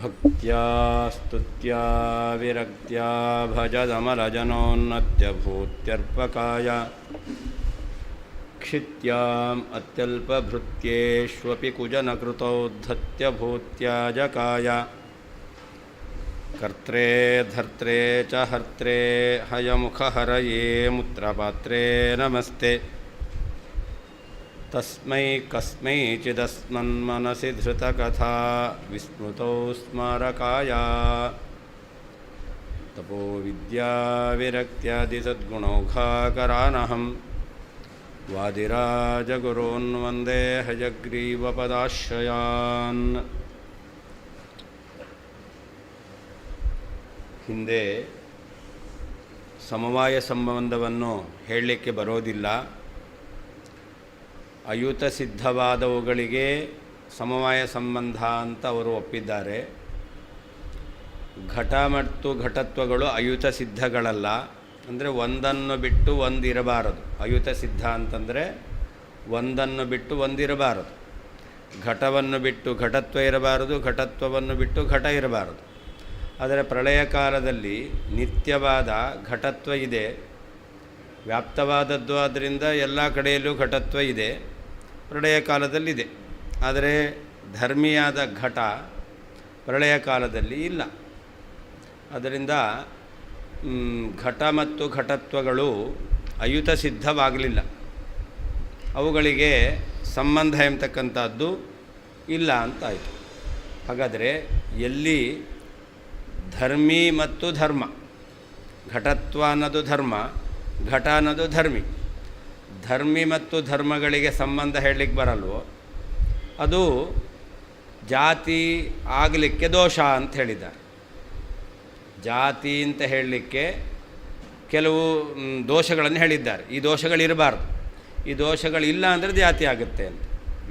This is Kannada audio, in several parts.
ಭಕ್ತ್ಯಾ ಸ್ತುತ್ಯಾ ವಿರಕ್ತ್ಯಾ ಭಜದಮಲಜನೋನ್ನತ್ಯಭೂತ್ಯರ್ಪಕಾಯ ಕ್ಷಿತ್ಯಾಂ ಅತ್ಯಲ್ಪಭೃತ್ಯೇಷ್ವಪಿ ಕುಜನಕೃತೌದ್ಧತ್ಯಭೂತ್ಯಾಜಕಾಯ ಕರ್ತ್ರೇ ಧರ್ತ್ರೇ ಚ ಹರ್ತ್ರೇ ಹಯಮುಖಹರಯೇ ಮುತ್ರಪಾತ್ರೇ ನಮಸ್ತೆ ತಸ್ಮೈ ಕಸ್ಮೈಚಿದಸ್ಮನ್ಮನಸಿ ಧೃತಕಥಾ ವಿಸ್ಮೃತೌ ಸ್ಮಾರಕಾಯ ತಪೋ ವಿದ್ಯಾ ವಿರಕ್ತ್ಯಾದಿ ಸದ್ಗುಣೌಘಾಕರಾನಹಂ ವಾದಿರಾಜಗುರೋನ್ ವಂದೇ ಹಯಗ್ರೀವಪದಾಶ್ರಯಾನ್. ಹಿಂದೆ ಸಮವಾಯ ಸಂಬಂಧವನ್ನು ಹೇಳಲಿಕ್ಕೆ ಬರೋದಿಲ್ಲ. ಅಯುತ ಸಿದ್ಧವಾದವುಗಳಿಗೆ ಸಮವಾಯ ಸಂಬಂಧ ಅಂತ ಅವರು ಒಪ್ಪಿದ್ದಾರೆ. ಘಟ ಮತ್ತು ಘಟತ್ವಗಳು ಅಯುತ ಸಿದ್ಧಗಳಲ್ಲ. ಅಂದರೆ ಒಂದನ್ನು ಬಿಟ್ಟು ಒಂದಿರಬಾರದು. ಅಯುತ ಸಿದ್ಧ ಅಂತಂದರೆ ಒಂದನ್ನು ಬಿಟ್ಟು ಒಂದಿರಬಾರದು. ಘಟವನ್ನು ಬಿಟ್ಟು ಘಟತ್ವ ಇರಬಾರದು, ಘಟತ್ವವನ್ನು ಬಿಟ್ಟು ಘಟ ಇರಬಾರದು. ಆದರೆ ಪ್ರಳಯ ಕಾಲದಲ್ಲಿ ನಿತ್ಯವಾದ ಘಟತ್ವ ಇದೆ, ವ್ಯಾಪ್ತವಾದದ್ದು. ಆದ್ದರಿಂದ ಎಲ್ಲ ಕಡೆಯಲ್ಲೂ ಘಟತ್ವ ಇದೆ, ಪ್ರಳಯ ಕಾಲದಲ್ಲಿದೆ. ಆದರೆ ಧರ್ಮಿಯಾದ ಘಟ ಪ್ರಳಯ ಕಾಲದಲ್ಲಿ ಇಲ್ಲ. ಅದರಿಂದ ಘಟ ಮತ್ತು ಘಟತ್ವಗಳು ಅಯುತ ಸಿದ್ಧವಾಗಲಿಲ್ಲ. ಅವುಗಳಿಗೆ ಸಂಬಂಧ ಎಂಬತಕ್ಕಂಥದ್ದು ಇಲ್ಲ ಅಂತಾಯಿತು. ಹಾಗಾದರೆ ಎಲ್ಲಿ ಧರ್ಮಿ ಮತ್ತು ಧರ್ಮ, ಘಟತ್ವ ಅನ್ನೋದು ಧರ್ಮ, ಘಟ ಅನ್ನೋದು ಧರ್ಮಿ, ಧರ್ಮಿ ಮತ್ತು ಧರ್ಮಗಳಿಗೆ ಸಂಬಂಧ ಹೇಳಲಿಕ್ಕೆ ಬರಲ್ವೋ ಅದು ಜಾತಿ ಆಗಲಿಕ್ಕೆ ದೋಷ ಅಂತ ಹೇಳಿದ್ದಾರೆ. ಜಾತಿ ಅಂತ ಹೇಳಲಿಕ್ಕೆ ಕೆಲವು ದೋಷಗಳನ್ನು ಹೇಳಿದ್ದಾರೆ. ಈ ದೋಷಗಳಿರಬಾರ್ದು, ಈ ದೋಷಗಳಿಲ್ಲ ಅಂದರೆ ಜಾತಿ ಆಗುತ್ತೆ ಅಂತ.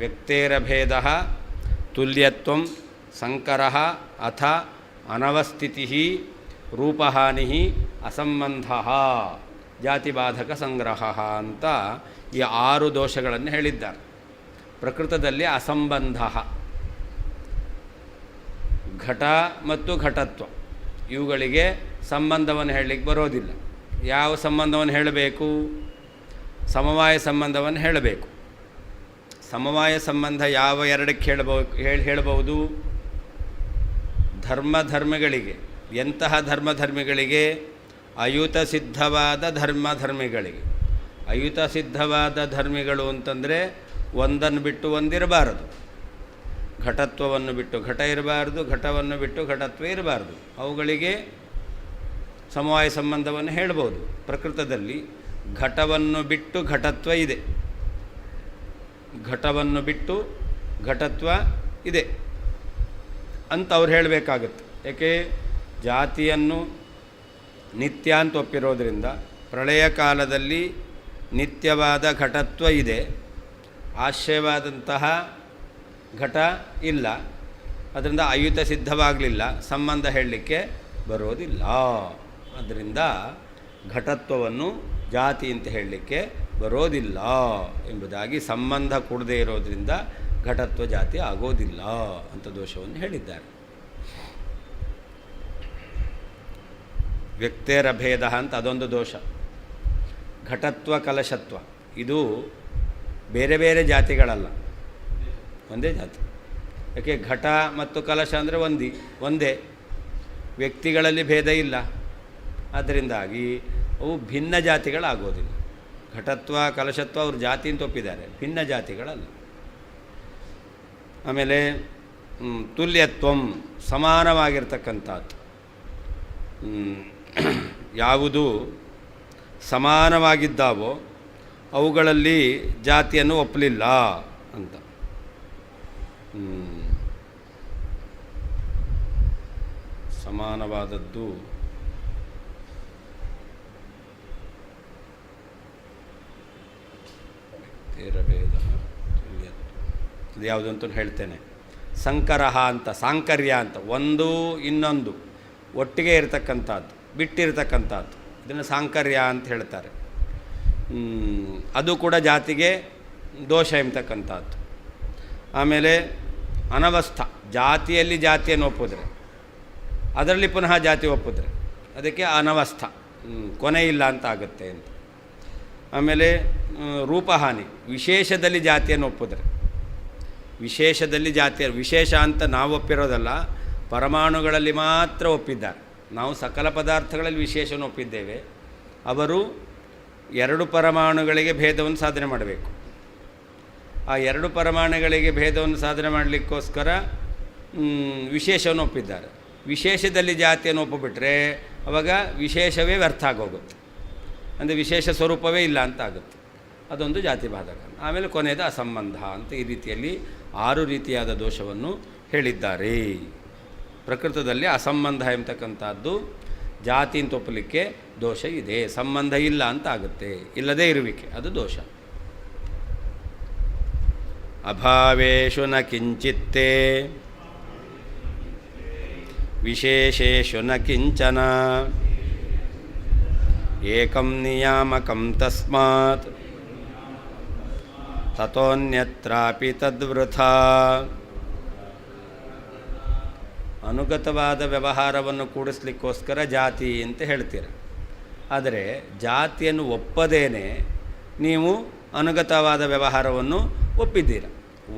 ವ್ಯಕ್ತೇರಭೇದ ತುಲ್ಯತ್ವಂ ಸಂಕರ ಅಥ ಅನವಸ್ಥಿತಿ ರೂಪಹಾನಿ ಅಸಂಬಂಧ ಜಾತಿಬಾಧಕ ಸಂಗ್ರಹ ಅಂತ ಈ 6 ದೋಷಗಳನ್ನು ಹೇಳಿದ್ದಾರೆ. ಪ್ರಕೃತದಲ್ಲಿ ಅಸಂಬಂಧ, ಘಟ ಮತ್ತು ಘಟತ್ವ ಇವುಗಳಿಗೆ ಸಂಬಂಧವನ್ನು ಹೇಳಲಿಕ್ಕೆ ಬರೋದಿಲ್ಲ. ಯಾವ ಸಂಬಂಧವನ್ನು ಹೇಳಬೇಕು? ಸಮವಾಯ ಸಂಬಂಧವನ್ನು ಹೇಳಬೇಕು. ಸಮವಾಯ ಸಂಬಂಧ ಯಾವ ಎರಡಕ್ಕೆ ಹೇಳಬಹುದು? ಧರ್ಮಗಳಿಗೆ. ಎಂತಹ ಧರ್ಮಗಳಿಗೆ? ಅಯುತ ಸಿದ್ಧವಾದ ಧರ್ಮಿಗಳಿಗೆ. ಅಯುತ ಸಿದ್ಧವಾದ ಧರ್ಮಿಗಳು ಅಂತಂದರೆ ಒಂದನ್ನು ಬಿಟ್ಟು ಒಂದಿರಬಾರದು. ಘಟತ್ವವನ್ನು ಬಿಟ್ಟು ಘಟ ಇರಬಾರ್ದು, ಘಟವನ್ನು ಬಿಟ್ಟು ಘಟತ್ವ ಇರಬಾರ್ದು. ಅವುಗಳಿಗೆ ಸಮವಾಯ ಸಂಬಂಧವನ್ನು ಹೇಳ್ಬೋದು. ಪ್ರಕೃತದಲ್ಲಿ ಘಟವನ್ನು ಬಿಟ್ಟು ಘಟತ್ವ ಇದೆ, ಘಟವನ್ನು ಬಿಟ್ಟು ಘಟತ್ವ ಇದೆ ಅಂತ ಅವ್ರು ಹೇಳಬೇಕಾಗುತ್ತೆ. ಏಕೆ? ಜಾತಿಯನ್ನು ನಿತ್ಯ ಅಂತ ಒಪ್ಪಿರೋದ್ರಿಂದ ಪ್ರಳಯ ಕಾಲದಲ್ಲಿ ನಿತ್ಯವಾದ ಘಟತ್ವ ಇದೆ, ಆಶ್ರಯವಾದಂತಹ ಘಟ ಇಲ್ಲ. ಅದರಿಂದ ಅಯುತ ಸಿದ್ಧವಾಗಲಿಲ್ಲ, ಸಂಬಂಧ ಹೇಳಲಿಕ್ಕೆ ಬರೋದಿಲ್ಲ. ಅದರಿಂದ ಘಟತ್ವವನ್ನು ಜಾತಿ ಅಂತ ಹೇಳಲಿಕ್ಕೆ ಬರೋದಿಲ್ಲ ಎಂಬುದಾಗಿ ಸಂಬಂಧ ಕೊಡದೇ ಇರೋದರಿಂದ ಘಟತ್ವ ಜಾತಿ ಆಗೋದಿಲ್ಲ ಅಂತ ದೋಷವನ್ನು ಹೇಳಿದ್ದಾರೆ. ವ್ಯಕ್ತೇರಭೇದ ಅಂತ ಅದೊಂದು ದೋಷ. ಘಟತ್ವ ಕಲಶತ್ವ ಇದು ಬೇರೆ ಬೇರೆ ಜಾತಿಗಳಲ್ಲ, ಒಂದೇ ಜಾತಿ. ಯಾಕೆ? ಘಟ ಮತ್ತು ಕಲಶ ಅಂದರೆ ಒಂದೇ, ವ್ಯಕ್ತಿಗಳಲ್ಲಿ ಭೇದ ಇಲ್ಲ. ಅದರಿಂದಾಗಿ ಅವು ಭಿನ್ನ ಜಾತಿಗಳಾಗೋದಿಲ್ಲ. ಘಟತ್ವ ಕಲಶತ್ವ ಅವರು ಜಾತಿ ಅಂತ ಒಪ್ಪಿದ್ದಾರೆ, ಭಿನ್ನ ಜಾತಿಗಳಲ್ಲ. ಆಮೇಲೆ ತುಲ್ಯತ್ವಂ ಸಮಾನವಾಗಿರ್ತಕ್ಕಂಥದ್ದು. ಯಾವುದು ಸಮಾನವಾಗಿದ್ದಾವೋ ಅವುಗಳಲ್ಲಿ ಜಾತಿಯನ್ನು ಒಪ್ಪಲಿಲ್ಲ ಅಂತ. ಸಮಾನವಾದದ್ದು ಇದು ಯಾವುದು ಅಂತ ಹೇಳ್ತೇನೆ. ಸಂಕರಹ ಅಂತ, ಸಾಂಕರ್ಯ ಅಂತ, ಒಂದು ಇನ್ನೊಂದು ಒಟ್ಟಿಗೆ ಇರತಕ್ಕಂಥದ್ದು, ಬಿಟ್ಟಿರತಕ್ಕಂಥದ್ದು, ಇದನ್ನು ಸಾಂಕರ್ಯ ಅಂತ ಹೇಳ್ತಾರೆ. ಅದು ಕೂಡ ಜಾತಿಗೆ ದೋಷ ಎಂಬತಕ್ಕಂಥದ್ದು. ಆಮೇಲೆ ಅನವಸ್ಥ, ಜಾತಿಯಲ್ಲಿ ಜಾತಿಯನ್ನು ಒಪ್ಪಿದ್ರೆ ಅದರಲ್ಲಿ ಪುನಃ ಜಾತಿ ಒಪ್ಪಿದ್ರೆ ಅದಕ್ಕೆ ಅನವಸ್ಥ, ಕೊನೆ ಇಲ್ಲ ಅಂತ ಆಗುತ್ತೆ ಅಂತ. ಆಮೇಲೆ ರೂಪಹಾನಿ, ವಿಶೇಷದಲ್ಲಿ ಜಾತಿಯನ್ನು ಒಪ್ಪಿದ್ರೆ, ವಿಶೇಷದಲ್ಲಿ ವಿಶೇಷ ಅಂತ ನಾವು ಒಪ್ಪಿರೋದಲ್ಲ, ಪರಮಾಣುಗಳಲ್ಲಿ ಮಾತ್ರ ಒಪ್ಪಿದ್ದಾರೆ. ನಾವು ಸಕಲ ಪದಾರ್ಥಗಳಲ್ಲಿ ವಿಶೇಷವನ್ನು ಒಪ್ಪಿದ್ದೇವೆ. ಅವರು 2 ಪರಮಾಣುಗಳಿಗೆ ಭೇದವನ್ನು ಸಾಧನೆ ಮಾಡಬೇಕು. ಆ 2 ಪರಮಾಣುಗಳಿಗೆ ಭೇದವನ್ನು ಸಾಧನೆ ಮಾಡಲಿಕ್ಕೋಸ್ಕರ ವಿಶೇಷವನ್ನು ಒಪ್ಪಿದ್ದಾರೆ. ವಿಶೇಷದಲ್ಲಿ ಜಾತಿಯನ್ನು ಒಪ್ಪಿಬಿಟ್ರೆ ಆವಾಗ ವಿಶೇಷವೇ ವ್ಯರ್ಥ ಆಗೋಗುತ್ತೆ, ಅಂದರೆ ವಿಶೇಷ ಸ್ವರೂಪವೇ ಇಲ್ಲ ಅಂತ ಆಗುತ್ತೆ. ಅದೊಂದು ಜಾತಿ ಬಾಧಕ. ಆಮೇಲೆ ಕೊನೆಯದು ಅಸಂಬಂಧ ಅಂತ. ಈ ರೀತಿಯಲ್ಲಿ 6 ರೀತಿಯಾದ ದೋಷವನ್ನು ಹೇಳಿದ್ದಾರೆ. ಪ್ರಕೃತದಲ್ಲಿ ಅಸಂಬಂಧ ಎಂಬತಕ್ಕಂಥದ್ದು ಜಾತಿ ಅಂತ ಒಪ್ಪಲಿಕ್ಕೆ ದೋಷ ಇದೆ. ಸಂಬಂಧ ಇಲ್ಲ ಅಂತ ಆಗುತ್ತೆ, ಇಲ್ಲದೇ ಇರುವಿಕೆ, ಅದು ದೋಷ. ಅಭಾವೇಶು ನ ಕಿಂಚಿತ್ತೇ ವಿಶೇಷೇಷು ನ ಕಿಂಚನ ಏಕಂ ನಿಯಾಮಕಂ ತಸ್ಮಾತ್ ತತೋನ್ಯತ್ರಾಪಿ ತದ್ವೃಥಾ. ಅನುಗತವಾದ ವ್ಯವಹಾರವನ್ನು ಕೂಡಿಸ್ಲಿಕ್ಕೋಸ್ಕರ ಜಾತಿ ಅಂತ ಹೇಳ್ತೀರ. ಆದರೆ ಜಾತಿಯನ್ನು ಒಪ್ಪದೇನೆ ನೀವು ಅನುಗತವಾದ ವ್ಯವಹಾರವನ್ನು ಒಪ್ಪಿದ್ದೀರ.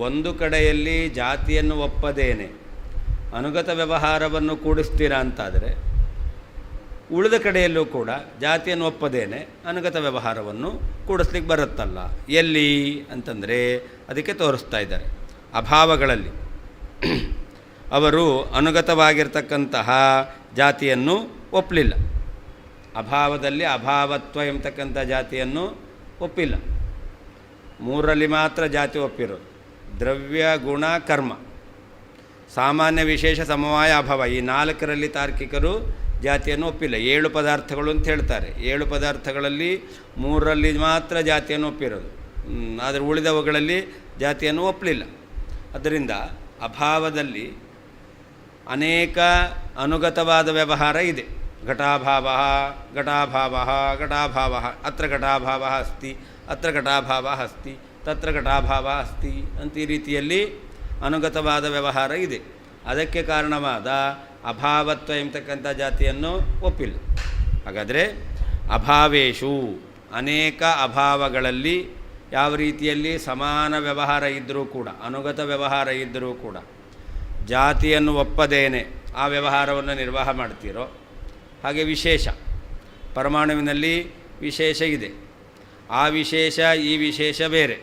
ಒಂದು ಕಡೆಯಲ್ಲಿ ಜಾತಿಯನ್ನು ಒಪ್ಪದೇನೆ ಅನುಗತ ವ್ಯವಹಾರವನ್ನು ಕೂಡಿಸ್ತೀರಾ ಅಂತಾದರೆ, ಉಳಿದ ಕಡೆಯಲ್ಲೂ ಕೂಡ ಜಾತಿಯನ್ನು ಒಪ್ಪದೇನೆ ಅನುಗತ ವ್ಯವಹಾರವನ್ನು ಕೂಡಿಸ್ಲಿಕ್ಕೆ ಬರುತ್ತಲ್ಲ, ಎಲ್ಲಿ ಅಂತಂದರೆ ಅದಕ್ಕೆ ತೋರಿಸ್ತಾ ಇದ್ದಾರೆ. ಅಭಾವಗಳಲ್ಲಿ ಅವರು ಅನುಗತವಾಗಿರ್ತಕ್ಕಂತಹ ಜಾತಿಯನ್ನು ಒಪ್ಪಲಿಲ್ಲ. ಅಭಾವದಲ್ಲಿ ಅಭಾವತ್ವ ಎಂಬತಕ್ಕಂಥ ಜಾತಿಯನ್ನು ಒಪ್ಪಿಲ್ಲ. 3ರಲ್ಲಿ ಮಾತ್ರ ಜಾತಿ ಒಪ್ಪಿರೋದು: ದ್ರವ್ಯ, ಗುಣ, ಕರ್ಮ. ಸಾಮಾನ್ಯ, ವಿಶೇಷ, ಸಮವಾಯ, ಅಭಾವ. ಈ 4ರಲ್ಲಿ ತಾರ್ಕಿಕರು ಜಾತಿಯನ್ನು ಒಪ್ಪಿಲ್ಲ. 7 ಪದಾರ್ಥಗಳು ಅಂತ ಹೇಳ್ತಾರೆ. 7 ಪದಾರ್ಥಗಳಲ್ಲಿ 3ರಲ್ಲಿ ಮಾತ್ರ ಜಾತಿಯನ್ನು ಒಪ್ಪಿರೋದು. ಆದರೆ ಉಳಿದವುಗಳಲ್ಲಿ ಜಾತಿಯನ್ನು ಒಪ್ಪಲಿಲ್ಲ. ಅದರಿಂದ ಅಭಾವದಲ್ಲಿ ಅನೇಕ ಅನುಗತವಾದ ವ್ಯವಹಾರ ಇದೆ. ಘಟಾಭಾವ ಘಟಾಭಾವ ಘಟಾಭಾವ, ಅತ್ರ ಘಟಾಭಾವ ಅಸ್ತಿ, ಅತ್ರ ಘಟಾಭಾವ ಅಸ್ತಿ, ತತ್ರ ಘಟಾಭಾವ ಅಸ್ತಿ ಅಂತ ಈ ರೀತಿಯಲ್ಲಿ ಅನುಗತವಾದ ವ್ಯವಹಾರ ಇದೆ. ಅದಕ್ಕೆ ಕಾರಣವಾದ ಅಭಾವತ್ವ ಎಂಬತಕ್ಕಂಥ ಜಾತಿಯನ್ನು ಒಪ್ಪಿಲ್ಲ. ಹಾಗಾದರೆ ಅಭಾವೇಶು, ಅನೇಕ ಅಭಾವಗಳಲ್ಲಿ ಯಾವ ರೀತಿಯಲ್ಲಿ ಸಮಾನ ವ್ಯವಹಾರ ಇದ್ದರೂ ಕೂಡ, ಅನುಗತ ವ್ಯವಹಾರ ಇದ್ದರೂ ಕೂಡ ಜಾತಿಯನ್ನು ಒಪ್ಪದೇನೆ ಆ ವ್ಯವಹಾರವನ್ನು ನಿರ್ವಾಹ ಮಾಡ್ತೀರೋ, ಹಾಗೆ ವಿಶೇಷ, ಪರಮಾಣುವಿನಲ್ಲಿ ವಿಶೇಷ ಇದೆ. ಆ ವಿಶೇಷ ಈ ವಿಶೇಷ ಬೇರೆ,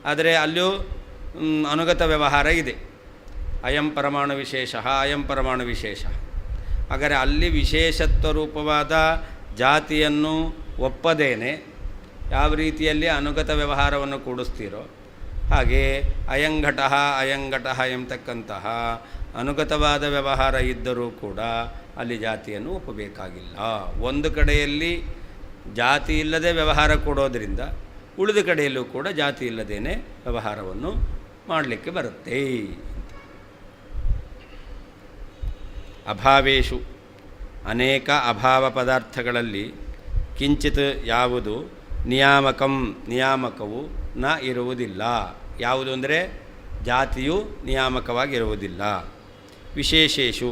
ಆದರೆ ಅಲ್ಲಿಯೂ ಅನುಗತ ವ್ಯವಹಾರ ಇದೆ. ಅಯಂ ಪರಮಾಣು ವಿಶೇಷ, ಅಯಂ ಪರಮಾಣು ವಿಶೇಷ. ಹಾಗಾದರೆ ಅಲ್ಲಿ ವಿಶೇಷತ್ವ ರೂಪವಾದ ಜಾತಿಯನ್ನು ಒಪ್ಪದೇನೆ ಯಾವ ರೀತಿಯಲ್ಲಿ ಅನುಗತ ವ್ಯವಹಾರವನ್ನು ಕೂಡಿಸ್ತೀರೋ, ಹಾಗೆ ಅಯಂಘಟಃ ಅಯಂಘಟಃ ಎಂಬತಕ್ಕಂತಹ ಅನುಗತವಾದ ವ್ಯವಹಾರ ಇದ್ದರೂ ಕೂಡ ಅಲ್ಲಿ ಜಾತಿಯನ್ನು ಒಪ್ಪಬೇಕಾಗಿಲ್ಲ. ಒಂದು ಕಡೆಯಲ್ಲಿ ಜಾತಿ ಇಲ್ಲದೆ ವ್ಯವಹಾರ ಕೊಡೋದರಿಂದ ಉಳಿದ ಕಡೆಯಲ್ಲೂ ಕೂಡ ಜಾತಿ ಇಲ್ಲದೇನೆ ವ್ಯವಹಾರವನ್ನು ಮಾಡಲಿಕ್ಕೆ ಬರುತ್ತೆ. ಅಭಾವೇಶು, ಅನೇಕ ಅಭಾವ ಪದಾರ್ಥಗಳಲ್ಲಿ ಕಿಂಚಿತ್ ಯಾವುದು ನಿಯಾಮಕಂ, ನಿಯಾಮಕವು ನ ಇರುವುದಿಲ್ಲ. ಯಾವುದು ಅಂದರೆ ಜಾತಿಯು ನಿಯಾಮಕವಾಗಿರುವುದಿಲ್ಲ. ವಿಶೇಷೇಷು,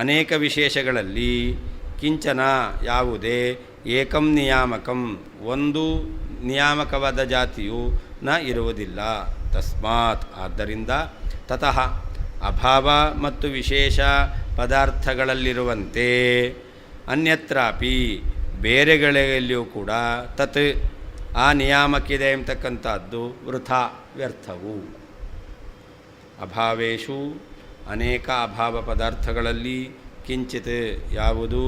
ಅನೇಕ ವಿಶೇಷಗಳಲ್ಲಿ ಕಿಂಚನ ಯಾವುದೇ ಏಕಂ ನಿಯಾಮಕಂ, ಒಂದು ನಿಯಾಮಕವಾದ ಜಾತಿಯು ನ ಇರುವುದಿಲ್ಲ. ತಸ್ಮಾತ್, ಆದ್ದರಿಂದ, ತತಃ ಅಭಾವ ಮತ್ತು ವಿಶೇಷ ಪದಾರ್ಥಗಳಲ್ಲಿರುವಂತೆ ಅನ್ಯತ್ರಾಪಿ ಬೇರೆಗಳಲ್ಲಿಯೂ ಕೂಡ ತತ್ ಆ ನಿಯಾಮಕಿದೆ ಎಂಬತಕ್ಕಂಥದ್ದು ವೃಥಾ, ವ್ಯರ್ಥವು. ಅಭಾವೇಶು, ಅನೇಕ ಅಭಾವ ಪದಾರ್ಥಗಳಲ್ಲಿ ಕಿಂಚಿತ್ ಯಾವುದು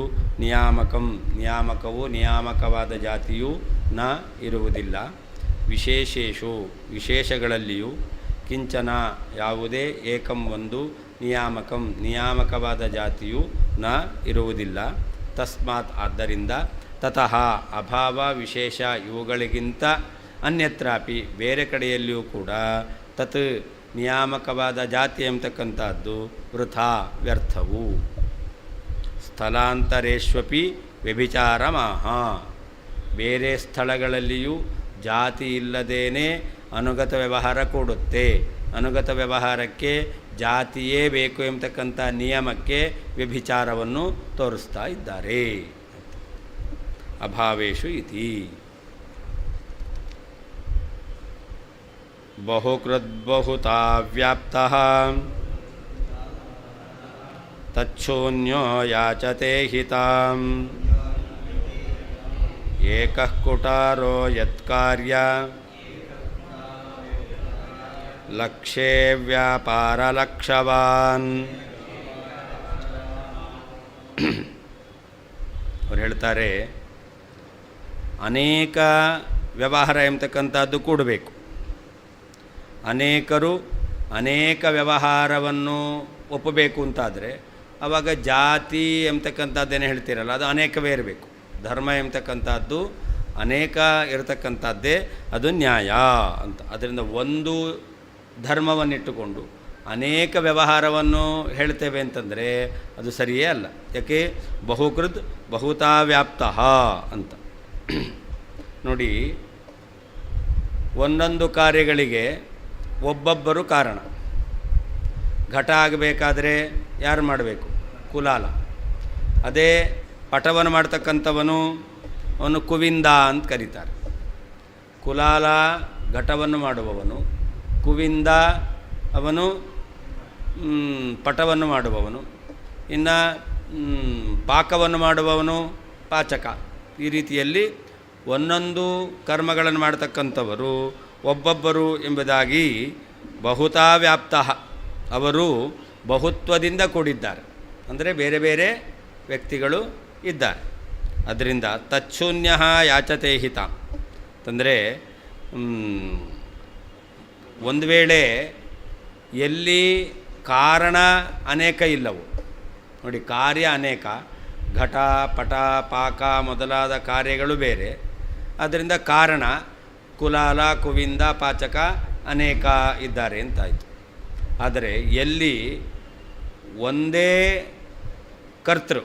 ನಿಯಾಮಕಂ, ನಿಯಾಮಕವು ನಿಯಾಮಕವಾದ ಜಾತಿಯು ನ ಇರುವುದಿಲ್ಲ. ವಿಶೇಷೇಷು, ವಿಶೇಷಗಳಲ್ಲಿಯೂ ಕಿಂಚನ ಯಾವುದೇ ಏಕಂ ಒಂದು ನಿಯಾಮಕಂ, ನಿಯಾಮಕವಾದ ಜಾತಿಯು ನ ಇರುವುದಿಲ್ಲ. ತಸ್ಮಾತ್, ಆದ್ದರಿಂದ, ತತಃ ಅಭಾವ ವಿಶೇಷ ಇವುಗಳಿಗಿಂತ ಅನ್ಯತ್ರಾಪಿ ಬೇರೆ ಕಡೆಯಲ್ಲಿಯೂ ಕೂಡ ತತ್ ನಿಯಾಮಕವಾದ ಜಾತಿ ಎಂಬತಕ್ಕಂಥದ್ದು ವೃಥಾ, ವ್ಯರ್ಥವು. ಸ್ಥಳಾಂತರೇಶ್ವಪಿ ವ್ಯಭಿಚಾರಮಾಹ, ಬೇರೆ ಸ್ಥಳಗಳಲ್ಲಿಯೂ ಜಾತಿ ಇಲ್ಲದೇನೆ ಅನುಗತ ವ್ಯವಹಾರ ಕೂಡುತ್ತೆ. ಅನುಗತ ವ್ಯವಹಾರಕ್ಕೆ ಜಾತಿಯೇ ಬೇಕು ಎಂಬತಕ್ಕಂಥ ನಿಯಮಕ್ಕೆ ವ್ಯಭಿಚಾರವನ್ನು ತೋರಿಸ್ತಾ ಇದ್ದಾರೆ. ಅಭಾವೇಶು ಇತಿ ಬಹುಕೃದ್ಬಹುತಾ ವ್ಯಾಪ್ತಃ ತಚ್ಛೂನ್ಯೋ ಯಾಚತೆ ಹಿತಾಂ ಏಕಃ ಕುಟಾರೋ ಯತ್ಕಾರ್ಯ ಲಕ್ಷ್ಯೇ ವ್ಯಾಪಾರ ಲಕ್ಷವಾನ್. ಅವ್ರು ಹೇಳ್ತಾರೆ, ಅನೇಕ ವ್ಯವಹಾರ ಎಂಬತಕ್ಕಂಥದ್ದು ಕೂಡಬೇಕು. ಅನೇಕರು ಅನೇಕ ವ್ಯವಹಾರವನ್ನು ಒಪ್ಪಬೇಕು ಅಂತಾದರೆ ಆವಾಗ ಜಾತಿ ಎಂಬತಕ್ಕಂಥದ್ದೇನು ಹೇಳ್ತೀರಲ್ಲ, ಅದು ಅನೇಕವೇ ಇರಬೇಕು. ಧರ್ಮ ಎಂಬತಕ್ಕಂಥದ್ದು ಅನೇಕ ಇರತಕ್ಕಂಥದ್ದೇ ಅದು ನ್ಯಾಯ ಅಂತ. ಅದರಿಂದ ಒಂದು ಧರ್ಮವನ್ನಿಟ್ಟುಕೊಂಡು ಅನೇಕ ವ್ಯವಹಾರವನ್ನು ಹೇಳ್ತೇವೆ ಅಂತಂದರೆ ಅದು ಸರಿಯೇ ಅಲ್ಲ. ಯಾಕೆ? ಬಹುಕೃತ್ ಬಹುತಾ ವ್ಯಾಪ್ತಃ ಅಂತ. ನೋಡಿ, ಒಂದೊಂದು ಕಾರ್ಯಗಳಿಗೆ ಒಬ್ಬೊಬ್ಬರು ಕಾರಣ. ಘಟ ಆಗಬೇಕಾದ್ರೆ ಯಾರು ಮಾಡಬೇಕು? ಕುಲಾಲ. ಅದೇ ಪಟವನ್ನು ಮಾಡ್ತಕ್ಕಂಥವನು ಅವನು ಕುವಿಂದ ಅಂತ ಕರೀತಾರೆ. ಕುಲಾಲ ಘಟವನ್ನು ಮಾಡುವವನು, ಕುವಿಂದ ಅವನು ಪಟವನ್ನು ಮಾಡುವವನು, ಇನ್ನು ಪಾಕವನ್ನು ಮಾಡುವವನು ಪಾಚಕ. ಈ ರೀತಿಯಲ್ಲಿ ಒಂದೊಂದು ಕರ್ಮಗಳನ್ನು ಮಾಡ್ತಕ್ಕಂಥವರು ಒಬ್ಬೊಬ್ಬರು ಎಂಬುದಾಗಿ ಬಹುತಾ ವ್ಯಾಪ್ತಃ, ಅವರು ಬಹುತ್ವದಿಂದ ಕೂಡಿದ್ದಾರೆ. ಅಂದರೆ ಬೇರೆ ಬೇರೆ ವ್ಯಕ್ತಿಗಳು ಇದ್ದಾರೆ. ಅದರಿಂದ ತಚ್ಛೂನ್ಯ ಯಾಚತೆ ಹಿತ ಅಂತಂದರೆ, ಒಂದು ವೇಳೆ ಎಲ್ಲಿ ಕಾರಣ ಅನೇಕ ಇಲ್ಲವು, ನೋಡಿ ಕಾರ್ಯ ಅನೇಕ, ಘಟ ಪಟ ಪಾಕ ಮೊದಲಾದ ಕಾರ್ಯಗಳು ಬೇರೆ, ಅದರಿಂದ ಕಾರಣ ಕುಲಾಲ ಕುವಿಂದ ಪಾಚಕ ಅನೇಕ ಇದ್ದಾರೆ ಅಂತಾಯಿತು. ಆದರೆ ಎಲ್ಲಿ ಒಂದೇ ಕರ್ತೃ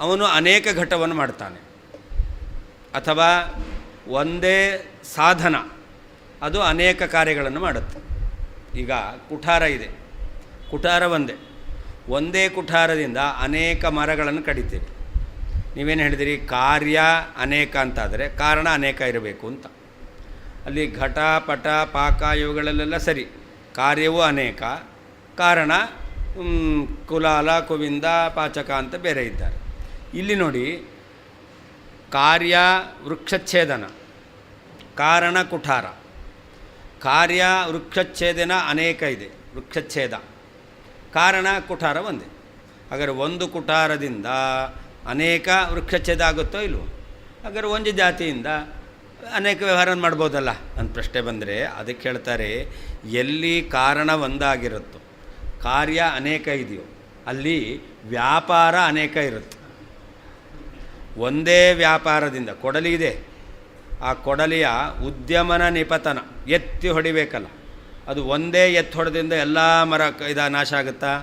ಅವನು ಅನೇಕ ಘಟವನ್ನು ಮಾಡ್ತಾನೆ, ಅಥವಾ ಒಂದೇ ಸಾಧನ ಅದು ಅನೇಕ ಕಾರ್ಯಗಳನ್ನು ಮಾಡುತ್ತೆ. ಈಗ ಕುಠಾರ ಇದೆ, ಕುಠಾರ ಒಂದೇ ಕುಠಾರದಿಂದ ಅನೇಕ ಮರಗಳನ್ನು ಕಡಿತೇವೆ. ನೀವೇನು ಹೇಳಿದಿರಿ? ಕಾರ್ಯ ಅನೇಕ ಅಂತಾದರೆ ಕಾರಣ ಅನೇಕ ಇರಬೇಕು ಅಂತ. ಅಲ್ಲಿ ಘಟ ಪಟ ಪಾಕ ಇವುಗಳಲ್ಲೆಲ್ಲ ಸರಿ, ಕಾರ್ಯವೂ ಅನೇಕ, ಕಾರಣ ಕುಲಾಲ ಕುವಿಂದ ಪಾಚಕ ಅಂತ ಬೇರೆ ಇದ್ದಾರೆ. ಇಲ್ಲಿ ನೋಡಿ, ಕಾರ್ಯ ವೃಕ್ಷಚ್ಛೇದನ, ಕಾರಣ ಕುಠಾರ. ಕಾರ್ಯ ವೃಕ್ಷಚ್ಛೇದನ ಅನೇಕ ಇದೆ, ವೃಕ್ಷಚ್ಛೇದ. ಕಾರಣ ಕುಠಾರ ಒಂದೇ. ಹಾಗಾದರೆ ಒಂದು ಕುಠಾರದಿಂದ ಅನೇಕ ವೃಕ್ಷಚ್ಛೇದ ಆಗುತ್ತೋ ಇಲ್ವೋ? ಹಾಗಾದರೆ ಒಂದು ಜಾತಿಯಿಂದ ಅನೇಕ ವ್ಯವಹಾರ ಮಾಡ್ಬೋದಲ್ಲ ಅಂತ ಪ್ರಶ್ನೆ ಬಂದರೆ ಅದಕ್ಕೆ ಹೇಳ್ತಾರೆ, ಎಲ್ಲಿ ಕಾರಣ ಒಂದಾಗಿರುತ್ತೋ, ಕಾರ್ಯ ಅನೇಕ ಇದೆಯೋ, ಅಲ್ಲಿ ವ್ಯಾಪಾರ ಅನೇಕ ಇರುತ್ತೆ. ಒಂದೇ ವ್ಯಾಪಾರದಿಂದ ಕೊಡಲಿ ಇದೆ, ಆ ಕೊಡಲಿಯ ಉದ್ಯಮನ ನಿಪತನ ಎತ್ತಿ ಹೊಡಿಬೇಕಲ್ಲ, ಅದು ಒಂದೇ ಎತ್ತಿ ಹೊಡೆದಿಂದ ಎಲ್ಲ ಮರ ನಾಶ ಆಗುತ್ತಾ?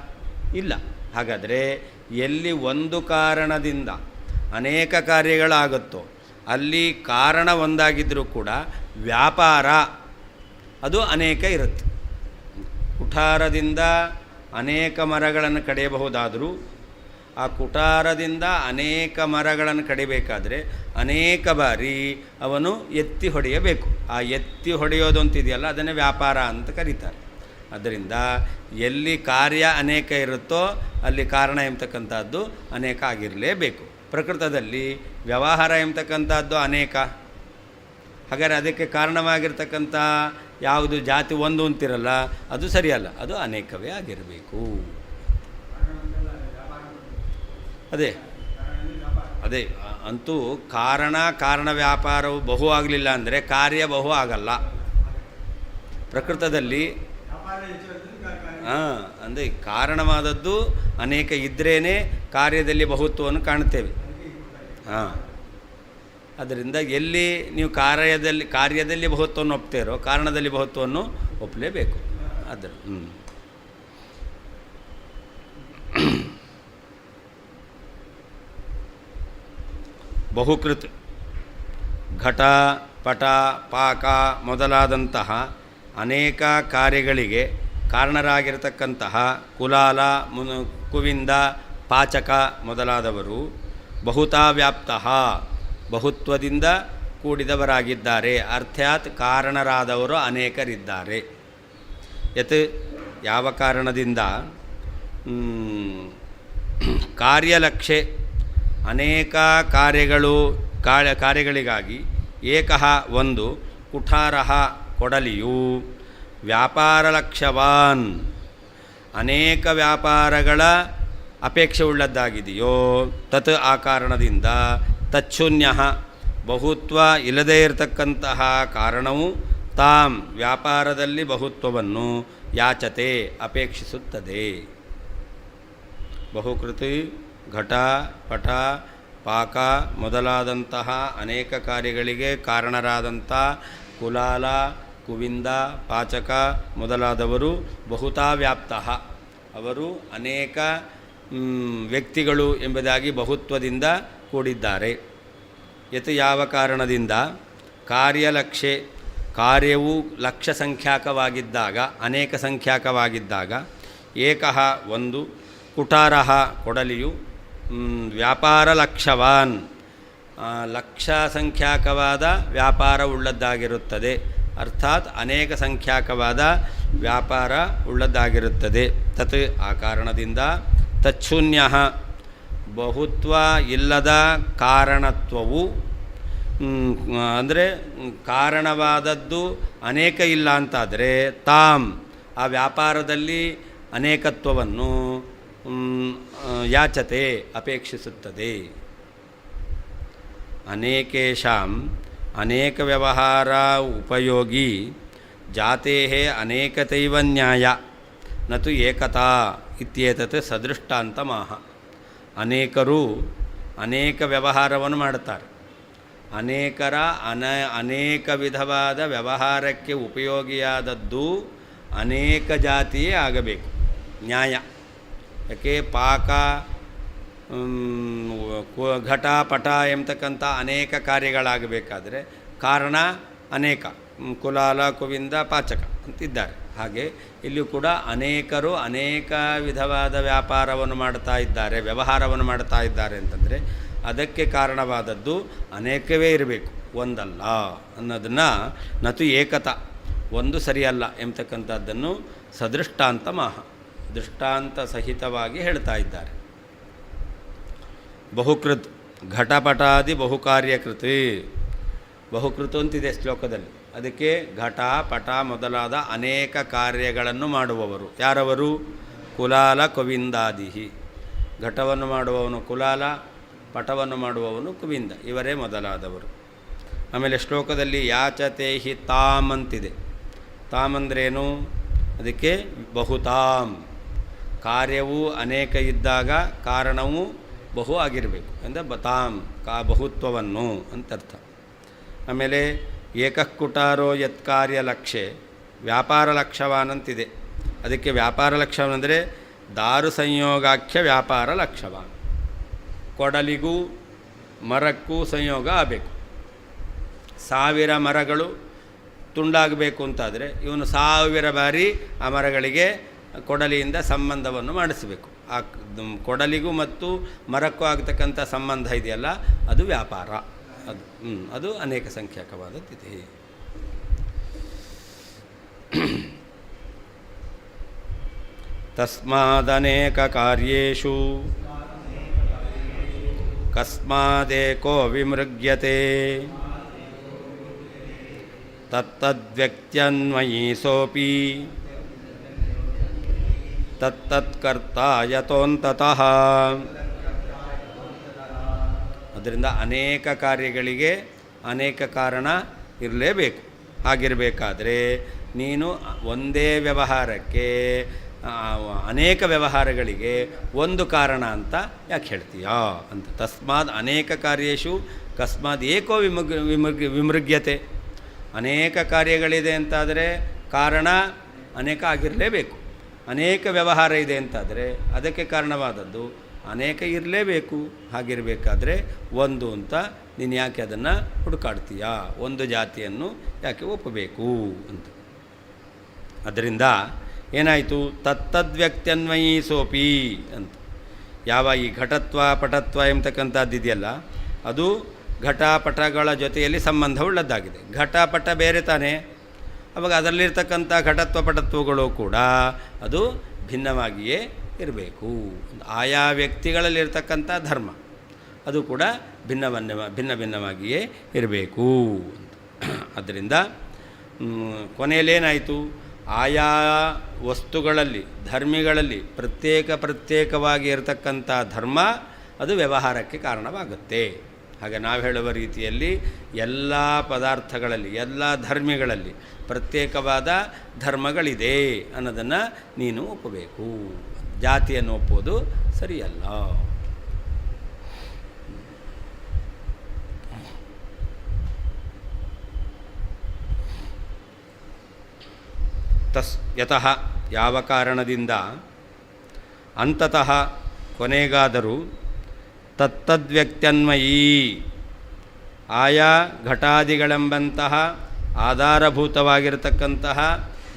ಇಲ್ಲ. ಹಾಗಾದರೆ ಎಲ್ಲಿ ಒಂದು ಕಾರಣದಿಂದ ಅನೇಕ ಕಾರ್ಯಗಳಾಗುತ್ತೋ ಅಲ್ಲಿ ಕಾರಣ ಒಂದಾಗಿದ್ದರೂ ಕೂಡ ವ್ಯಾಪಾರ ಅದು ಅನೇಕ ಇರುತ್ತೆ. ಕುಠಾರದಿಂದ ಅನೇಕ ಮರಗಳನ್ನು ಕಡಿಯಬಹುದಾದರೂ ಆ ಕುಠಾರದಿಂದ ಅನೇಕ ಮರಗಳನ್ನು ಕಡಿಬೇಕಾದರೆ ಅನೇಕ ಬಾರಿ ಅವನು ಎತ್ತಿ ಹೊಡೆಯಬೇಕು. ಆ ಎತ್ತಿ ಹೊಡೆಯೋದು ಅಂತಿದೆಯಲ್ಲ, ಅದನ್ನೇ ವ್ಯಾಪಾರ ಅಂತ ಕರೀತಾರೆ. ಅದರಿಂದ ಎಲ್ಲಿ ಕಾರ್ಯ ಅನೇಕ ಇರುತ್ತೋ ಅಲ್ಲಿ ಕಾರಣ ಎಂಬತಕ್ಕಂಥದ್ದು ಅನೇಕ ಆಗಿರಲೇಬೇಕು. ಪ್ರಕೃತದಲ್ಲಿ ವ್ಯವಹಾರ ಎಂಬತಕ್ಕಂಥದ್ದು ಅನೇಕ. ಹಾಗಾದರೆ ಅದಕ್ಕೆ ಕಾರಣವಾಗಿರ್ತಕ್ಕಂಥ ಯಾವುದು ಜಾತಿ ಒಂದು ಅಂತಿರಲ್ಲ, ಅದು ಸರಿಯಲ್ಲ, ಅದು ಅನೇಕವೇ ಆಗಿರಬೇಕು. ಅದೇ ಅಂತೂ ಕಾರಣ ವ್ಯಾಪಾರವು ಬಹು ಆಗಲಿಲ್ಲ ಅಂದರೆ ಕಾರ್ಯ ಬಹು ಆಗಲ್ಲ. ಪ್ರಕೃತದಲ್ಲಿ ಅಂದರೆ ಕಾರಣವಾದದ್ದು ಅನೇಕ ಇದ್ರೇ ಕಾರ್ಯದಲ್ಲಿ ಬಹುತ್ವವನ್ನು ಕಾಣ್ತೇವೆ. ಅದರಿಂದ ಎಲ್ಲಿ ನೀವು ಕಾರ್ಯದಲ್ಲಿ ಬಹುತ್ವವನ್ನು ಒಪ್ತೇರೋ ಕಾರಣದಲ್ಲಿ ಬಹುತ್ವವನ್ನು ಒಪ್ಪಲೇಬೇಕು. ಅದರ ಬಹುಕೃತ್ ಘಟ ಪಟ, ಪಾಕ ಮೊದಲಾದಂತಹ ಅನೇಕ ಕಾರ್ಯಗಳಿಗೆ ಕಾರಣರಾಗಿರತಕ್ಕಂತಹ ಕುಲಾಲ, ಕುವಿಂದ, ಪಾಚಕ ಮೊದಲಾದವರು ಬಹುತಾ ವ್ಯಾಪ್ತಃ ಬಹುತ್ವದಿಂದ ಕೂಡಿದವರಾಗಿದ್ದಾರೆ. ಅರ್ಥಾತ್ ಕಾರಣರಾದವರು ಅನೇಕರಿದ್ದಾರೆ. ಯತ್ ಯಾವ ಕಾರಣದಿಂದ ಕಾರ್ಯಲಕ್ಷೆ ಅನೇಕ ಕಾರ್ಯಗಳಿಗಾಗಿ ಏಕಃ ಒಂದು ಕುಠಾರಃ ಕೊಡಲಿಯು ವ್ಯಾಪಾರಲಕ್ಷವಾನ್ ಅನೇಕ ವ್ಯಾಪಾರಗಳ ಅಪೇಕ್ಷೆ ಉಳ್ಳದ್ದಾಗಿದೆಯೋ ತತ್ ಆ ಕಾರಣದಿಂದ ತಚ್ಛೂನ್ಯ ಬಹುತ್ವ ಇಲ್ಲದೇ ಇರತಕ್ಕಂತಹ ಕಾರಣವು ತಾಂ ವ್ಯಾಪಾರದಲ್ಲಿ ಬಹುತ್ವವನ್ನು ಯಾಚತೆ ಅಪೇಕ್ಷಿಸುತ್ತದೆ. ಬಹುಕೃತಿ ಘಟ, ಪಟ, ಪಾಕ ಮೊದಲಾದಂತಹ ಅನೇಕ ಕಾರ್ಯಗಳಿಗೆ ಕಾರಣರಾದಂಥ ಕುಲಾಲ, ಕುವಿಂದ, ಪಾಚಕ ಮೊದಲಾದವರು ಬಹುತಾ ವ್ಯಾಪ್ತಃ ಅವರು ಅನೇಕ ವ್ಯಕ್ತಿಗಳು ಎಂಬುದಾಗಿ ಬಹುತ್ವದಿಂದ ಕೂಡಿದ್ದಾರೆ. ಯತ್ ಯಾವ ಕಾರಣದಿಂದ ಕಾರ್ಯಲಕ್ಷೆ ಕಾರ್ಯವು ಲಕ್ಷ ಸಂಖ್ಯಾಕವಾಗಿದ್ದಾಗ ಅನೇಕ ಸಂಖ್ಯಾಕವಾಗಿದ್ದಾಗ ಏಕಃ ಒಂದು ಕುಠಾರಃ ಕೊಡಲಿಯು ವ್ಯಾಪಾರ ಲಕ್ಷವಾನ್ ಲಕ್ಷ ಸಂಖ್ಯಾಕವಾದ ವ್ಯಾಪಾರ ಉಳ್ಳದ್ದಾಗಿರುತ್ತದೆ. ಅರ್ಥಾತ್ ಅನೇಕ ಸಂಖ್ಯಾಕವಾದ ವ್ಯಾಪಾರ ಉಳ್ಳದ್ದಾಗಿರುತ್ತದೆ. ತತ್ ಆ ಕಾರಣದಿಂದ ತಚ್ಛೂನ್ಯ ಬಹುತ್ವ ಇಲ್ಲದ ಕಾರಣತ್ವವು ಅಂದರೆ ಕಾರಣವಾದದ್ದು ಅನೇಕ ಇಲ್ಲ ಅಂತಾದರೆ ತಾಂ ಆ ವ್ಯಾಪಾರದಲ್ಲಿ ಅನೇಕತ್ವವನ್ನು ಯಾಚತೆ ಅಪೇಕ್ಷಿಸುತ್ತದೆ. ಅನೇಕೇಷಾಂ ಅನೇಕ ವ್ಯವಹಾರ ಉಪಯೋಗಿ ಜಾತೆ ಅನೇಕತೈವ ನ್ಯಾಯ ನತು ಏಕತಾ ಇತ್ಯೇತತ್ ಸದೃಷ್ಟಾಂತಮಾಹ. ಅನೇಕರು ಅನೇಕ ವ್ಯವಹಾರವನ್ನು ಮಾಡುತ್ತಾರೆ. ಅನೇಕರ ಅನೇಕ ವಿಧವಾದ ವ್ಯವಹಾರಕ್ಕೆ ಉಪಯೋಗಿಯಾದದ್ದು ಅನೇಕ ಜಾತಿಯೇ ಆಗಬೇಕು. ನ್ಯಾಯ ಯಾಕೆ ಪಾಕ, ಘಟ, ಪಟ ಎಂಬತಕ್ಕಂಥ ಅನೇಕ ಕಾರ್ಯಗಳಾಗಬೇಕಾದರೆ ಕಾರಣ ಅನೇಕ, ಕುಲಾಲ, ಕುವಿಂದ, ಪಾಚಕ ಅಂತಿದ್ದಾರೆ. ಹಾಗೆ ಇಲ್ಲಿಯೂ ಕೂಡ ಅನೇಕರು ಅನೇಕ ವಿಧವಾದ ವ್ಯಾಪಾರವನ್ನು ಮಾಡ್ತಾ ಇದ್ದಾರೆ, ವ್ಯವಹಾರವನ್ನು ಮಾಡ್ತಾ ಇದ್ದಾರೆ ಅಂತಂದರೆ ಅದಕ್ಕೆ ಕಾರಣವಾದದ್ದು ಅನೇಕವೇ ಇರಬೇಕು, ಒಂದಲ್ಲ ಅನ್ನೋದನ್ನು ನತು ಏಕತ ಒಂದು ಸರಿಯಲ್ಲ ಎಂಬತಕ್ಕಂಥದ್ದನ್ನು ಸದೃಷ್ಟಾಂತ ದೃಷ್ಟಾಂತ ಸಹಿತವಾಗಿ ಹೇಳ್ತಾ ಇದ್ದಾರೆ. ಬಹುಕೃತ್ ಘಟಪಟಾದಿ ಬಹುಕಾರ್ಯಕೃತಿ ಬಹುಕೃತು ಅಂತಿದೆ ಶ್ಲೋಕದಲ್ಲಿ. ಅದಕ್ಕೆ ಘಟ, ಪಟ ಮೊದಲಾದ ಅನೇಕ ಕಾರ್ಯಗಳನ್ನು ಮಾಡುವವರು ಯಾರವರು? ಕುಲಾಲ ಕುವಿಂದಾದಿಹಿ. ಘಟವನ್ನು ಮಾಡುವವನು ಕುಲಾಲ, ಪಟವನ್ನು ಮಾಡುವವನು ಕುವಿಂದ, ಇವರೇ ಮೊದಲಾದವರು. ಆಮೇಲೆ ಶ್ಲೋಕದಲ್ಲಿ ಯಾಚತೆ ಹಿ ತಾಮ್ ಅಂತಿದೆ. ತಾಮ್ ಅಂದ್ರೇನು? ಅದಕ್ಕೆ ಬಹುತಾಂ, ಕಾರ್ಯವು ಅನೇಕ ಇದ್ದಾಗ ಕಾರಣವು ಬಹು ಆಗಿರಬೇಕು ಅಂದರೆ ಬತಾಂ ಬಹುತ್ವವನ್ನು ಅಂತರ್ಥ. ಆಮೇಲೆ ಏಕಕ್ಕುಟಾರೋ ಯತ್ಕಾರ್ಯ ಲಕ್ಷ್ಯ ವ್ಯಾಪಾರ ಲಕ್ಷವಾನಂತಿದೆ. ಅದಕ್ಕೆ ವ್ಯಾಪಾರ ಲಕ್ಷವನೆಂದರೆ ದಾರು ಸಂಯೋಗಾಖ್ಯ ವ್ಯಾಪಾರ ಲಕ್ಷವಾನ್. ಕೊಡಲಿಗೂ ಮರಕ್ಕೂ ಸಂಯೋಗ ಆಗಬೇಕು. 1000 ಮರಗಳು ತುಂಡಾಗಬೇಕು ಅಂತಾದರೆ ಇವನು 1000 ಬಾರಿ ಆ ಮರಗಳಿಗೆ ಕೊಡಲಿಯಿಂದ ಸಂಬಂಧವನ್ನು ಮಾಡಿಸಬೇಕು. ಆ ಕೊಡಲಿಗೂ ಮತ್ತು ಮರಕ್ಕೂ ಆಗತಕ್ಕಂಥ ಸಂಬಂಧ ಇದೆಯಲ್ಲ ಅದು ವ್ಯಾಪಾರ. ಅದು ಅನೇಕ ಸಂಖ್ಯಾಕವಾದ ತಿಥಿ. ತಸ್ಮಾದನೇಕ ಕಾರ್ಯೇಷು ಕಸ್ಮಾದೇಕೋ ವಿಮೃಗ್ಯತೆ ತತ್ತದ್ವ್ಯಕ್ತ್ಯನ್ವಯೀ ಸೋಪಿ ತತ್ತತ್ಕರ್ತ ಯತೋಂತತಃ. ಅದರಿಂದ ಅನೇಕ ಕಾರ್ಯಗಳಿಗೆ ಅನೇಕ ಕಾರಣ ಇರಲೇಬೇಕು. ಹಾಗಿರಬೇಕಾದ್ರೆ ನೀನು ಒಂದೇ ವ್ಯವಹಾರಕ್ಕೆ ಅನೇಕ ವ್ಯವಹಾರಗಳಿಗೆ ಒಂದು ಕಾರಣ ಅಂತ ಯಾಕೆ ಹೇಳ್ತೀಯಾ ಅಂತ. ತಸ್ಮಾದ್ ಅನೇಕ ಕಾರ್ಯೇಷು ಕಸ್ಮಾದ್ ಏಕೋ ವಿಮೃಗ್ಯತೆ. ಅನೇಕ ಕಾರ್ಯಗಳಿದೆ ಅಂತಾದರೆ ಕಾರಣ ಅನೇಕ ಆಗಿರಲೇಬೇಕು. ಅನೇಕ ವ್ಯವಹಾರ ಇದೆ ಅಂತಾದರೆ ಅದಕ್ಕೆ ಕಾರಣವಾದದ್ದು ಅನೇಕ ಇರಲೇಬೇಕು. ಹಾಗಿರಬೇಕಾದ್ರೆ ಒಂದು ಅಂತ ನೀನು ಯಾಕೆ ಅದನ್ನು ಹುಡುಕಾಡ್ತೀಯಾ? ಒಂದು ಜಾತಿಯನ್ನು ಯಾಕೆ ಒಪ್ಪಬೇಕು ಅಂತ. ಅದರಿಂದ ಏನಾಯಿತು? ತತ್ತದ್ವ್ಯಕ್ತ್ಯನ್ವಯೀ ಸೋಪಿ ಅಂತ. ಯಾವ ಈ ಘಟತ್ವ ಪಟತ್ವ ಎಂಬತಕ್ಕಂಥದ್ದಿದೆಯಲ್ಲ, ಅದು ಘಟಪಟಗಳ ಜೊತೆಯಲ್ಲಿ ಸಂಬಂಧವುಳ್ಳದ್ದಾಗಿದೆ. ಘಟಪಟ ಬೇರೆ ತಾನೇ, ಅವಾಗ ಅದರಲ್ಲಿರ್ತಕ್ಕಂಥ ಘಟತ್ವ ಪಟತ್ವಗಳು ಕೂಡ ಅದು ಭಿನ್ನವಾಗಿಯೇ ಇರಬೇಕು. ಆಯಾ ವ್ಯಕ್ತಿಗಳಲ್ಲಿರ್ತಕ್ಕಂಥ ಧರ್ಮ ಅದು ಕೂಡ ಭಿನ್ನ ಭಿನ್ನವಾಗಿಯೇ ಇರಬೇಕು ಅಂತ. ಆದ್ದರಿಂದ ಕೊನೆಯಲ್ಲೇನಾಯಿತು? ಆಯಾ ವಸ್ತುಗಳಲ್ಲಿ ಧರ್ಮಿಗಳಲ್ಲಿ ಪ್ರತ್ಯೇಕವಾಗಿ ಇರತಕ್ಕಂಥ ಧರ್ಮ ಅದು ವ್ಯವಹಾರಕ್ಕೆ ಕಾರಣವಾಗುತ್ತೆ. ಹಾಗೆ ನಾವು ಹೇಳುವ ರೀತಿಯಲ್ಲಿ ಎಲ್ಲ ಪದಾರ್ಥಗಳಲ್ಲಿ ಎಲ್ಲ ಧರ್ಮಿಗಳಲ್ಲಿ ಪ್ರತ್ಯೇಕವಾದ ಧರ್ಮಗಳಿದೆ ಅನ್ನೋದನ್ನು ನೀನು ಒಪ್ಪಬೇಕು. ಜಾತಿಯನ್ನು ಒಪ್ಪೋದು ಸರಿಯಲ್ಲ. ಯತಃ ಯಾವ ಕಾರಣದಿಂದ ಅಂತತಃ ಕೊನೆಗಾದರೂ ತತ್ತದ್ವ್ಯಕ್ತ್ಯನ್ವಯೀ ಆಯಾ ಘಟಾದಿಗಳೆಂಬಂತಹ ಆಧಾರಭೂತವಾಗಿರತಕ್ಕಂತಹ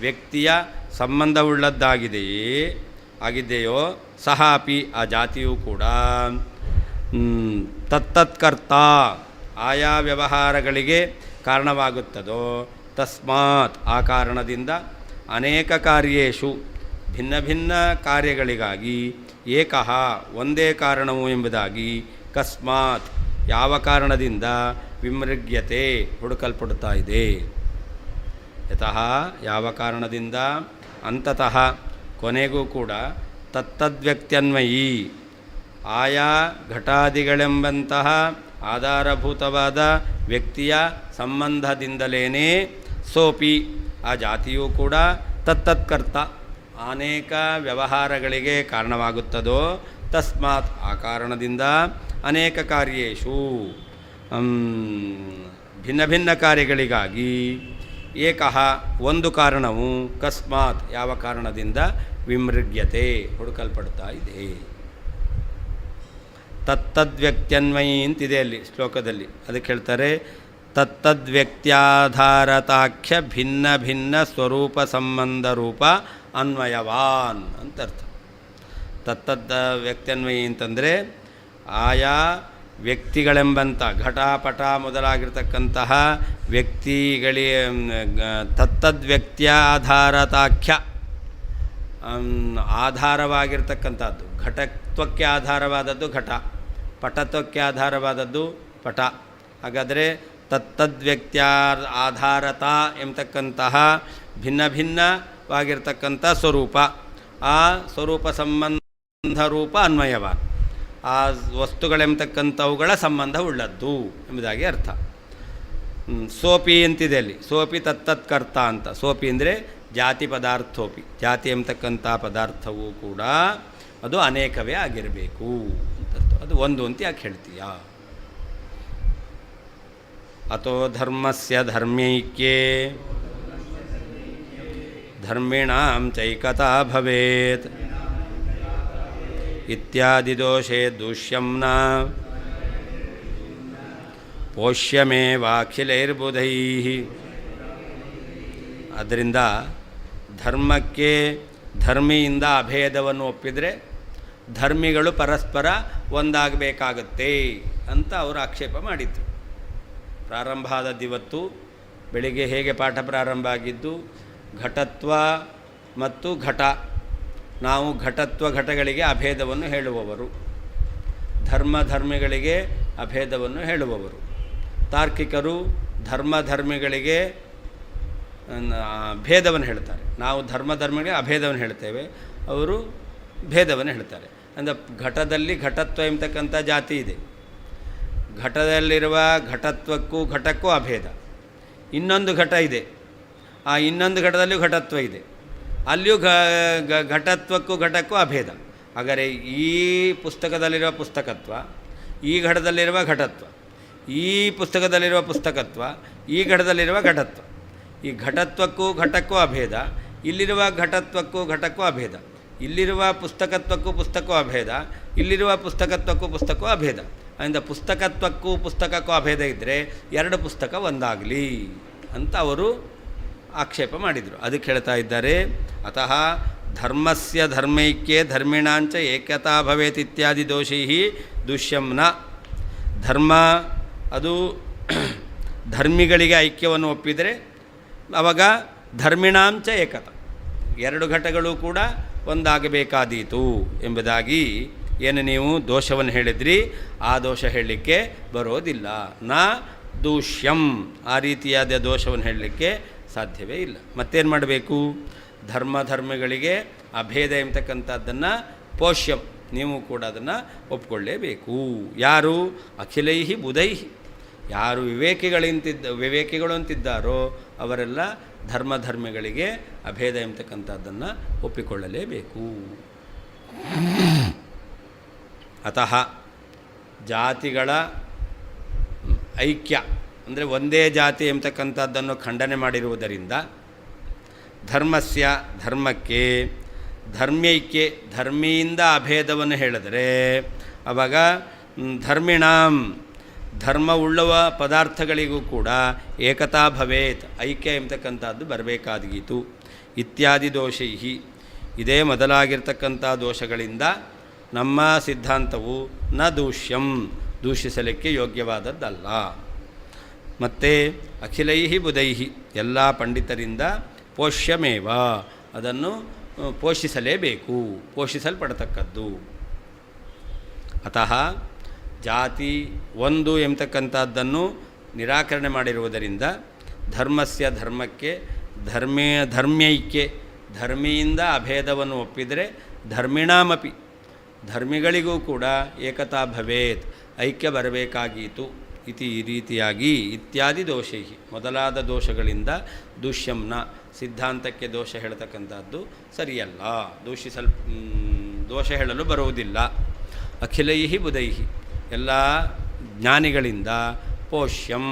ವ್ಯಕ್ತಿಯ ಸಂಬಂಧವುಳ್ಳದ್ದಾಗಿದೆಯೋ ಸಹ ಅಪಿ ಆ ಜಾತಿಯೂ ಕೂಡ ತತ್ತತ್ಕರ್ತ ಆಯಾ ವ್ಯವಹಾರಗಳಿಗೆ ಕಾರಣವಾಗುತ್ತದೋ ತಸ್ಮಾತ್ ಆ ಕಾರಣದಿಂದ ಅನೇಕ ಕಾರ್ಯೇಷು ಭಿನ್ನ ಭಿನ್ನ ಕಾರ್ಯಗಳಿಗಾಗಿ ಏಕಃ ಒಂದೇ ಕಾರಣವು ಎಂಬುದಾಗಿ ಕಸ್ಮಾತ್ ಯಾವ ಕಾರಣದಿಂದ ವಿಮೃಗ್ಯತೆ ಹುಡುಕಲ್ಪಡುತ್ತಾ ಇದೆ. ಯತಃ ಯಾವ ಕಾರಣದಿಂದ ಅಂತತಃ ಕೊನೆಗೂ ಕೂಡ ತತ್ತದ್ವ್ಯಕ್ತ್ಯನ್ವಯೀ ಆಯಾ ಘಟಾದಿಗಳೆಂಬಂತಹ ಆಧಾರಭೂತವಾದ ವ್ಯಕ್ತಿಯ ಸಂಬಂಧದಿಂದಲೇ ಸೋಪಿ ಆ ಜಾತಿಯೂ ಕೂಡ ತತ್ತತ್ಕರ್ತ ಅನೇಕ ವ್ಯವಹಾರಗಳಿಗೆ ಕಾರಣವಾಗುತ್ತದೋ ತಸ್ಮಾತ್ ಆ ಕಾರಣದಿಂದ ಅನೇಕ ಕಾರ್ಯೇಷು ಭಿನ್ನ ಭಿನ್ನ ಕಾರ್ಯಗಳಿಗಾಗಿ ಏಕಃ ಒಂದು ಕಾರಣವು ಕಸ್ಮಾತ್ ಯಾವ ಕಾರಣದಿಂದ ವಿಮೃಗ್ಯತೆ ಹುಡುಕಲ್ಪಡ್ತಾ ಇದೆ. ತತ್ತದ್ವ್ಯಕ್ತ್ಯನ್ವಯಿ ಅಂತಿದೆ ಅಲ್ಲಿ ಶ್ಲೋಕದಲ್ಲಿ. ಅದಕ್ಕೆ ಹೇಳ್ತಾರೆ ತತ್ತದ್ವ್ಯಕ್ತ್ಯಾಧಾರತಾಖ್ಯ ಭಿನ್ನ ಭಿನ್ನ ಸ್ವರೂಪ ಸಂಬಂಧ ರೂಪ ಅನ್ವಯವಾನ್ ಅಂತರ್ಥ. ವ್ಯಕ್ತ್ಯನ್ವಯಿ ಅಂತಂದರೆ ಆಯಾ ವ್ಯಕ್ತಿಗಳೆಂಬಂಥ ಘಟಪಟ ಮೊದಲಾಗಿರ್ತಕ್ಕಂತಹ ವ್ಯಕ್ತಿಗಳಿ ತತ್ತದ್ವ್ಯಕ್ತ್ಯಾಧಾರತಾಖ್ಯ ಆಧಾರವಾಗಿರ್ತಕ್ಕಂಥದ್ದು. ಘಟತ್ವಕ್ಕೆ ಆಧಾರವಾದದ್ದು ಘಟ, ಪಟತ್ವಕ್ಕೆ ಆಧಾರವಾದದ್ದು ಪಟ. ಹಾಗಾದರೆ ಆಧಾರತ ಎಂಬತಕ್ಕಂತಹ ಭಿನ್ನ ಭಿನ್ನವಾಗಿರ್ತಕ್ಕಂಥ ಸ್ವರೂಪ, ಆ ಸ್ವರೂಪ ಸಂಬಂಧ ರೂಪ ಅನ್ವಯವ ಆ ವಸ್ತುಗಳೆಂಬತಕ್ಕಂಥವುಗಳ ಸಂಬಂಧ ಉಳ್ಳದ್ದು ಎಂಬುದಾಗಿ ಅರ್ಥ. ಸೋಪಿ ಅಂತಿದೆ ಅಲ್ಲಿ. ಸೋಪಿ ತತ್ತತ್ಕರ್ತ ಅಂತ. ಸೋಪಿ ಅಂದರೆ ಜಾತಿ ಪದಾರ್ಥೋಪಿ, ಜಾತಿ ಎಂಬತಕ್ಕಂಥ ಪದಾರ್ಥವೂ ಕೂಡ ಅದು ಅನೇಕವೇ ಆಗಿರಬೇಕು ಅಂತ. ಅದು ಒಂದು ಅಂತ ಯಾಕೆ ಹೇಳ್ತೀಯಾ? ಅತೋ ಧರ್ಮಸ್ಯ ಧರ್ಮೈಕ್ಯೇ ಧರ್ಮಿಣಾಂ ಚೈಕತಾ ಭವೇತ್ ಇತ್ಯಾದಿ ದೋಷೇ ದೂಷ್ಯಂ ನ ಪೋಷ್ಯಮೇವಾಖಿಲೈರ್ಬುಧೈಃ. ಆದ್ದರಿಂದ ಧರ್ಮಕ್ಕೆ ಧರ್ಮಿಯಿಂದ ಅಭೇದವನ್ನು ಒಪ್ಪಿದರೆ ಧರ್ಮಿಗಳು ಪರಸ್ಪರ ಒಂದಾಗಬೇಕಾಗತ್ತೆ ಅಂತ ಅವರು ಆಕ್ಷೇಪ ಮಾಡಿದರು. ಪ್ರಾರಂಭ ಆದದ್ದಿವತ್ತು ಬೆಳಿಗ್ಗೆ ಹೇಗೆ ಪಾಠ ಪ್ರಾರಂಭ ಆಗಿದ್ದು ಘಟತ್ವ ಮತ್ತು ಘಟ. ನಾವು ಘಟತ್ವ ಘಟಗಳಿಗೆ ಅಭೇದವನ್ನು ಹೇಳುವವರು, ಧರ್ಮಿಗಳಿಗೆ ಅಭೇದವನ್ನು ಹೇಳುವವರು. ತಾರ್ಕಿಕರು ಧರ್ಮಿಗಳಿಗೆ ಭೇದವನ್ನು ಹೇಳ್ತಾರೆ. ನಾವು ಧರ್ಮಿಗಳಿಗೆ ಅಭೇದವನ್ನು ಹೇಳ್ತೇವೆ, ಅವರು ಭೇದವನ್ನು ಹೇಳ್ತಾರೆ. ಅಂದರೆ ಘಟದಲ್ಲಿ ಘಟತ್ವ ಎಂಬತಕ್ಕಂಥ ಜಾತಿ ಇದೆ. ಘಟದಲ್ಲಿರುವ ಘಟತ್ವಕ್ಕೂ ಘಟಕ್ಕೂ ಅಭೇದ. ಇನ್ನೊಂದು ಘಟ ಇದೆ, ಆ ಇನ್ನೊಂದು ಘಟದಲ್ಲಿಯೂ ಘಟತ್ವ ಇದೆ, ಅಲ್ಲಿಯೂ ಘಟತ್ವಕ್ಕೂ ಘಟಕ್ಕೂ ಅಭೇದ. ಹಾಗಾದರೆ ಈ ಪುಸ್ತಕದಲ್ಲಿರುವ ಪುಸ್ತಕತ್ವ, ಈ ಘಟದಲ್ಲಿರುವ ಘಟತ್ವ, ಈ ಪುಸ್ತಕದಲ್ಲಿರುವ ಪುಸ್ತಕತ್ವ, ಈ ಘಟದಲ್ಲಿರುವ ಘಟತ್ವ, ಈ ಘಟತ್ವಕ್ಕೂ ಘಟಕ್ಕೂ ಅಭೇದ, ಇಲ್ಲಿರುವ ಘಟತ್ವಕ್ಕೂ ಘಟಕ್ಕೂ ಅಭೇದ, ಇಲ್ಲಿರುವ ಪುಸ್ತಕತ್ವಕ್ಕೂ ಪುಸ್ತಕವೂ ಅಭೇದ, ಇಲ್ಲಿರುವ ಪುಸ್ತಕತ್ವಕ್ಕೂ ಪುಸ್ತಕವೂ ಅಭೇದ. ಅದರಿಂದ ಪುಸ್ತಕಕ್ಕೂ ಅಭೇದ ಇದ್ದರೆ ಎರಡು ಪುಸ್ತಕ ಒಂದಾಗಲಿ ಅಂತ ಅವರು ಆಕ್ಷೇಪ ಮಾಡಿದರು. ಅದಕ್ಕೆ ಹೇಳ್ತಾ ಇದ್ದಾರೆ, ಅತಃ ಧರ್ಮಸ್ಯ ಧರ್ಮೈಕ್ಯೆ ಧರ್ಮಿಣಾಂಚ ಏಕತಾ ಭವೇತ್ ಇತ್ಯಾದಿ ದೋಷೈ ದುಷ್ಯಂನ. ಧರ್ಮ ಅದು ಧರ್ಮಿಗಳಿಗೆ ಐಕ್ಯವನ್ನು ಒಪ್ಪಿದರೆ ಆವಾಗ ಧರ್ಮಿಣಾಂಚ ಏಕತ, ಎರಡು ಘಟಗಳು ಕೂಡ ಒಂದಾಗಬೇಕಾದೀತು ಎಂಬುದಾಗಿ ಏನು ನೀವು ದೋಷವನ್ನು ಹೇಳಿದ್ರಿ, ಆ ದೋಷ ಹೇಳಲಿಕ್ಕೆ ಬರೋದಿಲ್ಲ. ನ ದೂಷ್ಯಂ, ಆ ರೀತಿಯಾದ ದೋಷವನ್ನು ಹೇಳಲಿಕ್ಕೆ ಸಾಧ್ಯವೇ ಇಲ್ಲ. ಮತ್ತೇನು ಮಾಡಬೇಕು? ಧರ್ಮಗಳಿಗೆ ಅಭೇದ ಎಂಬತಕ್ಕಂಥದ್ದನ್ನು ಪೋಷ್ಯಂ, ನೀವು ಕೂಡ ಅದನ್ನು ಒಪ್ಪಿಕೊಳ್ಳೇಬೇಕು. ಯಾರು? ಅಖಿಲೈಹಿ ಬುಧೈಹಿ, ಯಾರು ವಿವೇಕಿಗಳು ಅಂತಿದ್ದಾರೋ ಅವರೆಲ್ಲ ಧರ್ಮಗಳಿಗೆ ಅಭೇದ ಎಂಬತಕ್ಕಂಥದ್ದನ್ನು ಒಪ್ಪಿಕೊಳ್ಳಲೇಬೇಕು. ಅತಃ ಜಾತಿಗಳ ಐಕ್ಯ ಅಂದರೆ ಒಂದೇ ಜಾತಿ ಎಂಬತಕ್ಕಂಥದ್ದನ್ನು ಖಂಡನೆ ಮಾಡಿರುವುದರಿಂದ ಧರ್ಮಕ್ಕೆ ಧರ್ಮೈಕ್ಯ, ಧರ್ಮಿಯಿಂದ ಅಭೇದವನ್ನು ಹೇಳಿದರೆ ಆವಾಗ ಧರ್ಮಿಣಾಂ, ಧರ್ಮವುಳ್ಳುವ ಪದಾರ್ಥಗಳಿಗೂ ಕೂಡ ಏಕತಾ ಭವೇತ್, ಐಕ್ಯ ಎಂಬತಕ್ಕಂಥದ್ದು ಬರಬೇಕಾದೀತು. ಇತ್ಯಾದಿ ದೋಷೈ, ಇದೇ ಮೊದಲಾಗಿರ್ತಕ್ಕಂಥ ದೋಷಗಳಿಂದ ನಮ್ಮ ಸಿದ್ಧಾಂತವು ನ ದೂಷ್ಯಂ, ದೂಷಿಸಲಿಕ್ಕೆ ಯೋಗ್ಯವಾದದ್ದಲ್ಲ. ಮತ್ತು ಅಖಿಲೈಹಿ ಬುಧೈಹಿ, ಎಲ್ಲ ಪಂಡಿತರಿಂದ ಪೋಷ್ಯಮೇವ, ಅದನ್ನು ಪೋಷಿಸಲೇಬೇಕು, ಪೋಷಿಸಲ್ಪಡತಕ್ಕದ್ದು. ಅತಃ ಜಾತಿ ಒಂದು ಎಂಬತಕ್ಕಂಥದ್ದನ್ನು ನಿರಾಕರಣೆ ಮಾಡಿರುವುದರಿಂದ ಧರ್ಮಕ್ಕೆ ಧರ್ಮ್ಯೈಕ್ಯ, ಧರ್ಮಿಯಿಂದ ಅಭೇದವನ್ನು ಒಪ್ಪಿದರೆ ಧರ್ಮಿಣಾಮಪಿ, ಧರ್ಮಿಗಳಿಗೂ ಕೂಡ ಏಕತಾ ಭವೇತ್, ಐಕ್ಯ ಬರಬೇಕಾಗೀತು. ಇತಿ, ಈ ರೀತಿಯಾಗಿ ಇತ್ಯಾದಿ ದೋಷೈ, ಮೊದಲಾದ ದೋಷಗಳಿಂದ ದುಷ್ಯಂನ, ಸಿದ್ಧಾಂತಕ್ಕೆ ದೋಷ ಹೇಳತಕ್ಕಂಥದ್ದು ಸರಿಯಲ್ಲ, ದೋಷ ಹೇಳಲು ಬರುವುದಿಲ್ಲ. ಅಖಿಲೈಹಿ ಬುಧೈಹಿ, ಎಲ್ಲ ಜ್ಞಾನಿಗಳಿಂದ ಪೋಷ್ಯಂ,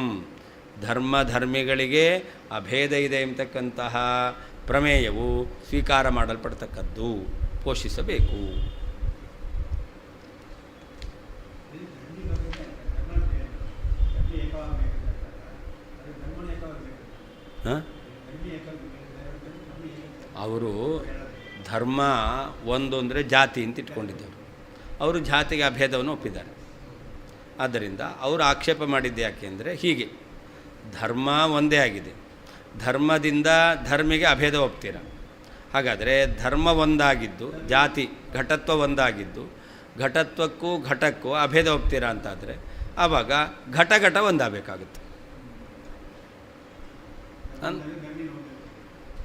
ಧರ್ಮಿಗಳಿಗೆ ಅಭೇದ ಇದೆ ಎಂಬತಕ್ಕಂತಹ ಪ್ರಮೇಯವು ಸ್ವೀಕಾರ ಮಾಡಲ್ಪಡ್ತಕ್ಕದ್ದು, ಪೋಷಿಸಬೇಕು. ಅವರು ಧರ್ಮ ಒಂದು ಅಂದರೆ ಜಾತಿ ಅಂತ ಇಟ್ಕೊಂಡಿದ್ದರು, ಅವರು ಜಾತಿಗೆ ಅಭೇದವನ್ನು ಒಪ್ಪಿದ್ದಾರೆ. ಆದ್ದರಿಂದ ಅವರು ಆಕ್ಷೇಪ ಮಾಡಿದ್ದು ಯಾಕೆ ಅಂದರೆ ಹೀಗೆ, ಧರ್ಮ ಒಂದೇ ಆಗಿದೆ, ಧರ್ಮದಿಂದ ಧರ್ಮಿಗೆ ಅಭೇದ ಒಪ್ತೀರ. ಹಾಗಾದರೆ ಧರ್ಮ ಒಂದಾಗಿದ್ದು, ಜಾತಿ ಘಟತ್ವ ಒಂದಾಗಿದ್ದು, ಘಟಕ್ಕೂ ಅಭೇದ ಒಪ್ತೀರಾ ಅಂತಾದರೆ ಆವಾಗ ಘಟ ಒಂದಾಗಬೇಕಾಗುತ್ತೆ.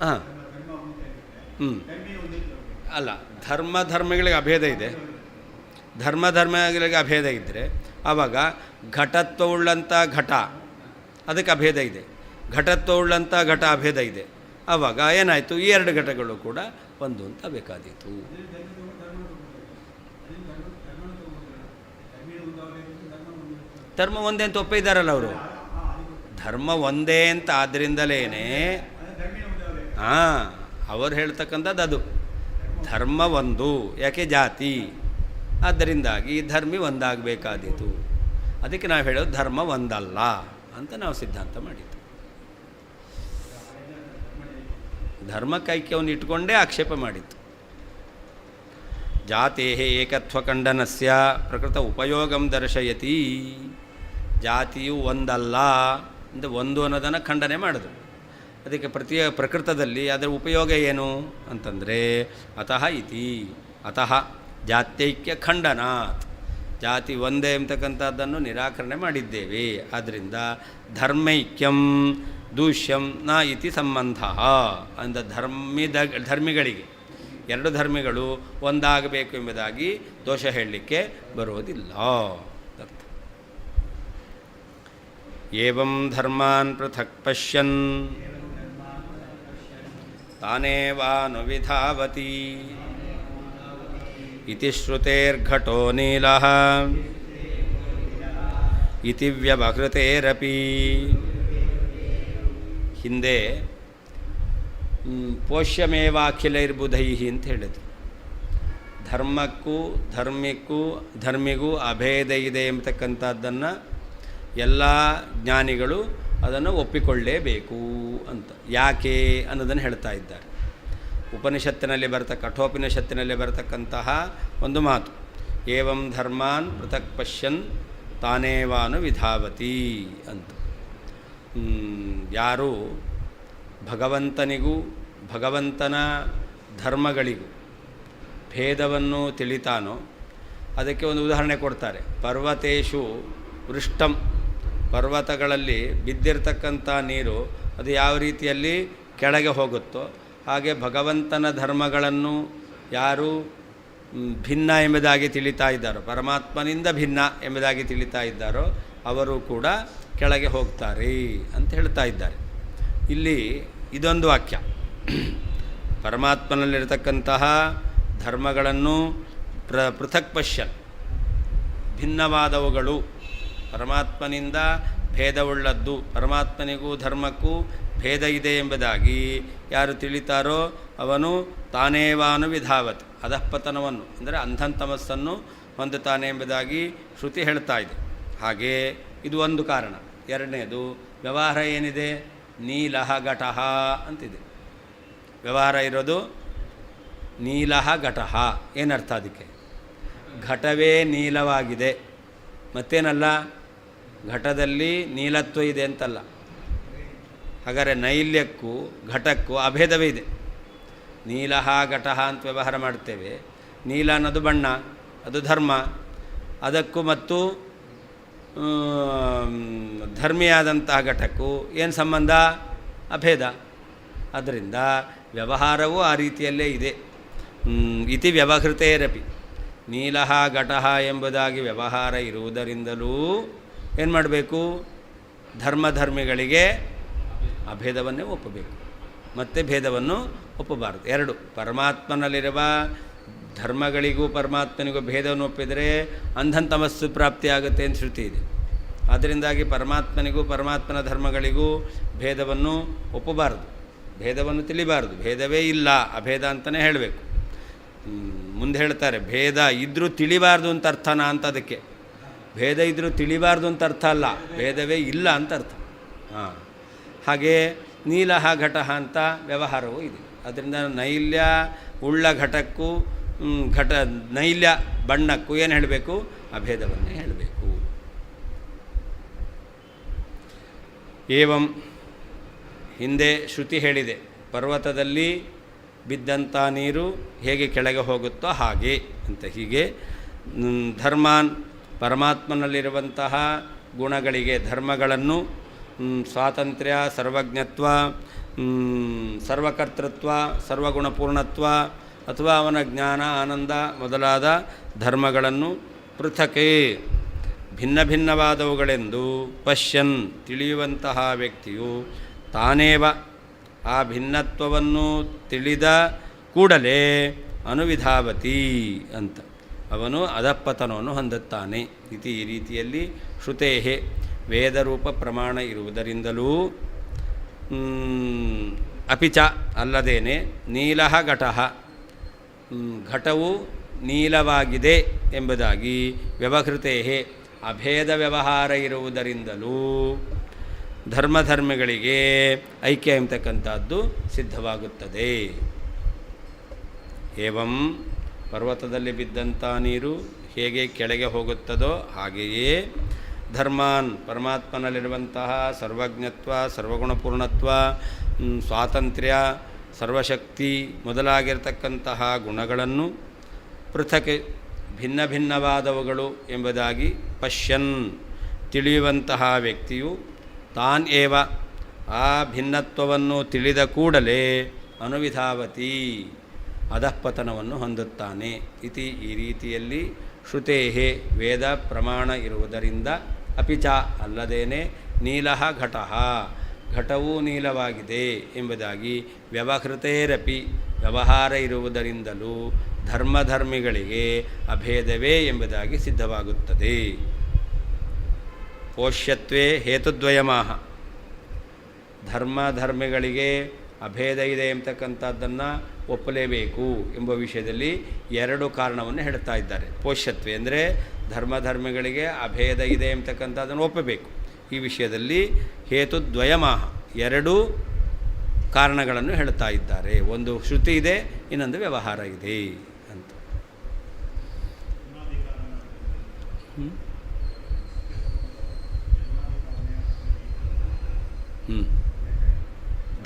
ಹಾಂ, ಅಲ್ಲ, ಧರ್ಮಗಳಿಗೆ ಅಭೇದ ಇದೆ, ಧರ್ಮಗಳಿಗೆ ಅಭೇದ ಇದ್ದರೆ ಆವಾಗ ಘಟತ್ವವುಳ್ಳಂಥ ಘಟ ಅದಕ್ಕೆ ಅಭೇದ ಇದೆ, ಘಟತ್ವವುಳ್ಳಂಥ ಘಟ ಅಭೇದ ಇದೆ. ಆವಾಗ ಏನಾಯಿತು, ಈ ಎರಡು ಘಟಗಳು ಕೂಡ ಒಂದು ಅಂತ ಬೇಕಾದೀತು. ಧರ್ಮ ಒಂದೇ ಅಂತ ಒಪ್ಪಿದ್ದಾರಲ್ಲ ಅವರು, ಧರ್ಮ ಒಂದೇ ಅಂತ ಆದ್ದರಿಂದಲೇ ಅವರು ಹೇಳ್ತಕ್ಕಂಥದ್ದು ಅದು ಧರ್ಮ ಒಂದು, ಯಾಕೆ ಜಾತಿ, ಆದ್ದರಿಂದಾಗಿ ಧರ್ಮಿ ಒಂದಾಗಬೇಕಾದೀತು. ಅದಕ್ಕೆ ನಾವು ಹೇಳೋದು ಧರ್ಮ ಒಂದಲ್ಲ ಅಂತ ನಾವು ಸಿದ್ಧಾಂತ ಮಾಡಿದ್ದು. ಧರ್ಮಕ್ಕೆ ಐಕ್ಯವನ್ನು ಇಟ್ಕೊಂಡೇ ಆಕ್ಷೇಪ ಮಾಡಿತ್ತು. ಜಾತೇ ಏಕತ್ವ ಖಂಡನಸ್ಯ ಪ್ರಕೃತ ಉಪಯೋಗಂ ದರ್ಶಯತಿ, ಜಾತಿಯು ಒಂದಲ್ಲ ಅಂತ ಒಂದು ಅನ್ನೋದನ್ನು ಖಂಡನೆ ಮಾಡೋದು. ಅದಕ್ಕೆ ಪ್ರಕೃತದಲ್ಲಿ ಅದರ ಉಪಯೋಗ ಏನು ಅಂತಂದರೆ ಅತಃ ಜಾತ್ಯೈಕ್ಯ ಖಂಡನಾತ್, ಜಾತಿ ಒಂದೇ ಎಂಬತಕ್ಕಂಥದ್ದನ್ನು ನಿರಾಕರಣೆ ಮಾಡಿದ್ದೇವೆ. ಆದ್ದರಿಂದ ಧರ್ಮೈಕ್ಯಂ ದೂಷ್ಯಂ ನ ಇತಿ ಸಂಬಂಧ, ಅಂದ ಧರ್ಮಿಗಳಿಗೆ ಎರಡು ಧರ್ಮಿಗಳು ಒಂದಾಗಬೇಕು ಎಂಬುದಾಗಿ ದೋಷ ಹೇಳಲಿಕ್ಕೆ ಬರೋದಿಲ್ಲ. ಏವಂ ಧರ್ಮಾನ್ ಪೃಥಕ್ ಪಶ್ಯನ್ ತಾನೇವಾನುವಿಧಾವತಿ ಇತಿ ಶ್ರುತೇರ್ಘಟೋ ನೀಲಃ ಇತಿ ವ್ಯವಹೃತೇರಪಿ. ಹಿಂದೆ ಪೋಷ್ಯಮೇವಾಖಿಲೈರ್ಬುಧೈ ಅಂತ ಹೇಳಿದರು. ಧರ್ಮಕ್ಕೂ ಧರ್ಮಿಗೂ ಅಭೇದ ಇದೆ ಎಂಬತಕ್ಕಂಥದ್ದನ್ನು ಎಲ್ಲ ಜ್ಞಾನಿಗಳು ಅದನ್ನು ಒಪ್ಪಿಕೊಳ್ಳಲೇಬೇಕು ಅಂತ. ಯಾಕೆ ಅನ್ನೋದನ್ನು ಹೇಳ್ತಾ ಇದ್ದಾರೆ. ಉಪನಿಷತ್ತಿನಲ್ಲಿ ಕಠೋಪನಿಷತ್ತಿನಲ್ಲಿ ಬರತಕ್ಕಂತಹ ಒಂದು ಮಾತು, ಏವಂ ಧರ್ಮಾನ್ ಪೃಥಕ್ ಪಶ್ಯನ್ ತಾನೇವಾನು ವಿಧಾವತಿ ಅಂತ. ಯಾರು ಭಗವಂತನಿಗೂ ಭಗವಂತನ ಧರ್ಮಗಳಿಗೂ ಭೇದವನ್ನು ತಿಳಿತಾನೋ ಅದಕ್ಕೆ ಒಂದು ಉದಾಹರಣೆ ಕೊಡ್ತಾರೆ. ಪರ್ವತೇಶು ವೃಷ್ಟಂ, ಪರ್ವತಗಳಲ್ಲಿ ಬಿದ್ದಿರತಕ್ಕಂಥ ನೀರು ಅದು ಯಾವ ರೀತಿಯಲ್ಲಿ ಕೆಳಗೆ ಹೋಗುತ್ತೋ ಹಾಗೆ ಭಗವಂತನ ಧರ್ಮಗಳನ್ನು ಯಾರು ಭಿನ್ನ ಎಂಬುದಾಗಿ ತಿಳಿತಾ ಇದ್ದಾರೋ, ಪರಮಾತ್ಮನಿಂದ ಭಿನ್ನ ಎಂಬುದಾಗಿ ತಿಳಿತಾ ಇದ್ದಾರೋ ಅವರು ಕೂಡ ಕೆಳಗೆ ಹೋಗ್ತಾರೆ ಅಂತ ಹೇಳ್ತಾ ಇದ್ದಾರೆ. ಇಲ್ಲಿ ಇದೊಂದು ವಾಕ್ಯ, ಪರಮಾತ್ಮನಲ್ಲಿರತಕ್ಕಂತಹ ಧರ್ಮಗಳನ್ನು ಪೃಥಕ್ ಪಶ್ಯನ್, ಭಿನ್ನವಾದವುಗಳು, ಪರಮಾತ್ಮನಿಂದ ಭೇದವುಳ್ಳದ್ದು, ಪರಮಾತ್ಮನಿಗೂ ಧರ್ಮಕ್ಕೂ ಭೇದ ಇದೆ ಎಂಬುದಾಗಿ ಯಾರು ತಿಳಿತಾರೋ ಅವನು ತಾನೇವಾನು ವಿಧಾವತ್, ಅಧಃಪತನವನ್ನು ಅಂದರೆ ಅಂಧಂತಮಸ್ಸನ್ನು ಹೊಂದುತ್ತಾನೆ ಎಂಬುದಾಗಿ ಶ್ರುತಿ ಹೇಳ್ತಾ ಇದೆ. ಹಾಗೆ ಇದು ಒಂದು ಕಾರಣ. ಎರಡನೇದು, ವ್ಯವಹಾರ ಏನಿದೆ, ನೀಲಃ ಘಟಃ ಅಂತಿದೆ. ವ್ಯವಹಾರ ಇರೋದು ನೀಲಃ ಘಟಃ. ಏನರ್ಥ ಅದಕ್ಕೆ? ಘಟವೇ ನೀಲವಾಗಿದೆ, ಮತ್ತೇನಲ್ಲ, ಘಟದಲ್ಲಿ ನೀಲತ್ವ ಇದೆ ಅಂತಲ್ಲ. ಹಾಗಾದರೆ ನೈಲ್ಯಕ್ಕೂ ಘಟಕ್ಕೂ ಅಭೇದವೇ ಇದೆ. ನೀಲಃ ಘಟಃ ಅಂತ ವ್ಯವಹಾರ ಮಾಡ್ತೇವೆ. ನೀಲ ಅನ್ನೋದು ಬಣ್ಣ, ಅದು ಧರ್ಮ, ಅದಕ್ಕೂ ಮತ್ತು ಧರ್ಮಿಯಾದಂತಹ ಘಟಕ್ಕೂ ಏನು ಸಂಬಂಧ? ಅಭೇದ. ಆದ್ದರಿಂದ ವ್ಯವಹಾರವೂ ಆ ರೀತಿಯಲ್ಲೇ ಇದೆ. ಇತಿ ವ್ಯವಹೃತೇರಪಿ, ನೀಲಃ ಘಟಃ ಎಂಬುದಾಗಿ ವ್ಯವಹಾರ ಇರುವುದರಿಂದಲೂ ಏನು ಮಾಡಬೇಕು? ಧರ್ಮಿಗಳಿಗೆ ಅಭೇದವನ್ನೇ ಒಪ್ಪಬೇಕು, ಮತ್ತು ಭೇದವನ್ನು ಒಪ್ಪಬಾರದು. ಎರಡು, ಪರಮಾತ್ಮನಲ್ಲಿರುವ ಧರ್ಮಗಳಿಗೂ ಪರಮಾತ್ಮನಿಗೂ ಭೇದವನ್ನು ಒಪ್ಪಿದರೆ ಅಂಧಂತಮಸ್ಸು ಪ್ರಾಪ್ತಿಯಾಗುತ್ತೆ ಅಂತ ಶ್ರುತಿ ಇದೆ. ಆದ್ದರಿಂದಾಗಿ ಪರಮಾತ್ಮನಿಗೂ ಪರಮಾತ್ಮನ ಧರ್ಮಗಳಿಗೂ ಭೇದವನ್ನು ಒಪ್ಪಬಾರದು, ಭೇದವನ್ನು ತಿಳಿಬಾರದು. ಭೇದವೇ ಇಲ್ಲ, ಅಭೇದ ಅಂತಲೇ ಹೇಳಬೇಕು. ಮುಂದೆ ಹೇಳ್ತಾರೆ, ಭೇದ ಇದ್ದರೂ ತಿಳಿಬಾರ್ದು ಅಂತ ಅರ್ಥನಾ ಅಂತ. ಅದಕ್ಕೆ ಭೇದ ಇದ್ದರೂ ತಿಳಿಬಾರ್ದು ಅಂತ ಅರ್ಥ ಅಲ್ಲ, ಭೇದವೇ ಇಲ್ಲ ಅಂತ ಅರ್ಥ. ಹಾಗೆ ನೀಲಃ ಘಟಃ ಅಂತ ವ್ಯವಹಾರವೂ ಇದೆ. ಅದರಿಂದ ನೈಲ್ಯ ಉಳ್ಳ ಘಟಕ್ಕೂ ನೈಲ್ಯ ಬಣ್ಣಕ್ಕೂ ಏನು ಹೇಳಬೇಕು? ಅಭೇದವನ್ನೇ ಹೇಳಬೇಕು. ಏವಂ, ಹಿಂದೆ ಶ್ರುತಿ ಹೇಳಿದೆ, ಪರ್ವತದಲ್ಲಿ ಬಿದ್ದಂಥ ನೀರು ಹೇಗೆ ಕೆಳಗೆ ಹೋಗುತ್ತೋ ಹಾಗೆ ಅಂತ. ಹೀಗೆ ಧರ್ಮಾನ್, ಪರಮಾತ್ಮನಲ್ಲಿರುವಂತಹ ಗುಣಗಳಿಗೆ, ಧರ್ಮಗಳನ್ನು ಸ್ವಾತಂತ್ರ್ಯ, ಸರ್ವಜ್ಞತ್ವ, ಸರ್ವಕರ್ತೃತ್ವ, ಸರ್ವಗುಣಪೂರ್ಣತ್ವ ಅಥವಾ ಅವನ ಜ್ಞಾನ, ಆನಂದ ಮೊದಲಾದ ಧರ್ಮಗಳನ್ನು ಪೃಥಕ್ಕೆ ಭಿನ್ನ ಭಿನ್ನವಾದವುಗಳೆಂದು ಪಶ್ಯನ್ ತಿಳಿಯುವಂತಹ ವ್ಯಕ್ತಿಯು ತಾನೇವ ಆ ಭಿನ್ನತ್ವವನ್ನು ತಿಳಿದ ಕೂಡಲೇ ಅನುವಿಧಾವತಿ ಅಂತ ಅವನು ಅಧಃಪತನವನ್ನು ಹೊಂದುತ್ತಾನೆ. ಈ ರೀತಿಯಲ್ಲಿ ಶ್ರುತೇಹೇ ವೇದರೂಪ ಪ್ರಮಾಣ ಇರುವುದರಿಂದಲೂ ಅಪಿಚ ಅಲ್ಲದೇನೆ ನೀಲಃ ಘಟಃ, ಘಟವು ನೀಲವಾಗಿದೆ ಎಂಬುದಾಗಿ ವ್ಯವಹೃತೇಹೇ ಅಭೇದ ವ್ಯವಹಾರ ಇರುವುದರಿಂದಲೂ ಧರ್ಮಿಗಳಿಗೆ ಐಕ್ಯ ಎಂಬತಕ್ಕಂಥದ್ದು ಸಿದ್ಧವಾಗುತ್ತದೆ. ಏವಂ, ಪರ್ವತದಲ್ಲಿ ಬಿದ್ದಂಥ ನೀರು ಹೇಗೆ ಕೆಳಗೆ ಹೋಗುತ್ತದೋ ಹಾಗೆಯೇ ಧರ್ಮಾನ್, ಪರಮಾತ್ಮನಲ್ಲಿರುವಂತಹ ಸರ್ವಜ್ಞತ್ವ, ಸರ್ವಗುಣಪೂರ್ಣತ್ವ, ಸ್ವಾತಂತ್ರ್ಯ, ಸರ್ವಶಕ್ತಿ ಮೊದಲಾಗಿರ್ತಕ್ಕಂತಹ ಗುಣಗಳನ್ನು ಪೃಥಕ್ ಭಿನ್ನ ಭಿನ್ನವಾದವುಗಳು ಎಂಬುದಾಗಿ ಪಶ್ಯನ್ ತಿಳಿಯುವಂತಹ ವ್ಯಕ್ತಿಯು ತಾನ್ ಏವ ಆ ಭಿನ್ನತ್ವವನ್ನು ತಿಳಿದ ಕೂಡಲೇ ಅನುವಿಧಾವತಿ ಅಧಃಪತನವನ್ನು ಹೊಂದುತ್ತಾನೆ. ಈ ರೀತಿಯಲ್ಲಿ ಶ್ರುತೇಹೇ ವೇದ ಪ್ರಮಾಣ ಇರುವುದರಿಂದ ಅಪಿಚ ಅಲ್ಲದೇನೆ ನೀಲಃ ಘಟಃ, ಘಟವೂ ನೀಲವಾಗಿದೆ ಎಂಬುದಾಗಿ ವ್ಯವಹೃತೇರಪಿ ವ್ಯವಹಾರ ಇರುವುದರಿಂದಲೂ ಧರ್ಮಿಗಳಿಗೆ ಅಭೇದವೇ ಎಂಬುದಾಗಿ ಸಿದ್ಧವಾಗುತ್ತದೆ. ಪೋಷ್ಯತ್ವೇ ಹೇತುದ್ವಯಮಾಹ, ಧರ್ಮಿಗಳಿಗೆ ಅಭೇದ ಇದೆ ಎಂಬತಕ್ಕಂಥದ್ದನ್ನು ಒಪ್ಪಲೇಬೇಕು ಎಂಬ ವಿಷಯದಲ್ಲಿ ಎರಡು ಕಾರಣವನ್ನು ಹೇಳ್ತಾ ಇದ್ದಾರೆ. ಪೋಷ್ಯತ್ವೆ ಅಂದರೆ ಧರ್ಮಗಳಿಗೆ ಅಭೇದ ಇದೆ ಎಂಬತಕ್ಕಂಥದ್ದನ್ನು ಒಪ್ಪಬೇಕು. ಈ ವಿಷಯದಲ್ಲಿ ಹೇತುದ್ವಯಮಾಹ ಎರಡೂ ಕಾರಣಗಳನ್ನು ಹೇಳ್ತಾ ಇದ್ದಾರೆ. ಒಂದು ಶ್ರುತಿ ಇದೆ, ಇನ್ನೊಂದು ವ್ಯವಹಾರ ಇದೆ ಅಂತ.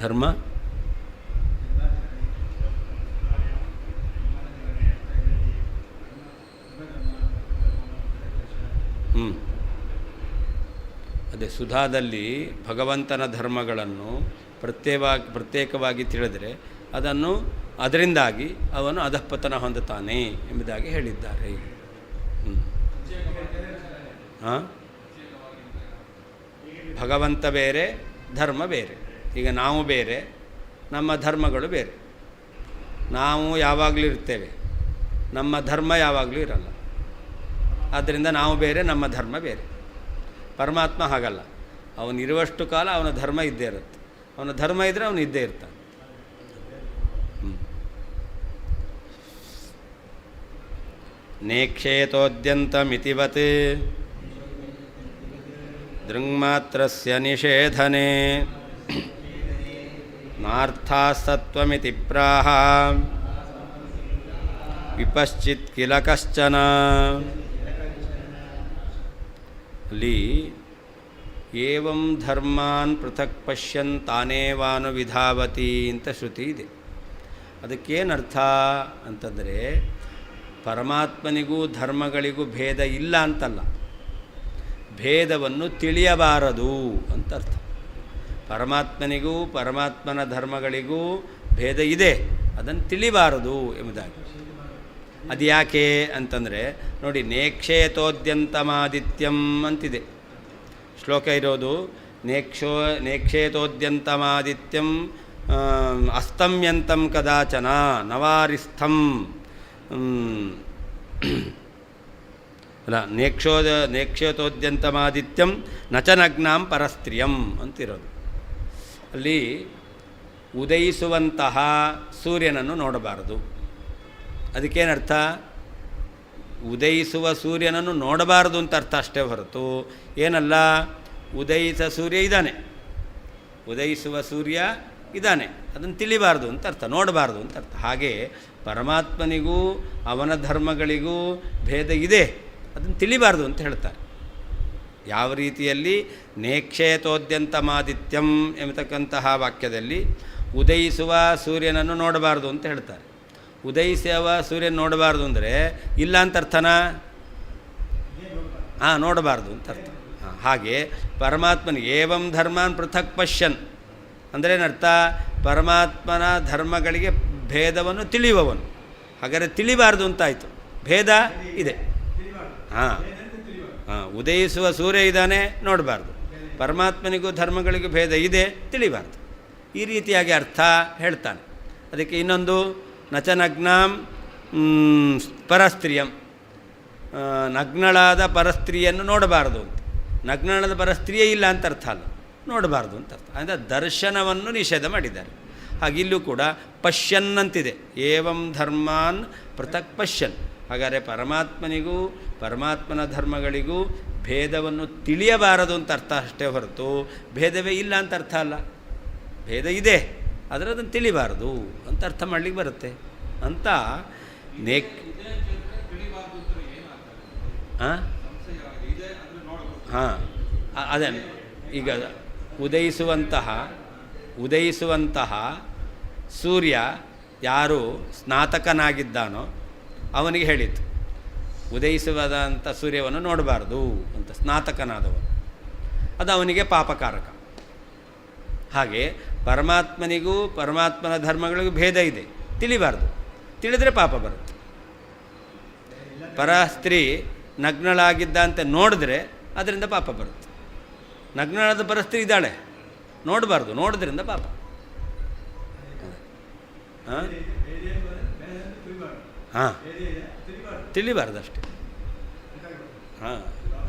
ಧರ್ಮ ಅದೇ ಸುಧಾದಲ್ಲಿ ಭಗವಂತನ ಧರ್ಮಗಳನ್ನು ಪ್ರತ್ಯೇಕವಾಗಿ ತಿಳಿದರೆ ಅದರಿಂದಾಗಿ ಅವನು ಅಧಃಪತನ ಹೊಂದುತ್ತಾನೆ ಎಂಬುದಾಗಿ ಹೇಳಿದ್ದಾರೆ. ಭಗವಂತ ಬೇರೆ, ಧರ್ಮ ಬೇರೆ. ಈಗ ನಾವು ಬೇರೆ, ನಮ್ಮ ಧರ್ಮಗಳು ಬೇರೆ. ನಾವು ಯಾವಾಗಲೂ ಇರ್ತೇವೆ, ನಮ್ಮ ಧರ್ಮ ಯಾವಾಗಲೂ ಇರಲ್ಲ. ಆದ್ದರಿಂದ ನಾವು ಬೇರೆ, ನಮ್ಮ ಧರ್ಮ ಬೇರೆ. ಪರಮಾತ್ಮ ಹಾಗಲ್ಲ. ಅವನಿರುವಷ್ಟು ಕಾಲ ಅವನ ಧರ್ಮ ಇದ್ದೇ ಇರುತ್ತೆ. ಅವನ ಧರ್ಮ ಇದ್ದರೆ ಅವನು ಇದ್ದೇ ಇರ್ತಾನೆ. ನೇಕ್ಷೇತೋದ್ಯಂತಮಿತಿವತ್ ದೃಂಮಾತ್ರಸ್ಯ ನಿಷೇಧನೆ ನಾರ್ಥಾಸ್ತತ್ವಮಿತಿ ಪ್ರಾಹ ವಿಪಶ್ಚಿತ್ ಕಿಲ ಕಶ್ಚನ. ಅಲ್ಲಿ ಏವಂ ಧರ್ಮಾನ್ ಪೃಥಕ್ ಪಶ್ಯನ್ ತಾನೇವಾನು ವಿಧಾವತಿ ಅಂತ ಶ್ರುತಿ ಇದೆ. ಅದಕ್ಕೇನರ್ಥ ಅಂತಂದರೆ ಪರಮಾತ್ಮನಿಗೂ ಧರ್ಮಗಳಿಗೂ ಭೇದ ಇಲ್ಲ ಅಂತಲ್ಲ, ಭೇದವನ್ನು ತಿಳಿಯಬಾರದು ಅಂತ ಅರ್ಥ. ಪರಮಾತ್ಮನಿಗೂ ಪರಮಾತ್ಮನ ಧರ್ಮಗಳಿಗೂ ಭೇದ ಇದೆ, ಅದನ್ನು ತಿಳಿಬಾರದು ಎಂಬುದಾಗಿ. ಅದು ಯಾಕೆ ಅಂತಂದರೆ ನೋಡಿ, ನೇಕ್ಷೇತೋದ್ಯಂತಮಾದಿತ್ಯಂ ಅಂತಿದೆ ಶ್ಲೋಕ ಇರೋದು. ನೇಕ್ಷೇತೋದ್ಯಂತಮಾದಿತ್ಯಂ ಅಸ್ತಮ್ಯಂತಂ ಕದಾಚನ ನವಾರಿಸ್ಥಂ ಅಲ್ಲ, ನೇಕ್ಷೇತೋದ್ಯಂತಮಾದಿತ್ಯಂ ನಚನಗ್ನಾಂ ಪರಸ್ತ್ರಿಯಂ ಅಂತಿರೋದು. ಅಲ್ಲಿ ಉದಯಿಸುವಂತಹ ಸೂರ್ಯನನ್ನು ನೋಡಬಾರದು. ಅದಕ್ಕೇನರ್ಥ? ಉದಯಿಸುವ ಸೂರ್ಯನನ್ನು ನೋಡಬಾರದು ಅಂತ ಅರ್ಥ ಅಷ್ಟೇ ಹೊರತು ಏನಲ್ಲ. ಉದಯಿಸ ಸೂರ್ಯ ಇದ್ದಾನೆ, ಉದಯಿಸುವ ಸೂರ್ಯ ಇದ್ದಾನೆ, ಅದನ್ನು ತಿಳಿಬಾರ್ದು ಅಂತ ಅರ್ಥ, ನೋಡಬಾರ್ದು ಅಂತ ಅರ್ಥ. ಹಾಗೆ ಪರಮಾತ್ಮನಿಗೂ ಅವನ ಧರ್ಮಗಳಿಗೂ ಭೇದ ಇದೆ, ಅದನ್ನು ತಿಳಿಬಾರ್ದು ಅಂತ ಹೇಳ್ತಾರೆ. ಯಾವ ರೀತಿಯಲ್ಲಿ ನೇಕ್ಷೇತೋದ್ಯಂತಮಾದಿತ್ಯಂ ಎಂಬತಕ್ಕಂತಹ ವಾಕ್ಯದಲ್ಲಿ ಉದಯಿಸುವ ಸೂರ್ಯನನ್ನು ನೋಡಬಾರ್ದು ಅಂತ ಹೇಳ್ತಾರೆ. ಉದಯಿಸುವ ಸೂರ್ಯನ ನೋಡಬಾರ್ದು ಅಂದರೆ ಇಲ್ಲ ಅಂತ ಅರ್ಥನಾ? ನೋಡಬಾರ್ದು ಅಂತ ಅರ್ಥ. ಹಾಗೆ ಪರಮಾತ್ಮನಿಗೆ ಏವಂ ಧರ್ಮಾನ್ ಪೃಥಕ್ ಪಶ್ಯನ್ ಅಂದರೆ ಏನರ್ಥ? ಪರಮಾತ್ಮನ ಧರ್ಮಗಳಿಗೆ ಭೇದವನ್ನು ತಿಳಿಯುವವನು. ಹಾಗಾದರೆ ತಿಳಿಬಾರ್ದು ಅಂತಾಯಿತು. ಭೇದ ಇದೆ. ಉದಯಿಸುವ ಸೂರ್ಯ ಇದ್ದಾನೆ, ನೋಡಬಾರ್ದು. ಪರಮಾತ್ಮನಿಗೂ ಧರ್ಮಗಳಿಗೂ ಭೇದ ಇದೆ, ತಿಳಿಬಾರ್ದು. ಈ ರೀತಿಯಾಗಿ ಅರ್ಥ ಹೇಳ್ತಾನೆ. ಅದಕ್ಕೆ ಇನ್ನೊಂದು ನಚನಗ್ನಾಂ ಪರಸ್ತ್ರೀಯಂ, ನಗ್ನಳಾದ ಪರಸ್ತ್ರೀಯನ್ನು ನೋಡಬಾರದು ಅಂತ. ನಗ್ನಳಾದ ಪರಸ್ತ್ರೀಯೇ ಇಲ್ಲ ಅಂತ ಅರ್ಥ ಅಲ್ಲ, ನೋಡಬಾರ್ದು ಅಂತ ಅರ್ಥ. ಅಂದರೆ ದರ್ಶನವನ್ನು ನಿಷೇಧ ಮಾಡಿದ್ದಾರೆ. ಹಾಗಿಲ್ಲೂ ಕೂಡ ಪಶ್ಯನ್ ಅಂತಿದೆ, ಏವಂ ಧರ್ಮಾನ್ ಪೃಥಕ್ ಪಶ್ಯನ್. ಹಾಗಾದರೆ ಪರಮಾತ್ಮನಿಗೂ ಪರಮಾತ್ಮನ ಧರ್ಮಗಳಿಗೂ ಭೇದವನ್ನು ತಿಳಿಯಬಾರದು ಅಂತ ಅರ್ಥ ಅಷ್ಟೇ ಹೊರತು ಭೇದವೇ ಇಲ್ಲ ಅಂತ ಅರ್ಥ ಅಲ್ಲ. ಭೇದ ಇದೆ, ಆದರೆ ಅದನ್ನು ತಿಳಿಬಾರದು ಅಂತ ಅರ್ಥ ಮಾಡಲಿಕ್ಕೆ ಬರುತ್ತೆ ಅಂತ. ಅದೇ ಈಗ ಉದಯಿಸುವಂತಹ ಸೂರ್ಯ ಯಾರು ಸ್ನಾತಕನಾಗಿದ್ದಾನೋ ಅವನಿಗೆ ಹೇಳಿತು, ಉದಯಿಸುವಂಥ ಸೂರ್ಯವನ್ನು ನೋಡಬಾರ್ದು ಅಂತ. ಸ್ನಾತಕನಾದವನು, ಅದು ಅವನಿಗೆ ಪಾಪಕಾರಕ. ಹಾಗೆ ಪರಮಾತ್ಮನಿಗೂ ಪರಮಾತ್ಮನ ಧರ್ಮಗಳಿಗೂ ಭೇದ ಇದೆ, ತಿಳಿಬಾರ್ದು. ತಿಳಿದರೆ ಪಾಪ ಬರುತ್ತೆ. ಪರಸ್ತ್ರೀ ನಗ್ನಳಾಗಿದ್ದಂತೆ ನೋಡಿದ್ರೆ ಅದರಿಂದ ಪಾಪ ಬರುತ್ತೆ. ನಗ್ನಳಾದ ಪರಸ್ತ್ರೀ ಇದ್ದಾಳೆ, ನೋಡಬಾರ್ದು, ನೋಡೋದ್ರಿಂದ ಪಾಪ. ತಿಳಿಬಾರ್ದು ಅಷ್ಟೇ.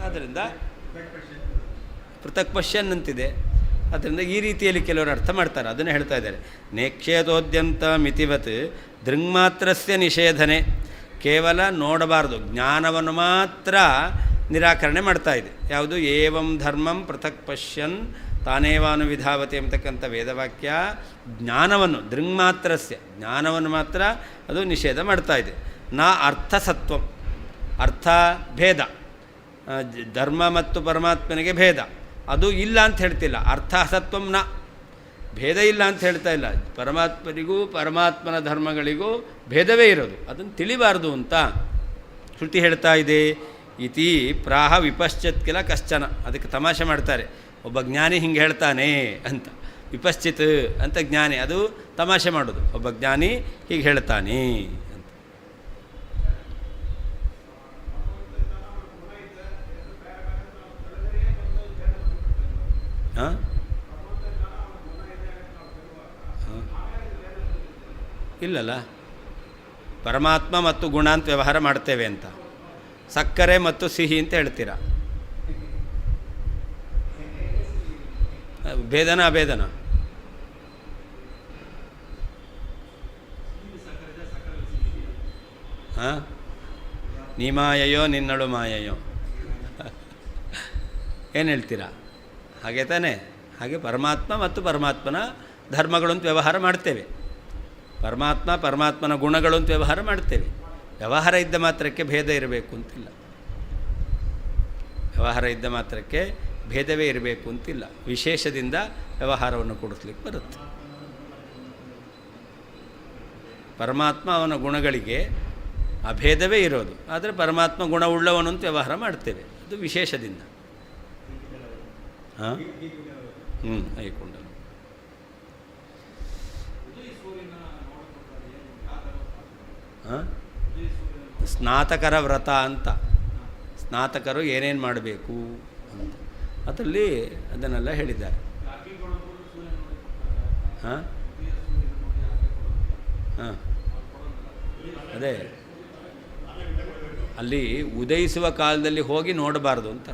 ಆದ್ದರಿಂದ ಪೃಥಕ್ ಪಶ್ಯನ್ ಅಂತಿದೆ. ಅದರಿಂದ ಈ ರೀತಿಯಲ್ಲಿ ಕೆಲವರು ಅರ್ಥ ಮಾಡ್ತಾರೆ. ಅದನ್ನು ಹೇಳ್ತಾ ಇದ್ದಾರೆ. ನೇಕ್ಷೇತೋದ್ಯಂತ ಮಿತಿವತ್ ದೃಂಗ್ಮಾತ್ರಸ್ಯ ನಿಷೇಧನೆ. ಕೇವಲ ನೋಡಬಾರ್ದು, ಜ್ಞಾನವನ್ನು ಮಾತ್ರ ನಿರಾಕರಣೆ ಮಾಡ್ತಾ ಇದೆ. ಯಾವುದು? ಏವಂ ಧರ್ಮಂ ಪೃಥಕ್ ಪಶ್ಯನ್ ತಾನೇವಾನುವಿಧಾವತಿ ಎಂಬತಕ್ಕಂಥ ವೇದವಾಕ್ಯ ಜ್ಞಾನವನ್ನು, ದೃಂಗ್ಮಾತ್ರಸ್ಯ ಜ್ಞಾನವನ್ನು ಮಾತ್ರ ಅದು ನಿಷೇಧ ಮಾಡ್ತಾ ಇದೆ. ನಾ ಅರ್ಥಸತ್ವಂ, ಅರ್ಥ ಭೇದ, ಧರ್ಮ ಮತ್ತು ಪರಮಾತ್ಮನಿಗೆ ಭೇದ ಅದು ಇಲ್ಲ ಅಂತ ಹೇಳ್ತಿಲ್ಲ. ಅರ್ಥ ಅಸತ್ವಂ ನ, ಭೇದ ಇಲ್ಲ ಅಂತ ಹೇಳ್ತಾ ಇಲ್ಲ. ಪರಮಾತ್ಮನಿಗೂ ಪರಮಾತ್ಮನ ಧರ್ಮಗಳಿಗೂ ಭೇದವೇ ಇರೋದು, ಅದನ್ನು ತಿಳಿಬಾರ್ದು ಅಂತ ಶ್ರುತಿ ಹೇಳ್ತಾ ಇದೆ. ಇತಿ ಪ್ರಾಹ ವಿಪಶ್ಚಿತ್ ಕಿಲ ಕಶ್ಚನ. ಅದಕ್ಕೆ ತಮಾಷೆ ಮಾಡ್ತಾರೆ, ಒಬ್ಬ ಜ್ಞಾನಿ ಹಿಂಗೆ ಹೇಳ್ತಾನೆ ಅಂತ. ವಿಪಶ್ಚಿತ್ ಅಂತ ಜ್ಞಾನಿ, ಅದು ತಮಾಷೆ ಮಾಡೋದು. ಒಬ್ಬ ಜ್ಞಾನಿ ಹೀಗೆ ಹೇಳ್ತಾನೆ ಅಂತ. ಹಾಂ ಇಲ್ಲಲ್ಲ, ಪರಮಾತ್ಮ ಮತ್ತು ಗುಣ ಅಂತ ವ್ಯವಹಾರ ಮಾಡ್ತೇವೆ ಅಂತ. ಸಕ್ಕರೆ ಮತ್ತು ಸಿಹಿ ಅಂತ ಹೇಳ್ತೀರಾ, ಭೇದನ ಅಭೇದನ? ಹಾಂ, ನೀ ಮಾಯೆಯೋ ನಿನ್ನಳು ಮಾಯೆಯೋ ಏನು ಹೇಳ್ತೀರಾ? ಹಾಗೆ ತಾನೇ. ಹಾಗೆ ಪರಮಾತ್ಮ ಮತ್ತು ಪರಮಾತ್ಮನ ಧರ್ಮಗಳು ಅಂತ ವ್ಯವಹಾರ ಮಾಡ್ತೇವೆ. ಪರಮಾತ್ಮ ಪರಮಾತ್ಮನ ಗುಣಗಳು ಅಂತ ವ್ಯವಹಾರ ಮಾಡ್ತೇವೆ. ವ್ಯವಹಾರ ಇದ್ದ ಮಾತ್ರಕ್ಕೆ ಭೇದ ಇರಬೇಕು ಅಂತಿಲ್ಲ. ವ್ಯವಹಾರ ಇದ್ದ ಮಾತ್ರಕ್ಕೆ ಭೇದವೇ ಇರಬೇಕು ಅಂತಿಲ್ಲ. ವಿಶೇಷದಿಂದ ವ್ಯವಹಾರವನ್ನು ಕೊಡಿಸ್ಲಿಕ್ಕೆ ಬರುತ್ತೆ. ಪರಮಾತ್ಮ ಅವನ ಗುಣಗಳಿಗೆ ಅಭೇದವೇ ಇರೋದು, ಆದರೆ ಪರಮಾತ್ಮ ಗುಣವುಳ್ಳವನು ಅಂತ ವ್ಯವಹಾರ ಮಾಡ್ತೇವೆ, ಅದು ವಿಶೇಷದಿಂದ. ಹಾಂ ಐಕೊಂಡನು. ಹಾಂ, ಸ್ನಾತಕರ ವ್ರತ ಅಂತ. ಸ್ನಾತಕರು ಏನೇನು ಮಾಡಬೇಕು ಅಂತ ಅದರಲ್ಲಿ ಅದನ್ನೆಲ್ಲ ಹೇಳಿದ್ದಾರೆ. ಹಾಂ ಹಾಂ ಅದೇ ಅಲ್ಲಿ ಉದಯಿಸುವ ಕಾಲದಲ್ಲಿ ಹೋಗಿ ನೋಡಬಾರ್ದು ಅಂತ.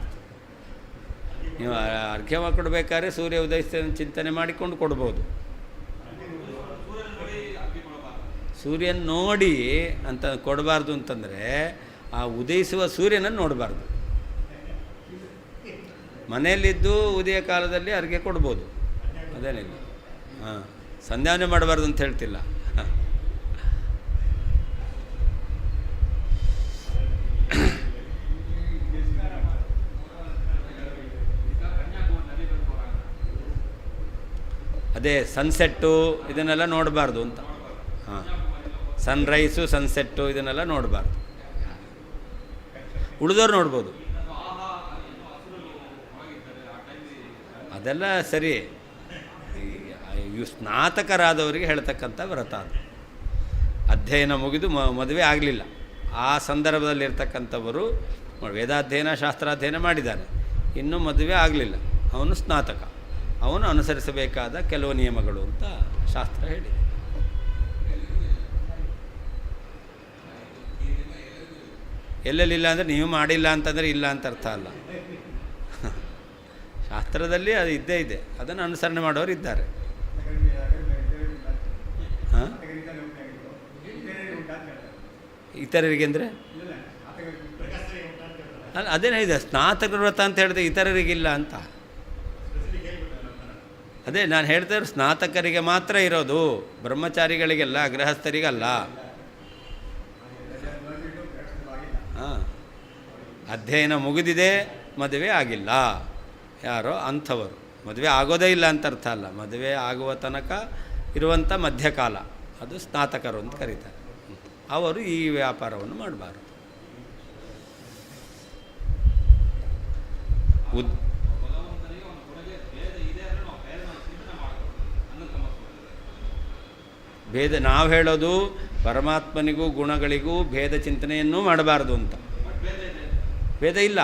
ನೀವು ಅರ್ಘ್ಯ ಕೊಡಬೇಕಾದ್ರೆ ಸೂರ್ಯ ಉದಯಿಸ್ತಾನೆ ಚಿಂತನೆ ಮಾಡಿಕೊಂಡು ಕೊಡ್ಬೋದು. ಸೂರ್ಯನ ನೋಡಿ ಅಂತ ಕೊಡಬಾರ್ದು ಅಂತಂದರೆ ಆ ಉದಯಿಸುವ ಸೂರ್ಯನನ್ನು ನೋಡಬಾರ್ದು. ಮನೆಯಲ್ಲಿದ್ದು ಉದಯ ಕಾಲದಲ್ಲಿ ಅರ್ಘ್ಯ ಕೊಡ್ಬೋದು, ಅದೇನಿಲ್ಲ. ಹಾಂ, ಸಂಧ್ಯಾವನೆ ಮಾಡಬಾರ್ದು ಅಂತ ಹೇಳ್ತಿಲ್ಲ. ಅದೇ ಸನ್ಸೆಟ್ಟು ಇದನ್ನೆಲ್ಲ ನೋಡಬಾರ್ದು ಅಂತ. ಹಾಂ, ಸನ್ರೈಸು ಸನ್ಸೆಟ್ಟು ಇದನ್ನೆಲ್ಲ ನೋಡಬಾರ್ದು. ಉಳಿದವ್ರು ನೋಡ್ಬೋದು, ಅದೆಲ್ಲ ಸರಿ. ಇವು ಸ್ನಾತಕರಾದವರಿಗೆ ಹೇಳ್ತಕ್ಕಂಥ ವ್ರತ ಅದು. ಅಧ್ಯಯನ ಮುಗಿದು ಮದುವೆ ಆಗಲಿಲ್ಲ, ಆ ಸಂದರ್ಭದಲ್ಲಿರ್ತಕ್ಕಂಥವರು ವೇದಾಧ್ಯಯನ ಶಾಸ್ತ್ರಾಧ್ಯಯನ ಮಾಡಿದ್ದಾನೆ, ಇನ್ನೂ ಮದುವೆ ಆಗಲಿಲ್ಲ, ಅವನು ಸ್ನಾತಕ, ಅವನು ಅನುಸರಿಸಬೇಕಾದ ಕೆಲವು ನಿಯಮಗಳು ಅಂತ ಶಾಸ್ತ್ರ ಹೇಳಿದೆ. ಎಲ್ಲೆಲ್ಲಿಲ್ಲ ಅಂದರೆ ನೀವು ಮಾಡಿಲ್ಲ ಅಂತಂದರೆ ಇಲ್ಲ ಅಂತ ಅರ್ಥ ಅಲ್ಲ. ಶಾಸ್ತ್ರದಲ್ಲಿ ಅದು ಇದ್ದೇ ಇದೆ, ಅದನ್ನು ಅನುಸರಣೆ ಮಾಡೋರು ಇದ್ದಾರೆ. ಹಾಂ, ಇತರರಿಗೆ ಅಂದರೆ ಅಲ್ಲ, ಅದೇನೇ ಇದೆ ಸ್ನಾತಕ ವ್ರತ ಅಂತ ಹೇಳಿದೆ, ಇತರರಿಗಿಲ್ಲ ಅಂತ. ಅದೇ ನಾನು ಹೇಳ್ತಾ ಇರೋ ಸ್ನಾತಕರಿಗೆ ಮಾತ್ರ ಇರೋದು, ಬ್ರಹ್ಮಚಾರಿಗಳಿಗೆಲ್ಲ, ಗೃಹಸ್ಥರಿಗಲ್ಲ. ಹಾಂ, ಅಧ್ಯಯನ ಮುಗಿದಿದೆ, ಮದುವೆ ಆಗಿಲ್ಲ ಯಾರೋ ಅಂಥವರು, ಮದುವೆ ಆಗೋದೇ ಇಲ್ಲ ಅಂತ ಅರ್ಥ ಅಲ್ಲ, ಮದುವೆ ಆಗುವ ತನಕ ಇರುವಂಥ ಮಧ್ಯಕಾಲ, ಅದು ಸ್ನಾತಕರು ಅಂತ ಕರೀತಾರೆ. ಅವರು ಈ ವ್ಯಾಪಾರವನ್ನು ಮಾಡಬಾರದು. ಭೇದ ನಾವು ಹೇಳೋದು ಪರಮಾತ್ಮನಿಗೂ ಗುಣಗಳಿಗೂ ಭೇದ ಚಿಂತನೆಯನ್ನೂ ಮಾಡಬಾರ್ದು ಅಂತ. ಭೇದ ಇಲ್ಲ.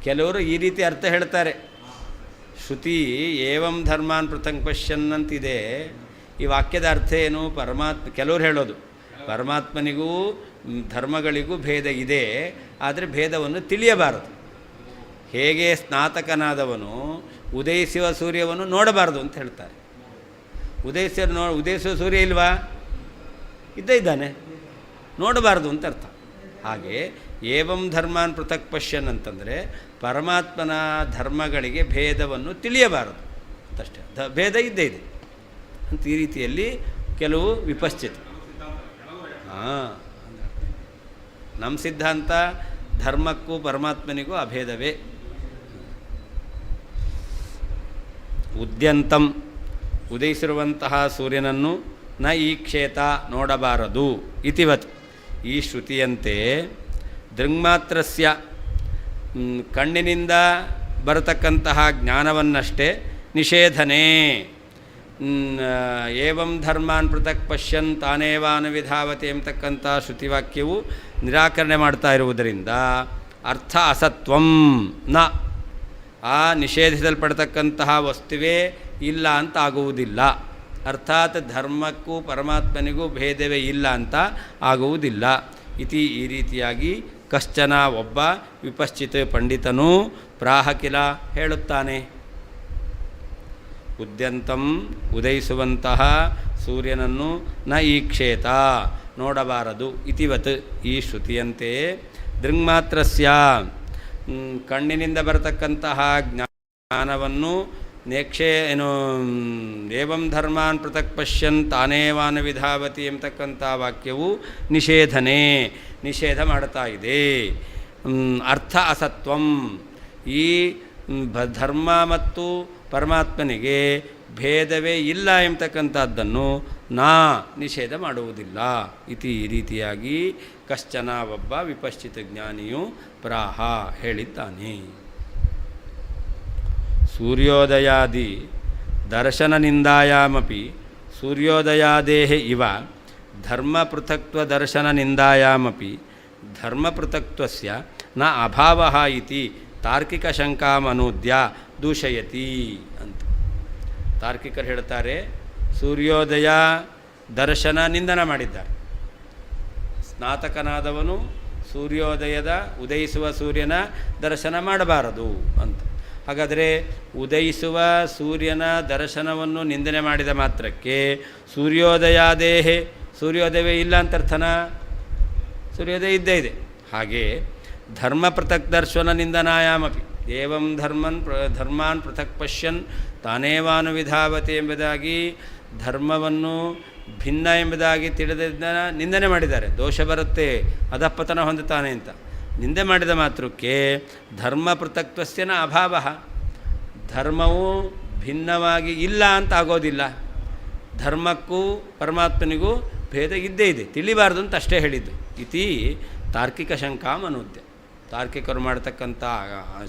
ಕೆಲವರು ಈ ರೀತಿ ಅರ್ಥ ಹೇಳ್ತಾರೆ. ಶ್ರುತಿ ಏವಂ ಧರ್ಮಾನ್ ಪೃಥಕ್ ಪಶ್ಯನ್ ಅಂತಿದೆ. ಈ ವಾಕ್ಯದ ಅರ್ಥ ಏನು? ಕೆಲವರು ಹೇಳೋದು ಪರಮಾತ್ಮನಿಗೂ ಧರ್ಮಗಳಿಗೂ ಭೇದ ಇದೆ, ಆದರೆ ಭೇದವನ್ನು ತಿಳಿಯಬಾರದು. ಹೇಗೆ ಸ್ನಾತಕನಾದವನು ಉದಯಿಸುವ ಸೂರ್ಯವನ್ನು ನೋಡಬಾರ್ದು ಅಂತ ಹೇಳ್ತಾರೆ. ಉದಯಿಸುವ ಸೂರ್ಯ ಇಲ್ವಾ? ಇದ್ದಾನೆ, ನೋಡಬಾರ್ದು ಅಂತ ಅರ್ಥ. ಹಾಗೆ ಏವಂ ಧರ್ಮಾನ್ ಪೃಥಕ್ ಪಶ್ಯನ್ ಅಂತಂದರೆ ಪರಮಾತ್ಮನ ಧರ್ಮಗಳಿಗೆ ಭೇದವನ್ನು ತಿಳಿಯಬಾರದು ಅಂತಷ್ಟೇ. ಭೇದ ಇದ್ದೇ ಇದೆ ಅಂತ ಈ ರೀತಿಯಲ್ಲಿ ಕೆಲವು ವಿಪಶ್ಚಿತ. ನಮ್ಮ ಸಿದ್ಧಾಂತ ಧರ್ಮಕ್ಕೂ ಪರಮಾತ್ಮನಿಗೂ ಅಭೇದವೇ. ಉದ್ಯಂತಂ ಉದಯಿಸಿರುವಂತಹ ಸೂರ್ಯನನ್ನು ನ ಈಕ್ಷೇತ ನೋಡಬಾರದು ಇತಿವತ್ ಈ ಶ್ರುತಿಯಂತೆ ದೃಗ್ಮಾತ್ರಸ್ಯ ಕಣ್ಣಿನಿಂದ ಬರತಕ್ಕಂತಹ ಜ್ಞಾನವನ್ನಷ್ಟೇ ನಿಷೇಧನೆ. ಏವಂ ಧರ್ಮಾನ್ ಪೃಥಕ್ ಪಶ್ಯನ್ ತಾನೇವಾನುವಿಧಾವತಿ ಎಂಬತಕ್ಕಂಥ ಶ್ರುತಿವಾಕ್ಯವು ನಿರಾಕರಣೆ ಮಾಡ್ತಾ ಇರುವುದರಿಂದ ಅರ್ಥ ಅಸತ್ವಂ ನ, ಆ ನಿಷೇಧಿಸಲ್ಪಡ್ತಕ್ಕಂತಹ ವಸ್ತುವೇ ಇಲ್ಲ ಅಂತ ಆಗುವುದಿಲ್ಲ. ಅರ್ಥಾತ್ ಧರ್ಮಕ್ಕೂ ಪರಮಾತ್ಮನಿಗೂ ಭೇದವೇ ಇಲ್ಲ ಅಂತ ಆಗುವುದಿಲ್ಲ. ಇತಿ ಈ ರೀತಿಯಾಗಿ ಕಶ್ಚನ ಒಬ್ಬ ವಿಪಶ್ಚಿತ ಪಂಡಿತನು ಪ್ರಾಹಕಿಲ ಹೇಳುತ್ತಾನೆ. ಉದ್ಯಂತಂ ಉದಯಿಸುವಂತಹ ಸೂರ್ಯನನ್ನು ನ ಈಕ್ಷೇತ ನೋಡಬಾರದು ಇತಿವತ್ ಈ ಶ್ರುತಿಯಂತೆ ದೃಗ್ಮಾತ್ರಸ್ಯ ಕಣ್ಣಿನಿಂದ ಬರತಕ್ಕಂತಹ ಜ್ಞಾನವನ್ನು ಏವಂ ಧರ್ಮಾನ್ ಪೃಥಕ್ ಪಶ್ಯನ್ ತಾನೇವಾನುವಿಧಾವತಿ ಎಂಬತಕ್ಕಂಥ ವಾಕ್ಯವು ನಿಷೇಧ ಮಾಡ್ತಾ ಇದೆ. ಅರ್ಥ ಅಸತ್ವಂ, ಈ ಧರ್ಮ ಮತ್ತು ಪರಮಾತ್ಮನಿಗೆ ಭೇದವೇ ಇಲ್ಲ ಎಂಬತಕ್ಕಂಥದ್ದನ್ನು ನಿಷೇಧ ಮಾಡುವುದಿಲ್ಲ. ಈ ರೀತಿಯಾಗಿ ಕಶ್ಚನ ಒಬ್ಬ ವಿಪಶ್ಚಿತ ಜ್ಞಾನಿಯು ಪ್ರಾಹ ಹೇಳಿದ್ದಾನೆ. ಸೂರ್ಯೋದಯಾದಿ ದರ್ಶನನಿಂದಾಯಾಮಪಿ ಸೂರ್ಯೋದಯಾದೇಹ ಇವ ಧರ್ಮಪೃಥಕ್ತ್ವದರ್ಶನನಿಂದಾಯಾಮಪಿ ಧರ್ಮಪೃಥಕ್ತ್ವಸ್ಯ ನ ಅಭಾವಃ ಇತಿ ತಾರ್ಕಿಕಶಂಕಾಮನೂದ್ಯ ದೂಷಯತಿ ಅಂತ. ತಾರ್ಕಿಕರು ಹೇಳ್ತಾರೆ, ಸೂರ್ಯೋದಯ ದರ್ಶನ ನಿಂದನ ಮಾಡಿದ್ದಾರೆ. ಸ್ನಾತಕನಾದವನು ಉದಯಿಸುವ ಸೂರ್ಯನ ದರ್ಶನ ಮಾಡಬಾರದು ಅಂತ. ಹಾಗಾದರೆ ಉದಯಿಸುವ ಸೂರ್ಯನ ದರ್ಶನವನ್ನು ನಿಂದನೆ ಮಾಡಿದ ಮಾತ್ರಕ್ಕೆ ಸೂರ್ಯೋದಯವೇ ಇಲ್ಲ ಅಂತ ಅರ್ಥನ? ಸೂರ್ಯೋದಯ ಇದ್ದೇ ಇದೆ. ಹಾಗೆ ಧರ್ಮ ಪೃಥಕ್ ದರ್ಶನ ನಿಂದನಾಯಾಮಪಿ ಏವಂ ಧರ್ಮಾನ್ ಪೃಥಕ್ ಪಶ್ಯನ್ ತಾನೇವಾನುವಿಧಾವತಿ ಎಂಬುದಾಗಿ ಧರ್ಮವನ್ನು ಭಿನ್ನ ಎಂಬುದಾಗಿ ತಿಳಿದ ನಿಂದನೆ ಮಾಡಿದ್ದಾರೆ. ದೋಷ ಬರುತ್ತೆ, ಅಧಃಪತನ ಹೊಂದುತ್ತಾನೆ ಅಂತ ನಿಂದೆ ಮಾಡಿದ ಮಾತ್ರಕ್ಕೆ ಧರ್ಮ ಪೃಥಕ್ತ್ವಸ್ಯನ ಅಭಾವ, ಧರ್ಮವು ಭಿನ್ನವಾಗಿ ಇಲ್ಲ ಅಂತ ಆಗೋದಿಲ್ಲ. ಧರ್ಮಕ್ಕೂ ಪರಮಾತ್ಮನಿಗೂ ಭೇದ ಇದ್ದೇ ಇದೆ, ತಿಳಿಬಾರ್ದು ಅಂತ ಅಷ್ಟೇ ಹೇಳಿದ್ದು. ಇತಿ ತಾರ್ಕಿಕ ಶಂಕಾಮನೂದ್ಯ, ತಾರ್ಕಿಕರು ಮಾಡತಕ್ಕಂಥ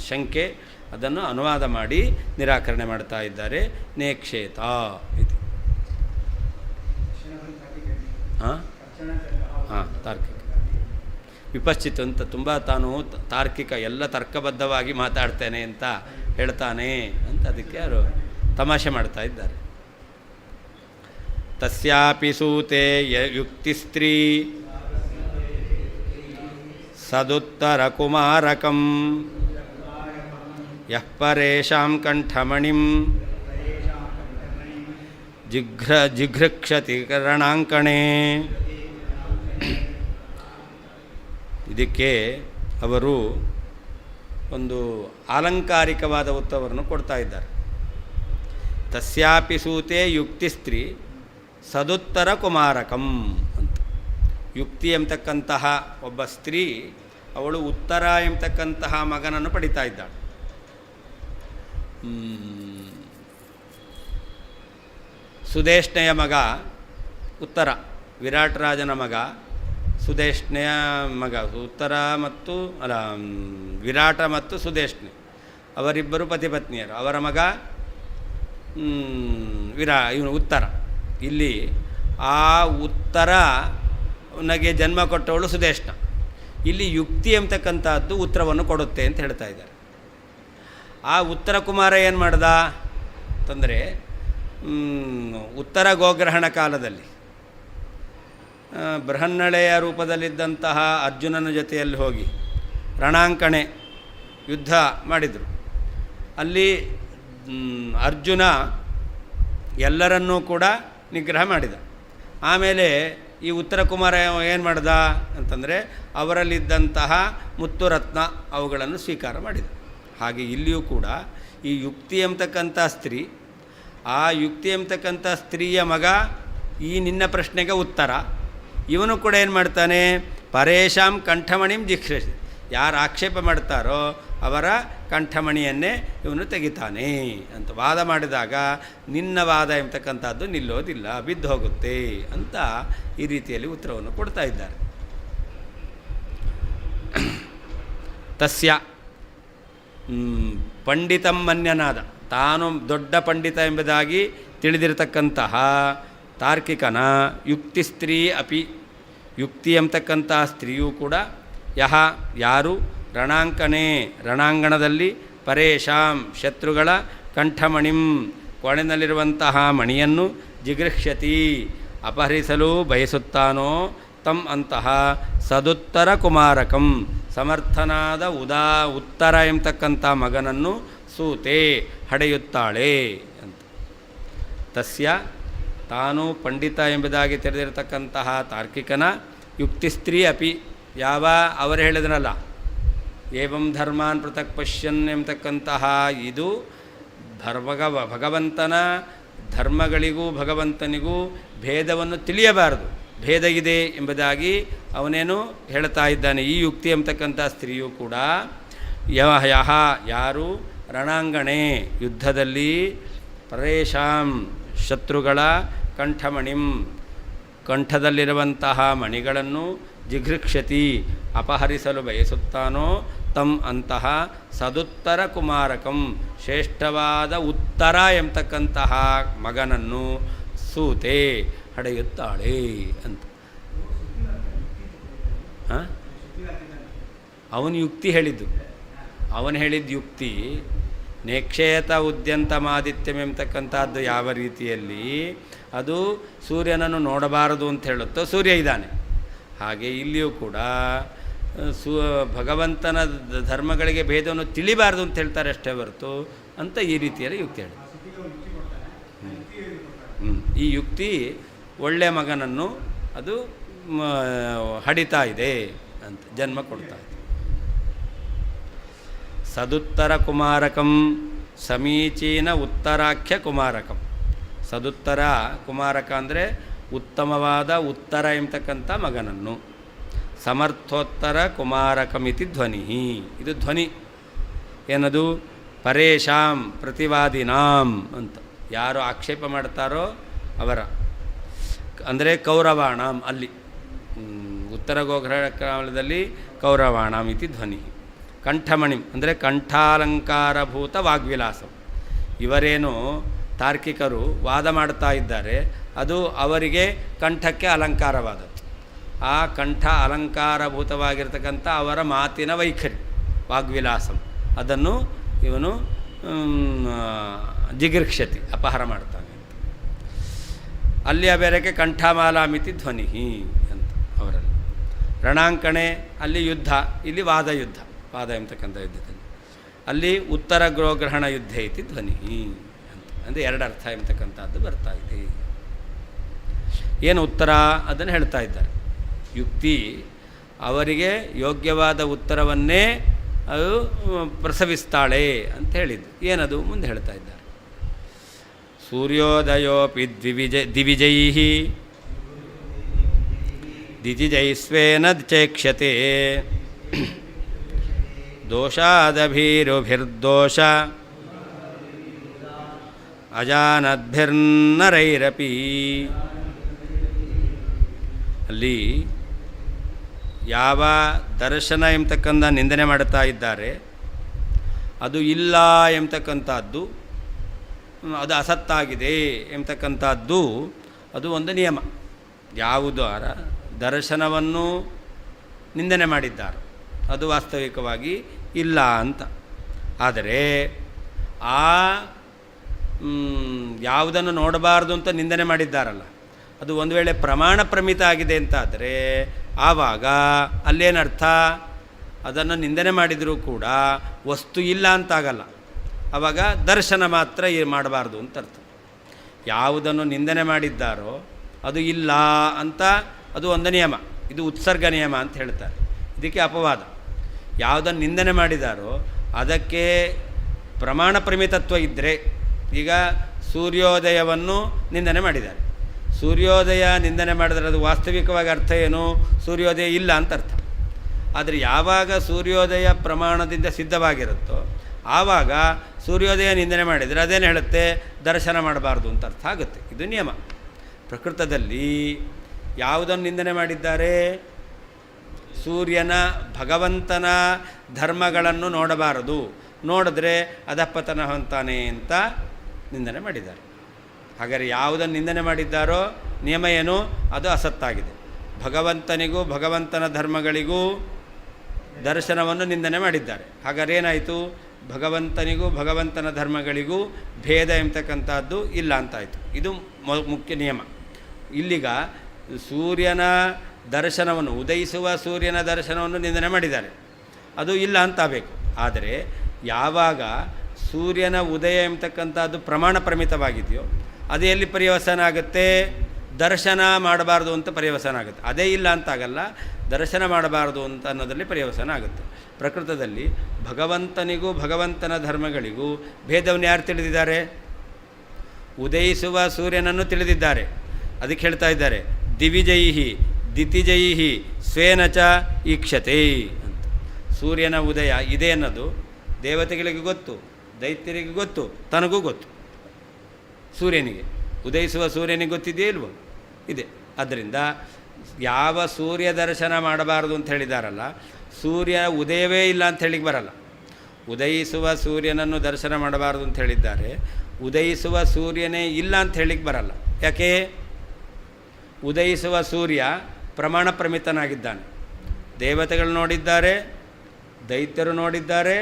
ಶಂಕೆ ಅದನ್ನು ಅನುವಾದ ಮಾಡಿ ನಿರಾಕರಣೆ ಮಾಡ್ತಾ ಇದ್ದಾರೆ. ನೇಕ್ಷೇತ ಇದು ತಾರ್ಕಿಕ. ವಿಪಶ್ಚಿತ್ ಅಂತ ತುಂಬ ತಾನು ತಾರ್ಕಿಕ ಎಲ್ಲ ತರ್ಕಬದ್ಧವಾಗಿ ಮಾತಾಡ್ತೇನೆ ಅಂತ ಹೇಳ್ತಾನೆ ಅಂತ ಅದಕ್ಕೆ ಅವರು ತಮಾಷೆ ಮಾಡ್ತಾ ಇದ್ದಾರೆ. ತಸ್ಯಾಪಿ ಸೂತೆ ಯುಕ್ತಿಸ್ತ್ರೀ ಸದುತ್ತರಕುಮಾರಕಂ ಯಃ ಪರೇಷಾಂ ಕಂಠಮಣಿಂ ಜಿಘೃಕ್ಷತಿ ಕರಣಾಂಕಣೆ. ಇದಕ್ಕೆ ಅವರು ಒಂದು ಆಲಂಕಾರಿಕವಾದ ಉತ್ತರವನ್ನು ಕೊಡ್ತಾ ಇದ್ದಾರೆ. ತಸ್ಯಾಪಿ ಸೂತೆ ಯುಕ್ತಿಸ್ತ್ರೀ ಸದುತ್ತರ ಕುಮಾರಕಂ ಅಂತ. ಯುಕ್ತಿ ಎಂಬತಕ್ಕಂತಹ ಒಬ್ಬ ಸ್ತ್ರೀ ಅವಳು ಉತ್ತರ ಎಂಬತಕ್ಕಂತಹ ಮಗನನ್ನು ಪಡಿತಾ ಇದ್ದಾಳೆ. ಸುದೇಶ್ನೆಯ ಮಗ ಉತ್ತರ, ವಿರಾಟ್ ರಾಜನ ಮಗ ಸುದೇಶ್ನೆಯ ಮಗ. ಉತ್ತರ ಮತ್ತು ವಿರಾಟ ಮತ್ತು ಸುದೇಶ್ನೆ ಅವರಿಬ್ಬರು ಪತಿಪತ್ನಿಯರು. ಅವರ ಮಗ ಇವನು ಉತ್ತರ. ಇಲ್ಲಿ ಆ ಉತ್ತರನಿಗೆ ಜನ್ಮ ಕೊಟ್ಟವಳು ಸುದೇಶ್ನ. ಇಲ್ಲಿ ಯುಕ್ತಿ ಎಂಬತಕ್ಕಂಥದ್ದು ಉತ್ತರವನ್ನು ಕೊಡುತ್ತೆ ಅಂತ ಹೇಳ್ತಾ ಇದ್ದಾರೆ. ಆ ಉತ್ತರ ಕುಮಾರ ಏನು ಮಾಡ್ದ ಅಂತಂದರೆ, ಉತ್ತರ ಗೋಗ್ರಹಣ ಕಾಲದಲ್ಲಿ ಬೃಹನ್ನಳೆಯ ರೂಪದಲ್ಲಿದ್ದಂತಹ ಅರ್ಜುನನ ಜೊತೆಯಲ್ಲಿ ಹೋಗಿ ರಣಾಂಕಣೆ ಯುದ್ಧ ಮಾಡಿದರು. ಅಲ್ಲಿ ಅರ್ಜುನ ಎಲ್ಲರನ್ನೂ ಕೂಡ ನಿಗ್ರಹ ಮಾಡಿದ. ಆಮೇಲೆ ಈ ಉತ್ತರ ಕುಮಾರ ಏನು ಮಾಡ್ದ ಅಂತಂದರೆ ಅವರಲ್ಲಿದ್ದಂತಹ ಮುತ್ತು ರತ್ನ ಅವುಗಳನ್ನು ಸ್ವೀಕಾರ ಮಾಡಿದ. ಹಾಗೆ ಇಲ್ಲಿಯೂ ಕೂಡ ಈ ಯುಕ್ತಿ ಎಂಬತಕ್ಕಂಥ ಸ್ತ್ರೀ, ಆ ಯುಕ್ತಿ ಎಂಬತಕ್ಕಂಥ ಸ್ತ್ರೀಯ ಮಗ ಈ ನಿನ್ನ ಪ್ರಶ್ನೆಗೆ ಉತ್ತರ. ಇವನು ಕೂಡ ಏನು ಮಾಡ್ತಾನೆ, ಪರೇಶಾಂ ಕಂಠಮಣಿಂ ಜಿಕ್ಷಸಿ, ಯಾರು ಆಕ್ಷೇಪ ಮಾಡ್ತಾರೋ ಅವರ ಕಂಠಮಣಿಯನ್ನೇ ಇವನು ತೆಗಿತಾನೆ ಅಂತ ವಾದ ಮಾಡಿದಾಗ ನಿನ್ನ ವಾದ ಎಂಬತಕ್ಕಂಥದ್ದು ನಿಲ್ಲೋದಿಲ್ಲ, ಬಿದ್ದು ಹೋಗುತ್ತೆ ಅಂತ ಈ ರೀತಿಯಲ್ಲಿ ಉತ್ತರವನ್ನು ಕೊಡ್ತಾ ಇದ್ದಾರೆ. ತಸ್ಯ ಪಂಡಿತಂ ಮನ್ಯನಾದ, ತಾನು ದೊಡ್ಡ ಪಂಡಿತ ಎಂಬುದಾಗಿ ತಿಳಿದಿರತಕ್ಕಂತಹ ತಾರ್ಕಿಕನ ಯುಕ್ತಿ ಸ್ತ್ರೀ ಅಪಿ, ಯುಕ್ತಿ ಎಂಬತಕ್ಕಂತಹ ಸ್ತ್ರೀಯೂ ಕೂಡ ಯಾರು ರಣಾಂಕಣೆ ರಣಾಂಗಣದಲ್ಲಿ ಪರೇಶಾಂ ಶತ್ರುಗಳ ಕಂಠಮಣಿಂ ಕೊನೆಯಲ್ಲಿರುವಂತಹ ಮಣಿಯನ್ನು ಜಿಗೃಹ್ಯತಿ ಅಪಹರಿಸಲು ಬಯಸುತ್ತಾನೋ ತಂ ಅಂತಹ ಸದುತ್ತರ ಕುಮಾರಕಂ ಸಮರ್ಥನಾದ ಉತ್ತರ ಎಂಬತಕ್ಕಂಥ ಮಗನನ್ನು ಸೂತೆ ಹಡೆಯುತ್ತಾಳೆ ಅಂತ. ತಸ್ಯ ತಾನು ಪಂಡಿತ ಎಂಬುದಾಗಿ ತಿಳಿದಿರತಕ್ಕಂತಹ ತಾರ್ಕಿಕನ ಯುಕ್ತಿಸ್ತ್ರೀ ಅಪಿ, ಯಾವ ಅವರು ಹೇಳಿದ್ರಲ್ಲ ಏವಂ ಧರ್ಮಾನ್ ಪೃಥಕ್ ಪಶ್ಯನ್ ಎಂಬತಕ್ಕಂತಹ ಇದು ಭಗವಂತನ ಧರ್ಮಗಳಿಗೂ ಭಗವಂತನಿಗೂ ಭೇದವನ್ನು ತಿಳಿಯಬಾರದು, ಭೇದ ಇದೆ ಎಂಬುದಾಗಿ ಅವನೇನು ಹೇಳ್ತಾ ಇದ್ದಾನೆ. ಈ ಯುಕ್ತಿ ಎಂಬತಕ್ಕಂಥ ಸ್ತ್ರೀಯು ಕೂಡ ಯಾರು ರಣಾಂಗಣೆ ಯುದ್ಧದಲ್ಲಿ ಪರೇಶಾಂ ಶತ್ರುಗಳ ಕಂಠಮಣಿಂ ಕಂಠದಲ್ಲಿರುವಂತಹ ಮಣಿಗಳನ್ನು ಜಿಘೃಕ್ಷತಿ ಅಪಹರಿಸಲು ಬಯಸುತ್ತಾನೋ ತಂ ಅಂತಹ ಸದುತ್ತರ ಕುಮಾರಕಂ ಶ್ರೇಷ್ಠವಾದ ಉತ್ತರ ಎಂಬತಕ್ಕಂತಹ ಮಗನನ್ನು ಸೂತೆ ಹಡೆಯುತ್ತಾಳೆ ಅಂತ. ಅವನು ಯುಕ್ತಿ ಹೇಳಿದ್ದು, ಅವನು ಹೇಳಿದ ಯುಕ್ತಿ ನೇಕ್ಷೇತ ಉದ್ಯಂತಮಾದಿತ್ಯಂ ಎಂಬತಕ್ಕಂಥದ್ದು ಯಾವ ರೀತಿಯಲ್ಲಿ ಅದು ಸೂರ್ಯನನ್ನು ನೋಡಬಾರದು ಅಂತ ಹೇಳುತ್ತೋ, ಸೂರ್ಯ ಇದ್ದಾನೆ. ಹಾಗೆ ಇಲ್ಲಿಯೂ ಕೂಡ ಭಗವಂತನ ಧರ್ಮಗಳಿಗೆ ಭೇದವನ್ನು ತಿಳಿಬಾರ್ದು ಅಂತ ಹೇಳ್ತಾರೆ ಅಷ್ಟೇ ಹೊರತು ಅಂತ ಈ ರೀತಿಯಲ್ಲಿ ಯುಕ್ತಿ ಹೇಳಿ. ಈ ಯುಕ್ತಿ ಒಳ್ಳೆಯ ಮಗನನ್ನು ಅದು ಹಡಿತಾ ಇದೆ ಅಂತ, ಜನ್ಮ ಕೊಡ್ತಾ ಇದೆ. ಸದುತ್ತರ ಕುಮಾರಕಂ ಸಮೀಚೀನ ಉತ್ತರಾಖ್ಯ ಕುಮಾರಕಂ. ಸದುತ್ತರ ಕುಮಾರಕ ಅಂದರೆ ಉತ್ತಮವಾದ ಉತ್ತರ ಎಂಬತಕ್ಕಂಥ ಮಗನನ್ನು. ಸಮರ್ಥೋತ್ತರ ಕುಮಾರಕಮಿತಿ ಧ್ವನಿ, ಇದು ಧ್ವನಿ ಏನದು ಪರೇಶಾಂ ಪ್ರತಿವಾದಿನಾಂ ಅಂತ, ಯಾರು ಆಕ್ಷೇಪ ಮಾಡ್ತಾರೋ ಅವರ ಅಂದರೆ ಕೌರವಾಣಾಂ, ಅಲ್ಲಿ ಉತ್ತರ ಗೋಗ್ರಹ ಕಾಲದಲ್ಲಿ ಕೌರವಾಣಾಂ ಇತಿ ಧ್ವನಿ. ಕಂಠಮಣಿಂ ಅಂದರೆ ಕಂಠಾಲಂಕಾರಭೂತ ವಾಗ್ವಿಲಾಸಂ. ಇವರೇನು ತಾರ್ಕಿಕರು ವಾದ ಮಾಡ್ತಾ ಇದ್ದಾರೆ, ಅದು ಅವರಿಗೆ ಕಂಠಕ್ಕೆ ಅಲಂಕಾರವಾದದ್ದು. ಆ ಕಂಠ ಅಲಂಕಾರಭೂತವಾಗಿರ್ತಕ್ಕಂಥ ಅವರ ಮಾತಿನ ವೈಖರಿ ವಾಗ್ವಿಲಾಸಂ, ಅದನ್ನು ಇವನು ಜಿಗಿರ್ಕ್ಷತಿ ಅಪಹಾರ ಮಾಡ್ತಾನೆ. ಅಲ್ಲಿ ಬೇರೆಗೆ ಕಂಠಮಾಲಾಮಿತಿ ಧ್ವನಿ ಅಂತ ಅವರಲ್ಲಿ. ರಣಾಂಕಣೆ ಅಲ್ಲಿ ಯುದ್ಧ, ಇಲ್ಲಿ ವಾದ ಯುದ್ಧ, ವಾದ ಎಂಬತಕ್ಕಂಥ ಯುದ್ಧದಲ್ಲಿ. ಅಲ್ಲಿ ಉತ್ತರ ಗ್ರಹಣ ಯುದ್ಧ ಐತಿ ಧ್ವನಿ ಅಂತ, ಅಂದರೆ ಎರಡು ಅರ್ಥ ಎಂಬತಕ್ಕಂಥದ್ದು ಬರ್ತಾ ಇದೆ. ಏನು ಉತ್ತರ ಅದನ್ನು ಹೇಳ್ತಾ ಇದ್ದಾರೆ. ಯುಕ್ತಿ ಅವರಿಗೆ ಯೋಗ್ಯವಾದ ಉತ್ತರವನ್ನೇ ಅದು ಪ್ರಸವಿಸ್ತಾಳೆ ಅಂತ ಹೇಳಿದ್ದು. ಏನದು ಮುಂದೆ ಹೇಳ್ತಾ ಇದ್ದಾರೆ. ಸೂರ್ಯೋದಯೋಪಿ ದಿವಿಜೈ ದಿಜಿಜೈಸ್ವೇನ ಚೇಕ್ಷ್ಯತೆ ದೋಷಾದಭೀರುಭಿರ್ದೋಷ ಅಜಾನದ್ಭಿರ್ನರೈರಪಿ. ಅಲ್ಲಿ ಯಾವ ದರ್ಶನ ಎಂಬತಕ್ಕಂಥ ನಿಂದನೆ ಮಾಡ್ತಾ ಇದ್ದಾರೆ, ಅದು ಇಲ್ಲ ಎಂಬತಕ್ಕಂಥದ್ದು, ಅದು ಅಸತ್ತಾಗಿದೆ ಎಂಬತಕ್ಕಂಥದ್ದು, ಅದು ಒಂದು ನಿಯಮ. ಯಾವುದಾರ ದರ್ಶನವನ್ನು ನಿಂದನೆ ಮಾಡಿದ್ದಾರೆ, ಅದು ವಾಸ್ತವಿಕವಾಗಿ ಇಲ್ಲ ಅಂತ. ಆದರೆ ಆ ಯಾವುದನ್ನು ನೋಡಬಾರ್ದು ಅಂತ ನಿಂದನೆ ಮಾಡಿದ್ದಾರಲ್ಲ, ಅದು ಒಂದು ವೇಳೆ ಪ್ರಮಾಣ ಪ್ರಮಿತ ಆಗಿದೆ ಅಂತಾದರೆ ಆವಾಗ ಅಲ್ಲೇನರ್ಥ, ಅದನ್ನು ನಿಂದನೆ ಮಾಡಿದರೂ ಕೂಡ ವಸ್ತು ಇಲ್ಲ ಅಂತಾಗಲ್ಲ, ಆವಾಗ ದರ್ಶನ ಮಾತ್ರ ಮಾಡಬಾರ್ದು ಅಂತ ಅರ್ಥ. ಯಾವುದನ್ನು ನಿಂದನೆ ಮಾಡಿದ್ದಾರೋ ಅದು ಇಲ್ಲ ಅಂತ ಅದು ಒಂದು ನಿಯಮ. ಇದು ಉತ್ಸರ್ಗ ನಿಯಮ ಅಂತ ಹೇಳ್ತಾರೆ. ಇದಕ್ಕೆ ಅಪವಾದ. ಯಾವುದನ್ನು ನಿಂದನೆ ಮಾಡಿದಾರೋ ಅದಕ್ಕೆ ಪ್ರಮಾಣ ಪ್ರಮಿತತ್ವ ಇದ್ದರೆ, ಈಗ ಸೂರ್ಯೋದಯವನ್ನು ನಿಂದನೆ ಮಾಡಿದ್ದಾರೆ, ಸೂರ್ಯೋದಯ ನಿಂದನೆ ಮಾಡಿದರೆ ಅದು ವಾಸ್ತವಿಕವಾಗಿ ಅರ್ಥ ಏನು? ಸೂರ್ಯೋದಯ ಇಲ್ಲ ಅಂತ ಅರ್ಥ. ಆದರೆ ಯಾವಾಗ ಸೂರ್ಯೋದಯ ಪ್ರಮಾಣದಿಂದ ಸಿದ್ಧವಾಗಿರುತ್ತೋ ಆವಾಗ ಸೂರ್ಯೋದಯ ನಿಂದನೆ ಮಾಡಿದರೆ ಅದೇನು ಹೇಳುತ್ತೆ? ದರ್ಶನ ಮಾಡಬಾರ್ದು ಅಂತ ಅರ್ಥ ಆಗುತ್ತೆ. ಇದು ನಿಯಮ. ಪ್ರಕೃತದಲ್ಲಿ ಯಾವುದನ್ನು ನಿಂದನೆ ಮಾಡಿದ್ದಾರೆ? ಸೂರ್ಯನ ಭಗವಂತನ ಧರ್ಮಗಳನ್ನು ನೋಡಬಾರದು, ನೋಡಿದ್ರೆ ಅಧಃಪತನ ಹೊಂತಾನೆ ಅಂತ ನಿಂದನೆ ಮಾಡಿದ್ದಾರೆ. ಹಾಗಾದರೆ ಯಾವುದನ್ನು ನಿಂದನೆ ಮಾಡಿದ್ದಾರೋ ನಿಯಮ ಏನು? ಅದು ಅಸತ್ತಾಗಿದೆ. ಭಗವಂತನಿಗೂ ಭಗವಂತನ ಧರ್ಮಗಳಿಗೂ ದರ್ಶನವನ್ನು ನಿಂದನೆ ಮಾಡಿದ್ದಾರೆ. ಹಾಗಾದ್ರೆ ಏನಾಯಿತು? ಭಗವಂತನಿಗೂ ಭಗವಂತನ ಧರ್ಮಗಳಿಗೂ ಭೇದ ಎಂಬತಕ್ಕಂಥದ್ದು ಇಲ್ಲ ಅಂತಾಯಿತು. ಇದು ಮುಖ್ಯ ನಿಯಮ. ಇಲ್ಲಿಗ ಸೂರ್ಯನ ದರ್ಶನವನ್ನು, ಉದಯಿಸುವ ಸೂರ್ಯನ ದರ್ಶನವನ್ನು ನಿಂದನೆ ಮಾಡಿದ್ದಾರೆ, ಅದು ಇಲ್ಲ ಅಂತಾಗಬೇಕು. ಆದರೆ ಯಾವಾಗ ಸೂರ್ಯನ ಉದಯ ಎಂಬತಕ್ಕಂಥದ್ದು ಪ್ರಮಾಣ ಪ್ರಮಿತವಾಗಿದೆಯೋ ಅದು ಎಲ್ಲಿ ಪರ್ಯವಸಾನ ಆಗುತ್ತೆ? ದರ್ಶನ ಮಾಡಬಾರ್ದು ಅಂತ ಪರ್ಯವಸಾನ ಆಗುತ್ತೆ. ಅದೇ ಇಲ್ಲ ಅಂತಾಗಲ್ಲ, ದರ್ಶನ ಮಾಡಬಾರ್ದು ಅಂತ ಅನ್ನೋದರಲ್ಲಿ ಪರ್ಯವಸಾನ ಆಗುತ್ತೆ. ಪ್ರಕೃತದಲ್ಲಿ ಭಗವಂತನಿಗೂ ಭಗವಂತನ ಧರ್ಮಗಳಿಗೂ ಭೇದವನ್ನು ಯಾರು ತಿಳಿದಿದ್ದಾರೆ? ಉದಯಿಸುವ ಸೂರ್ಯನನ್ನು ತಿಳಿದಿದ್ದಾರೆ. ಅದಕ್ಕೆ ಹೇಳ್ತಾ ಇದ್ದಾರೆ, ದಿವಿಜೈಹಿ ದಿತಿಜೈಹಿ ಸ್ವೇನಚ ಈಕ್ಷತೆ ಅಂತ. ಸೂರ್ಯನ ಉದಯ ಇದೆ ಅನ್ನೋದು ದೇವತೆಗಳಿಗೆ ಗೊತ್ತು, ದೈತ್ಯರಿಗೆ ಗೊತ್ತು, ತನಗೂ ಗೊತ್ತು. ಸೂರ್ಯನಿಗೆ, ಉದಯಿಸುವ ಸೂರ್ಯನಿಗೆ ಗೊತ್ತಿದೆಯೇ ಇಲ್ವೋ? ಇದೆ. ಆದ್ದರಿಂದ ಯಾವ ಸೂರ್ಯ ದರ್ಶನ ಮಾಡಬಾರ್ದು ಅಂತ ಹೇಳಿದಾರಲ್ಲ, ಸೂರ್ಯ ಉದಯವೇ ಇಲ್ಲ ಅಂತ ಹೇಳಿಕ್ಕೆ ಬರಲ್ಲ. ಉದಯಿಸುವ ಸೂರ್ಯನನ್ನು ದರ್ಶನ ಮಾಡಬಾರ್ದು ಅಂತ ಹೇಳಿದ್ದಾರೆ, ಉದಯಿಸುವ ಸೂರ್ಯನೇ ಇಲ್ಲ ಅಂತ ಹೇಳಿಕ್ಕೆ ಬರಲ್ಲ. ಯಾಕೆ? ಉದಯಿಸುವ ಸೂರ್ಯ ಪ್ರಮಾಣ ಪ್ರಮಿತನಾಗಿದ್ದಾನೆ. ದೇವತೆಗಳು ನೋಡಿದ್ದಾರೆ, ದೈತ್ಯರು ನೋಡಿದ್ದಾರೆ,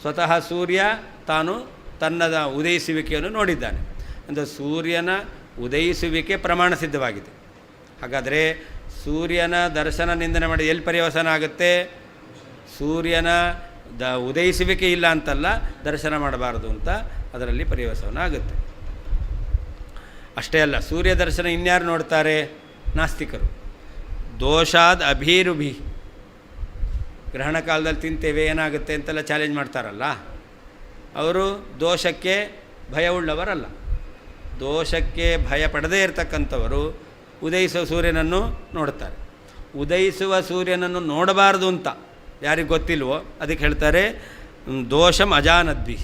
ಸ್ವತಃ ಸೂರ್ಯ ತಾನು ತನ್ನದ ಉದಯಿಸುವಿಕೆಯನ್ನು ನೋಡಿದ್ದಾನೆ. ಅಂದರೆ ಸೂರ್ಯನ ಉದಯಿಸುವಿಕೆ ಪ್ರಮಾಣ ಸಿದ್ಧವಾಗಿದೆ. ಹಾಗಾದರೆ ಸೂರ್ಯನ ದರ್ಶನ ನಿಂದನೆ ಮಾಡಿ ಎಲ್ಲಿ ಪರ್ಯವಸಾನ ಆಗುತ್ತೆ? ಸೂರ್ಯನ ಉದಯಿಸುವಿಕೆ ಇಲ್ಲ ಅಂತಲ್ಲ, ದರ್ಶನ ಮಾಡಬಾರದು ಅಂತ ಅದರಲ್ಲಿ ಪರ್ಯವಸಾನ ಆಗುತ್ತೆ. ಅಷ್ಟೇ ಅಲ್ಲ, ಸೂರ್ಯ ದರ್ಶನ ಇನ್ಯಾರು ನೋಡ್ತಾರೆ? ನಾಸ್ತಿಕರು. ದೋಷಾದ್ ಅಭೀರುಭಿ, ಗ್ರಹಣ ಕಾಲದಲ್ಲಿ ತಿಂತೇವೆ ಏನಾಗುತ್ತೆ ಅಂತೆಲ್ಲ ಚಾಲೆಂಜ್ ಮಾಡ್ತಾರಲ್ಲ, ಅವರು ದೋಷಕ್ಕೆ ಭಯವುಳ್ಳವರಲ್ಲ. ದೋಷಕ್ಕೆ ಭಯ ಪಡದೇ ಇರತಕ್ಕಂಥವರು ಉದಯಿಸುವ ಸೂರ್ಯನನ್ನು ನೋಡ್ತಾರೆ. ಉದಯಿಸುವ ಸೂರ್ಯನನ್ನು ನೋಡಬಾರ್ದು ಅಂತ ಯಾರಿಗೆ ಗೊತ್ತಿಲ್ವೋ ಅದಕ್ಕೆ ಹೇಳ್ತಾರೆ ದೋಷಂ ಅಜಾನದ್ಭಿ.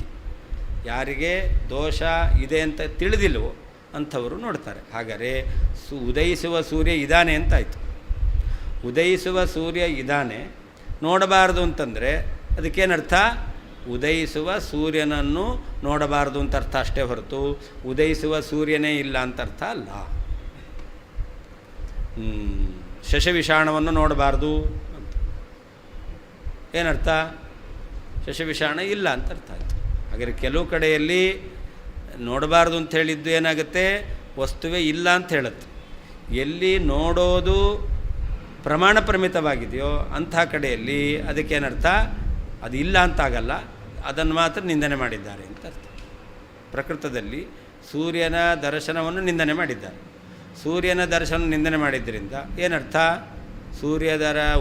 ಯಾರಿಗೆ ದೋಷ ಇದೆ ಅಂತ ತಿಳಿದಿಲ್ವೋ ಅಂಥವರು ನೋಡ್ತಾರೆ. ಹಾಗಾದರೆ ಉದಯಿಸುವ ಸೂರ್ಯ ಇದ್ದಾನೆ ಅಂತಾಯಿತು. ಉದಯಿಸುವ ಸೂರ್ಯ ಇದ್ದಾನೆ, ನೋಡಬಾರ್ದು ಅಂತಂದರೆ ಅದಕ್ಕೇನರ್ಥ? ಉದಯಿಸುವ ಸೂರ್ಯನನ್ನು ನೋಡಬಾರ್ದು ಅಂತ ಅರ್ಥ ಅಷ್ಟೇ ಹೊರತು ಉದಯಿಸುವ ಸೂರ್ಯನೇ ಇಲ್ಲ ಅಂತ ಅರ್ಥ ಅಲ್ಲ. ಶಶವಿಷಾಣವನ್ನು ನೋಡಬಾರ್ದು ಅಂತ ಏನರ್ಥ? ಶಶವಿಷಾಣ ಇಲ್ಲ ಅಂತ ಅರ್ಥ ಆಯಿತು. ಹಾಗಾದರೆ ಕೆಲವು ಕಡೆಯಲ್ಲಿ ನೋಡಬಾರ್ದು ಅಂತ ಹೇಳಿದ್ದು ಏನಾಗುತ್ತೆ? ವಸ್ತುವೇ ಇಲ್ಲ ಅಂತ ಹೇಳುತ್ತೆ. ಎಲ್ಲಿ ನೋಡೋದು ಪ್ರಮಾಣ ಪ್ರಮಿತವಾಗಿದೆಯೋ ಅಂಥ ಕಡೆಯಲ್ಲಿ ಅದಕ್ಕೇನರ್ಥ? ಅದು ಇಲ್ಲ ಅಂತಾಗಲ್ಲ, ಅದನ್ನು ಮಾತ್ರ ನಿಂದನೆ ಮಾಡಿದ್ದಾರೆ ಅಂತ ಅರ್ಥ. ಪ್ರಕೃತದಲ್ಲಿ ಸೂರ್ಯನ ದರ್ಶನವನ್ನು ನಿಂದನೆ ಮಾಡಿದ್ದಾರೆ. ಸೂರ್ಯನ ದರ್ಶನ ನಿಂದನೆ ಮಾಡಿದ್ದರಿಂದ ಏನರ್ಥ?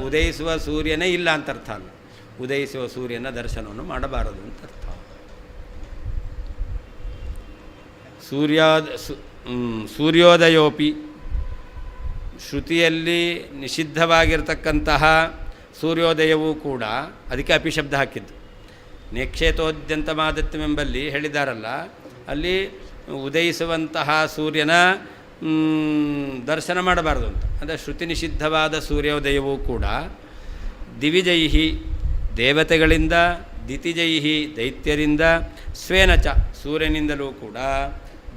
ಉದಯಿಸುವ ಸೂರ್ಯನೇ ಇಲ್ಲ ಅಂತ ಅರ್ಥ ಅಲ್ಲ, ಉದಯಿಸುವ ಸೂರ್ಯನ ದರ್ಶನವನ್ನು ಮಾಡಬಾರದು ಅಂತ ಅರ್ಥ. ಸೂರ್ಯೋದಯೋಪಿ, ಶ್ರುತಿಯಲ್ಲಿ ನಿಷಿದ್ಧವಾಗಿರ್ತಕ್ಕಂತಹ ಸೂರ್ಯೋದಯವೂ ಕೂಡ, ಅದಕ್ಕೆ ಅಪಿಶಬ್ದ ಹಾಕಿದ್ದು. ನೇಕ್ಷೇತೋದ್ಯಂತಮಾದತ್ಯವೆಂಬಲ್ಲಿ ಹೇಳಿದಾರಲ್ಲ, ಅಲ್ಲಿ ಉದಯಿಸುವಂತಹ ಸೂರ್ಯನ ದರ್ಶನ ಮಾಡಬಾರ್ದು ಅಂತ. ಅಂದರೆ ಶ್ರುತಿ ನಿಷಿದ್ಧವಾದ ಸೂರ್ಯೋದಯವೂ ಕೂಡ ದಿವಿಜೈಹಿ ದೇವತೆಗಳಿಂದ, ದಿತಿಜೈಹಿ ದೈತ್ಯರಿಂದ, ಸ್ವೇನಚ ಸೂರ್ಯನಿಂದಲೂ ಕೂಡ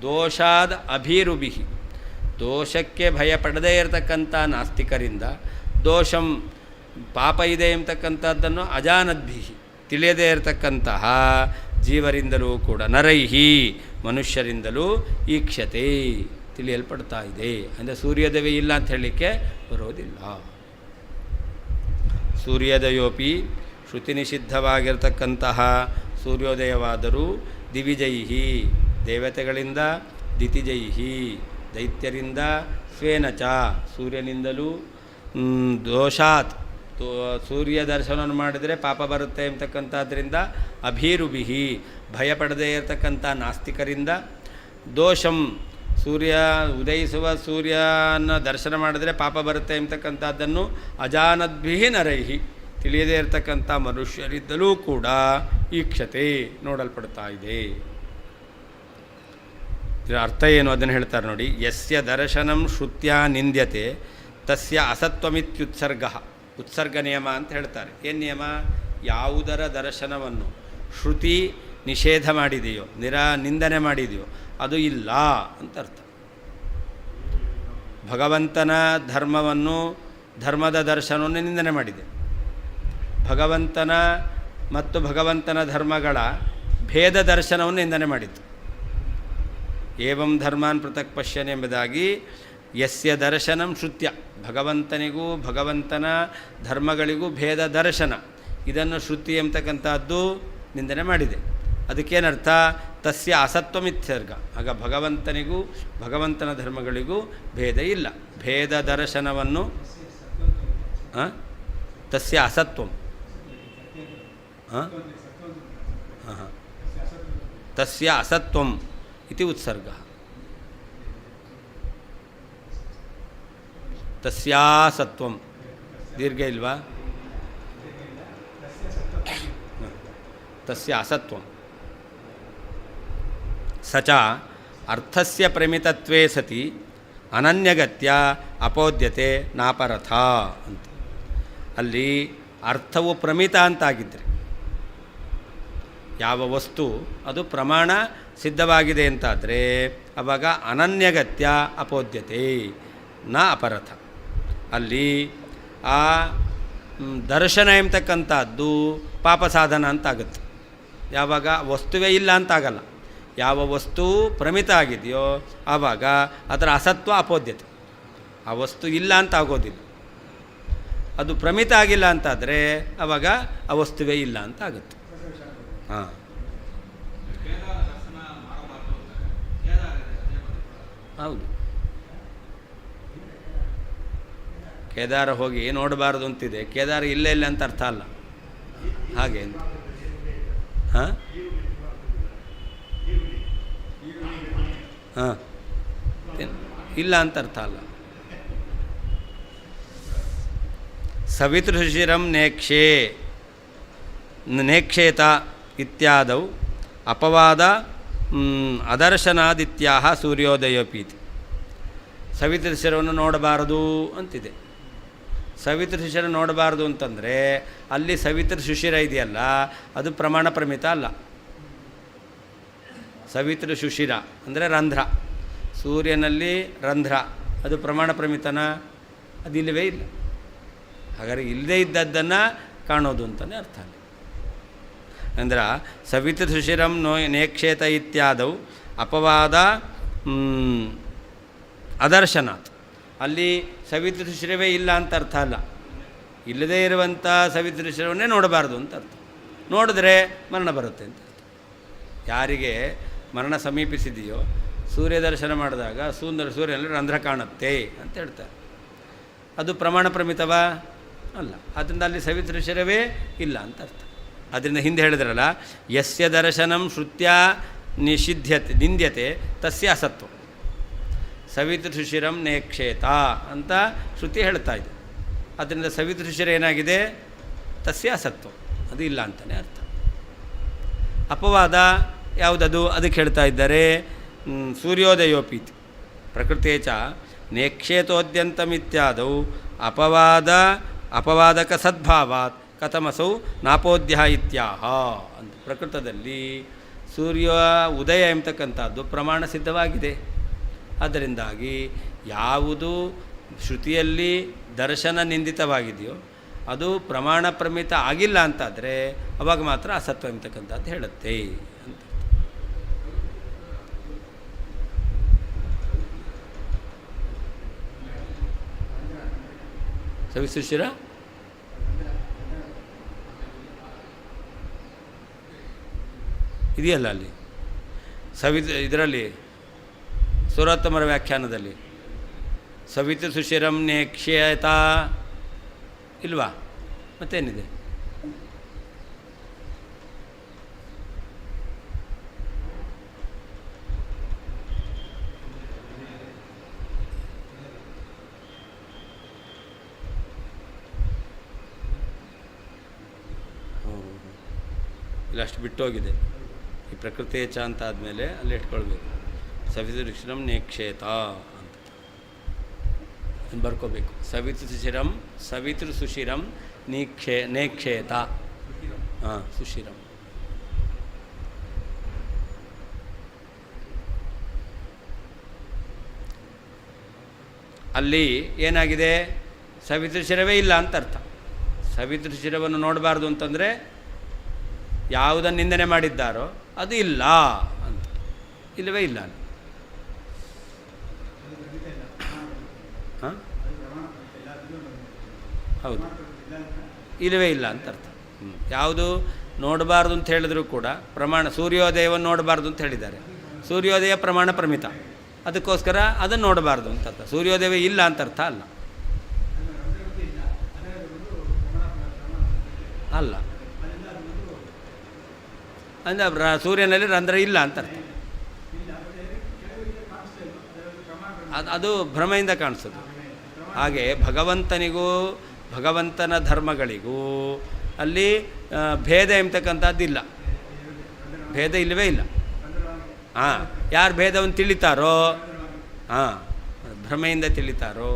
ದೋಷಾದ ಅಭೀರುಭಿಹಿ ದೋಷಕ್ಕೆ ಭಯಪಡದೇ ಇರತಕ್ಕಂಥ ನಾಸ್ತಿಕರಿಂದ, ದೋಷಂ ಪಾಪ ಇದೆ ಎಂಬತಕ್ಕಂಥದ್ದನ್ನು ಅಜಾನದ್ಭಿಹಿ ತಿಳಿಯದೇ ಇರತಕ್ಕಂತಹ ಜೀವರಿಂದಲೂ ಕೂಡ, ನರೈಹಿ ಮನುಷ್ಯರಿಂದಲೂ ಈಕ್ಷತೆ ತಿಳಿಯಲ್ಪಡ್ತಾ ಇದೆ. ಅಂದರೆ ಸೂರ್ಯೋದಯವೇ ಇಲ್ಲ ಅಂತ ಹೇಳಲಿಕ್ಕೆ ಬರೋದಿಲ್ಲ. ಸೂರ್ಯೋದಯೋಪಿ ಶ್ರುತಿ ನಿಷಿದ್ಧವಾಗಿರ್ತಕ್ಕಂತಹ ಸೂರ್ಯೋದಯವಾದರೂ ದಿವಿಜೈಹಿ ದೇವತೆಗಳಿಂದ, ದಿತಿಜೈಹಿ ದೈತ್ಯರಿಂದ, ಸ್ವೇನಚ ಸೂರ್ಯನಿಂದಲೂ, ದೋಷಾತ್ ಸೂರ್ಯ ದರ್ಶನವನ್ನು ಮಾಡಿದರೆ ಪಾಪ ಬರುತ್ತೆ ಎಂಬತಕ್ಕಂಥದ್ರಿಂದ, ಅಭೀರುಭಿಹಿ ಭಯಪಡದೇ ಇರತಕ್ಕಂಥ ನಾಸ್ತಿಕರಿಂದ, ದೋಷಂ ಸೂರ್ಯ ಉದಯಿಸುವ ಸೂರ್ಯನ ದರ್ಶನ ಮಾಡಿದರೆ ಪಾಪ ಬರುತ್ತೆ ಎಂಬತಕ್ಕಂಥದ್ದನ್ನು ಅಜಾನದ್ಭಿ ನರೈಹಿ ತಿಳಿಯದೇ ಇರತಕ್ಕಂಥ ಮನುಷ್ಯರಿದ್ದಲೂ ಕೂಡ ಈಕ್ಷತೆ ನೋಡಲ್ಪಡ್ತಾ ಇದೆ. ಇದರ ಅರ್ಥ ಏನು ಅದನ್ನು ಹೇಳ್ತಾರೆ ನೋಡಿ. ಯಸ್ಯ ದರ್ಶನಂ ಶ್ರುತ್ಯ ನಿಂದ್ಯತೆ ತಸ್ಯ ಅಸತ್ವಮಿತ್ಯುತ್ಸರ್ಗ. ಉತ್ಸರ್ಗ ನಿಯಮ ಅಂತ ಹೇಳ್ತಾರೆ. ಏನು ನಿಯಮ? ಯಾವುದರ ದರ್ಶನವನ್ನು ಶ್ರುತಿ ನಿಷೇಧ ಮಾಡಿದೆಯೋ, ನಿಂದನೆ ಮಾಡಿದೆಯೋ ಅದು ಇಲ್ಲ ಅಂತ ಅರ್ಥ. ಭಗವಂತನ ಧರ್ಮವನ್ನು, ಧರ್ಮದ ದರ್ಶನವನ್ನು ನಿಂದನೆ ಮಾಡಿದೆ. ಭಗವಂತನ ಮತ್ತು ಭಗವಂತನ ಧರ್ಮಗಳ ಭೇದ ದರ್ಶನವನ್ನು ನಿಂದನೆ ಮಾಡಿತು. ಏವಂ ಧರ್ಮಾನ್ ಪೃಥಕ್ ಪಶ್ಯನ್ ಎಂಬುದಾಗಿ ಯಸ್ಯ ದರ್ಶನಂ ಶ್ರುತ್ಯ ಭಗವಂತನಿಗೂ ಭಗವಂತನ ಧರ್ಮಗಳಿಗೂ ಭೇದ ದರ್ಶನ, ಇದನ್ನು ಶ್ರುತಿ ಎಂಬತಕ್ಕಂಥದ್ದು ನಿಂದನೆ ಮಾಡಿದೆ. ಅದಕ್ಕೇನರ್ಥ? ತಸ್ಯ ಅಸತ್ವಮಿತ್ಸರ್ಗ. ಆಗ ಭಗವಂತನಿಗೂ ಭಗವಂತನ ಧರ್ಮಗಳಿಗೂ ಭೇದ ಇಲ್ಲ. ಭೇದ ದರ್ಶನವನ್ನು ತಸ್ಯ ಅಸತ್ವಂ ತಸ್ಯ ಅಸತ್ವಂ ಇತಿ ಉತ್ಸರ್ಗ. ತಸ್ಯಾಸತ್ವಂ ದೀರ್ಘ ಇಲ್ವಾ? ತಸ್ಯ ಅಸತ್ವಂ ಸಚ ಅರ್ಥಸ್ಯ ಪ್ರಮಿತತ್ವೇ ಸತಿ ಅನನ್ಯಗತ್ಯ ಅಪೋದ್ಯತೆ ನಾಪರಥ ಅಂತ. ಅಲ್ಲಿ ಅರ್ಥವು ಪ್ರಮಿತ ಅಂತಾಗಿದ್ದರೆ, ಯಾವ ವಸ್ತು ಅದು ಪ್ರಮಾಣ ಸಿದ್ಧವಾಗಿದೆ ಅಂತಾದರೆ ಆವಾಗ ಅನನ್ಯಗತ್ಯ ಅಪೋದ್ಯತೆ ನ ಅಪರಥ. ಅಲ್ಲಿ ಆ ದರ್ಶನ ಎಂಬತಕ್ಕಂಥದ್ದು ಪಾಪ ಸಾಧನ ಅಂತಾಗುತ್ತೆ. ಯಾವಾಗ ವಸ್ತುವೇ ಇಲ್ಲ ಅಂತಾಗಲ್ಲ. ಯಾವ ವಸ್ತು ಪ್ರಮಿತ ಆಗಿದೆಯೋ ಆವಾಗ ಅದರ ಅಸತ್ವ ಅಪೋದ್ಯತೆ. ಆ ವಸ್ತು ಇಲ್ಲ ಅಂತ ಆಗೋದಿಲ್ಲ. ಅದು ಪ್ರಮಿತ ಆಗಿಲ್ಲ ಅಂತಾದರೆ ಆವಾಗ ಆ ವಸ್ತುವೇ ಇಲ್ಲ ಅಂತ ಆಗುತ್ತೆ. ಹಾಂ, ಹೌದು. ಕೇದಾರ ಹೋಗಿ ನೋಡಬಾರ್ದು ಅಂತಿದೆ, ಕೇದಾರ ಇಲ್ಲೇ ಇಲ್ಲ ಅಂತ ಅರ್ಥ ಅಲ್ಲ. ಹಾಗೆ ಹಾಂ ಹಾಂ ಇಲ್ಲ ಅಂತ ಅರ್ಥ ಅಲ್ಲ. ಸವಿತೃಶಿರಂ ನೇಕ್ಷೇತ ಇತ್ಯಾದೌ ಅಪವಾದ ಅದರ್ಶನಾದಿತ್ಯಾಹ ಸೂರ್ಯೋದಯೋಪೀತಿ. ಸವಿತೃಶಿರವನ್ನು ನೋಡಬಾರದು ಅಂತಿದೆ. ಸವಿತೃಶಿರ ನೋಡಬಾರ್ದು ಅಂತಂದರೆ ಅಲ್ಲಿ ಸವಿತೃಶಿರ ಇದೆಯಲ್ಲ ಅದು ಪ್ರಮಾಣ ಪ್ರಮಿತ ಅಲ್ಲ. ಸವಿತೃಶಿರ ಅಂದರೆ ರಂಧ್ರ, ಸೂರ್ಯನಲ್ಲಿ ರಂಧ್ರ, ಅದು ಪ್ರಮಾಣ ಪ್ರಮಿತನ? ಅದಿಲ್ಲವೇ ಇಲ್ಲ. ಹಾಗಾದರೆ ಇಲ್ಲದೇ ಇದ್ದದ್ದನ್ನು ಕಾಣೋದು ಅಂತಲೇ ಅರ್ಥ. ಅಂದ್ರೆ ಸವಿತೃಶಿರಂ ನೇಕ್ಷೇತ ಇತ್ಯಾದೌ ಅಪವಾದ ಅದರ್ಶನಾತ್. ಅಲ್ಲಿ ಸವಿತೃಶಿರವೇ ಇಲ್ಲ ಅಂತ ಅರ್ಥ ಅಲ್ಲ. ಇಲ್ಲದೇ ಇರುವಂಥ ಸವಿತೃಶಿರವನ್ನೇ ನೋಡಬಾರ್ದು ಅಂತ ಅರ್ಥ. ನೋಡಿದ್ರೆ ಮರಣ ಬರುತ್ತೆ ಅಂತ ಅರ್ಥ. ಯಾರಿಗೆ ಮರಣ ಸಮೀಪಿಸಿದೆಯೋ ಸೂರ್ಯ ದರ್ಶನ ಮಾಡಿದಾಗ ಸೂರ್ಯನಲ್ಲಿ ರಂಧ್ರ ಕಾಣುತ್ತೆ ಅಂತ ಹೇಳ್ತಾರೆ. ಅದು ಪ್ರಮಾಣ ಪ್ರಮಿತವಾ? ಅಲ್ಲ. ಆದ್ದರಿಂದ ಅಲ್ಲಿ ಸವಿತೃಶಿರವೇ ಇಲ್ಲ ಅಂತ ಅರ್ಥ. ಅದರಿಂದ ಹಿಂದೆ ಹೇಳಿದ್ರಲ್ಲ, ಯಸ್ಯ ದರ್ಶನಂ ಶ್ರುತ್ಯ ನಿಂದ್ಯತೆ ತಸ್ಯ ಅಸತ್ವ. ಸವಿತೃಶಿರಂ ನೇಕ್ಷೇತ ಅಂತ ಶ್ರುತಿ ಹೇಳ್ತಾ ಇದೆ. ಅದರಿಂದ ಸವಿತೃಶಿರ ಏನಾಗಿದೆ? ತಸ್ಯ ಅಸತ್ವ, ಅದು ಇಲ್ಲ ಅಂತಲೇ ಅರ್ಥ. ಅಪವಾದ ಯಾವುದದು? ಅದಕ್ಕೆ ಹೇಳ್ತಾ ಇದ್ದಾರೆ ಸೂರ್ಯೋದಯೋಪೀತಿ ಪ್ರಕೃತೇ ಚ ನೇಕ್ಷೇತೋದ್ಯಂತಮಿತ್ಯಾದೌ ಅಪವಾದಕ ಸದ್ಭಾವಾತ್ ಕಥಮಸೌ ನಾಪೋದ್ಯ ಇತ್ಯಾಹ ಅಂತ. ಪ್ರಕೃತದಲ್ಲಿ ಸೂರ್ಯ ಉದಯ ಎಂಬತಕ್ಕಂಥದ್ದು ಪ್ರಮಾಣ ಸಿದ್ಧವಾಗಿದೆ. ಅದರಿಂದಾಗಿ ಯಾವುದು ಶ್ರುತಿಯಲ್ಲಿ ದರ್ಶನ ನಿಂದಿತವಾಗಿದೆಯೋ ಅದು ಪ್ರಮಾಣ ಪ್ರಮಿತ ಆಗಿಲ್ಲ ಅಂತಾದರೆ ಅವಾಗ ಮಾತ್ರ ಅಸತ್ವ ಎಂಬತಕ್ಕಂಥದ್ದು ಹೇಳುತ್ತೆ ಅಂತ. ಸವಿಶಿರ ಇದೆಯಲ್ಲ ಅಲ್ಲಿ ಇದರಲ್ಲಿ ಸುರೋತ್ತಮರ ವ್ಯಾಖ್ಯಾನದಲ್ಲಿ ಸವಿತು ಸುಶಿರಂ ನೇಕ್ಷ್ಯತ ಇಲ್ವಾ? ಮತ್ತೇನಿದೆ? ಇಲ್ಲ, ಅಷ್ಟು ಬಿಟ್ಟೋಗಿದೆ. ಈ ಪ್ರಕೃತಿ ಚ ಅಂತ ಆದಮೇಲೆ ಅಲ್ಲಿ ಇಟ್ಕೊಳ್ಬೇಕು. ಸವಿತು ಸುಶಿರಂ ನೇಕ್ಷೇತ ಅಂತ ಬರ್ಕೋಬೇಕು. ಸವಿತೃ ಸುಶಿರಂ ನೇಕ್ಷೇತ. ಹಾಂ, ಸುಶಿರಂ. ಅಲ್ಲಿ ಏನಾಗಿದೆ? ಸವಿತೃಶಿರವೇ ಇಲ್ಲ ಅಂತ ಅರ್ಥ. ಸವಿತೃಶಿರವನ್ನು ನೋಡಬಾರ್ದು ಅಂತಂದರೆ ಯಾವುದನ್ನು ನಿಂದನೆ ಮಾಡಿದ್ದಾರೋ ಅದು ಇಲ್ಲ ಅಂತ. ಇಲ್ಲವೇ ಇಲ್ಲ. ಹಾಂ, ಹೌದು, ಇಲ್ಲವೇ ಇಲ್ಲ ಅಂತ ಅರ್ಥ. ಯಾವುದು ನೋಡಬಾರ್ದು ಅಂತ ಹೇಳಿದ್ರು ಕೂಡ ಪ್ರಮಾಣ, ಸೂರ್ಯೋದಯವನ್ನು ನೋಡಬಾರ್ದು ಅಂತ ಹೇಳಿದ್ದಾರೆ. ಸೂರ್ಯೋದಯ ಪ್ರಮಾಣ ಪ್ರಮಿತ, ಅದಕ್ಕೋಸ್ಕರ ಅದನ್ನು ನೋಡಬಾರ್ದು ಅಂತ ಅರ್ಥ. ಸೂರ್ಯೋದಯವೇ ಇಲ್ಲ ಅಂತ ಅರ್ಥ ಅಲ್ಲ. ಅಲ್ಲ ಅಂದರೆ ಸೂರ್ಯನಲ್ಲಿ ರಂಧ್ರ ಇಲ್ಲ ಅಂತ ಅರ್ಥ. ಅದು ಭ್ರಮೆಯಿಂದ ಕಾಣಿಸೋದು. ಹಾಗೆ ಭಗವಂತನಿಗೂ ಭಗವಂತನ ಧರ್ಮಗಳಿಗೂ ಅಲ್ಲಿ ಭೇದ ಎಂಬತಕ್ಕಂಥದ್ದಿಲ್ಲ. ಭೇದ ಇಲ್ಲವೇ ಇಲ್ಲ. ಹಾಂ, ಯಾರು ಭೇದವನ್ನು ತಿಳಿತಾರೋ, ಹಾಂ, ಭ್ರಮೆಯಿಂದ ತಿಳಿತಾರೋ.